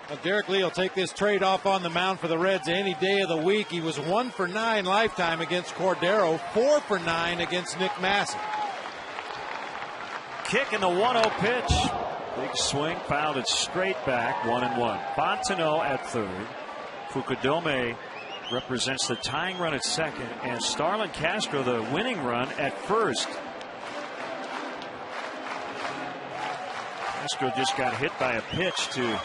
Well, Derek Lee will take this trade off on the mound for the Reds any day of the week. He was 1 for 9 lifetime against Cordero, 4 for 9 against Nick Massey. Kick in the 1-0 pitch. Big swing, fouled it straight back. 1-1. Fontenot at third. Fukudome represents the tying run at second, and Starlin Castro the winning run at first. Castro just got hit by a pitch to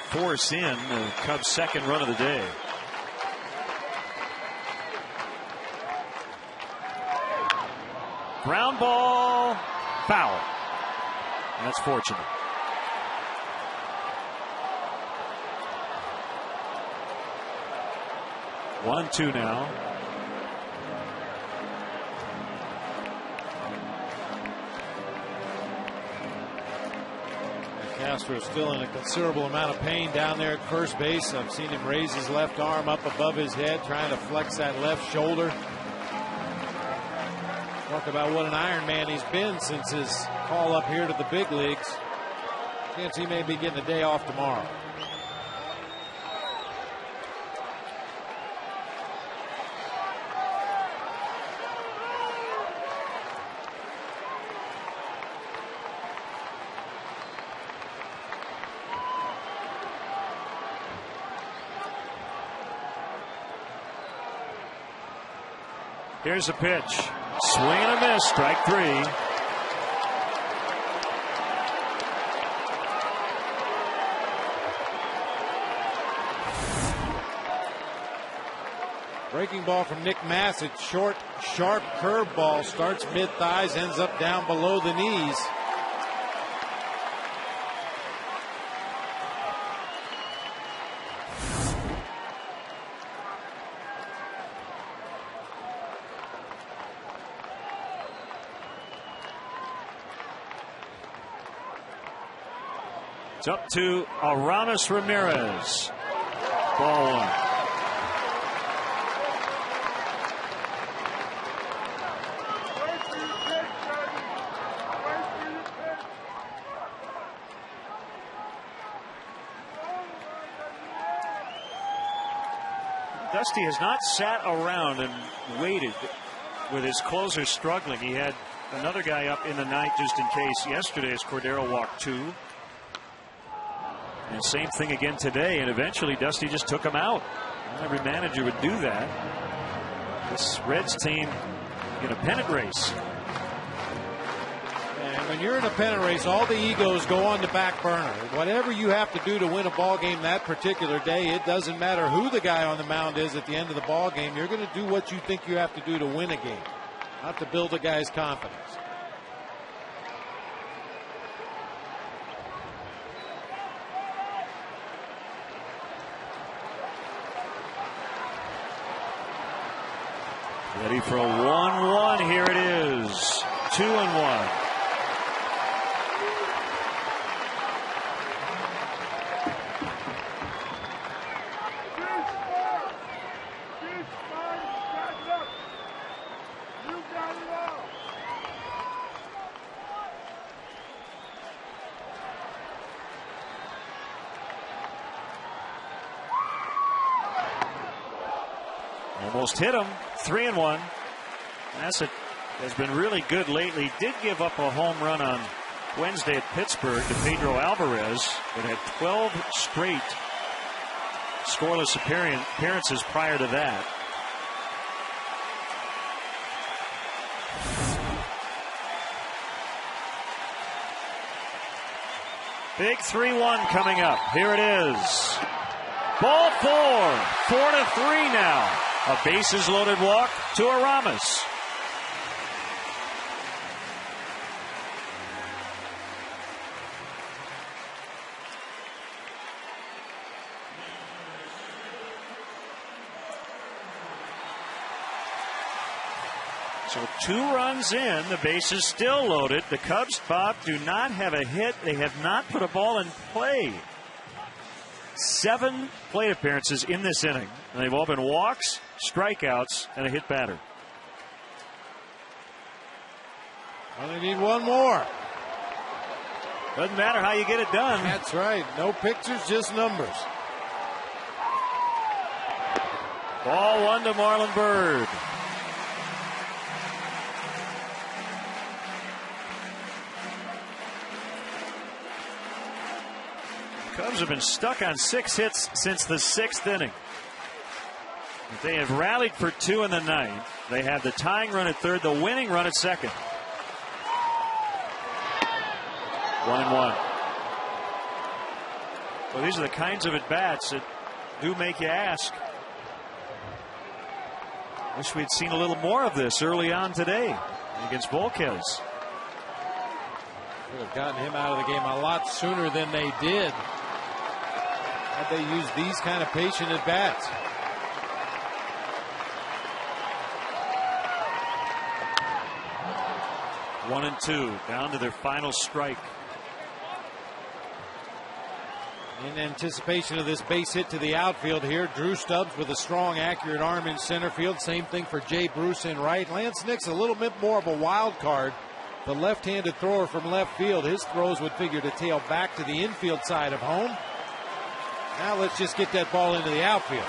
force in the Cubs' second run of the day. Ground ball, foul. That's fortunate. One, two now. Castro still in a considerable amount of pain down there at first base. I've seen him raise his left arm up above his head, trying to flex that left shoulder. Talk about what an Iron Man he's been since his call up here to the big leagues. Chance he may be getting a day off tomorrow. Here's a pitch. Swing and a miss. Strike three. Breaking ball from Nick Massey. Short, sharp curveball. Starts mid-thighs, ends up down below the knees. It's up to Aramis Ramirez. Ball one. Dusty has not sat around and waited with his closer struggling. He had another guy up in the ninth just in case yesterday as Cordero walked two. And same thing again today, and eventually Dusty just took him out. Not every manager would do that. This Reds team in a pennant race. And when you're in a pennant race, all the egos go on the back burner. Whatever you have to do to win a ball game that particular day, it doesn't matter who the guy on the mound is at the end of the ball game. You're going to do what you think you have to do to win a game, not to build a guy's confidence. Ready for a 1-1. Here it is. 2-1. Almost hit him. 3-1. Bassett has been really good lately. Did give up a home run on Wednesday at Pittsburgh to Pedro Alvarez, but had 12 straight scoreless appearances prior to that. Big 3-1 coming up. Here it is. Ball four. 4-3 now. A bases loaded walk to Aramis. So 2 runs in, the base is still loaded. The Cubs, Bob, do not have a hit. They have not put a ball in play. 7 plate appearances in this inning, and they've all been walks, strikeouts, and a hit batter. Well, they need one more. Doesn't matter how you get it done. That's right. No pictures, just numbers. Ball 1 to Marlon Byrd. Cubs have been stuck on 6 hits since the 6th inning. They have rallied for 2 in the 9th. They have the tying run at 3rd, the winning run at 2nd. 1-1. Well, these are the kinds of at-bats that do make you ask. Wish we'd seen a little more of this early on today against Volquez. Could have gotten him out of the game a lot sooner than they did. Had they used these kind of patient at-bats. One and 2 down to their final strike. In anticipation of this base hit to the outfield here, Drew Stubbs with a strong, accurate arm in center field. Same thing for Jay Bruce in right. Lance Nick's a little bit more of a wild card. The left-handed thrower from left field. His throws would figure to tail back to the infield side of home. Now let's just get that ball into the outfield.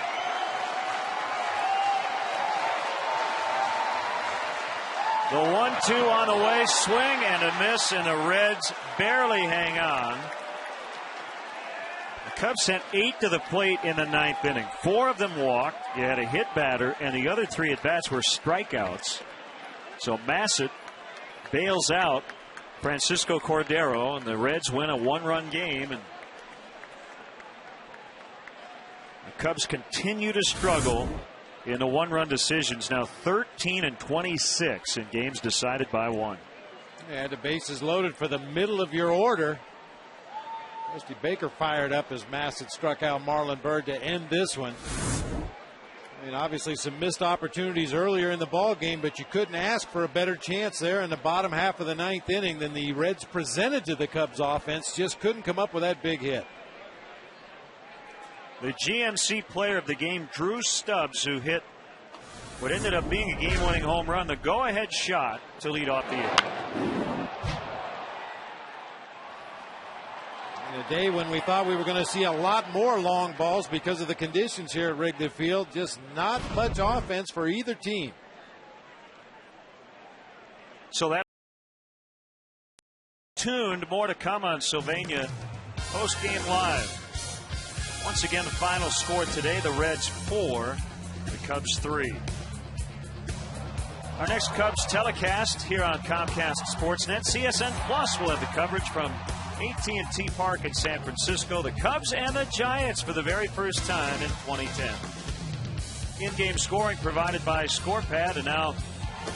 The 1-2 on the way, swing and a miss, and the Reds barely hang on. The Cubs sent 8 to the plate in the 9th inning. 4 of them walked. You had a hit batter, and the other 3 at-bats were strikeouts. So Massett bails out Francisco Cordero, and the Reds win a 1-run game. And the Cubs continue to struggle in the 1-run decisions, now 13 and 26 in games decided by 1. Yeah, the bases loaded for the middle of your order. Rusty Baker fired up as Massett struck out Marlon Byrd to end this one. I mean, obviously some missed opportunities earlier in the ball game, but you couldn't ask for a better chance there in the bottom half of the 9th inning than the Reds presented to the Cubs offense. Just couldn't come up with that big hit. The GMC player of the game, Drew Stubbs, who hit what ended up being a game-winning home run, the go-ahead shot to lead off the inning. In a day when we thought we were going to see a lot more long balls because of the conditions here at Wrigley Field, just not much offense for either team. So that tuned, more to come on Sylvania post-game live. Once again, the final score today, the Reds 4, the Cubs 3. Our next Cubs telecast here on Comcast Sportsnet. CSN Plus will have the coverage from AT&T Park in San Francisco. The Cubs and the Giants for the very first time in 2010. In-game scoring provided by ScorePad, and now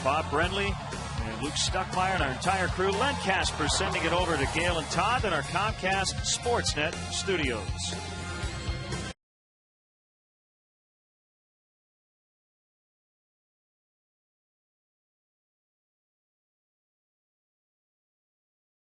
Bob Brenly and Luke Stuckmeyer and our entire crew. Len Casper sending it over to Gail and Todd in our Comcast Sportsnet studios.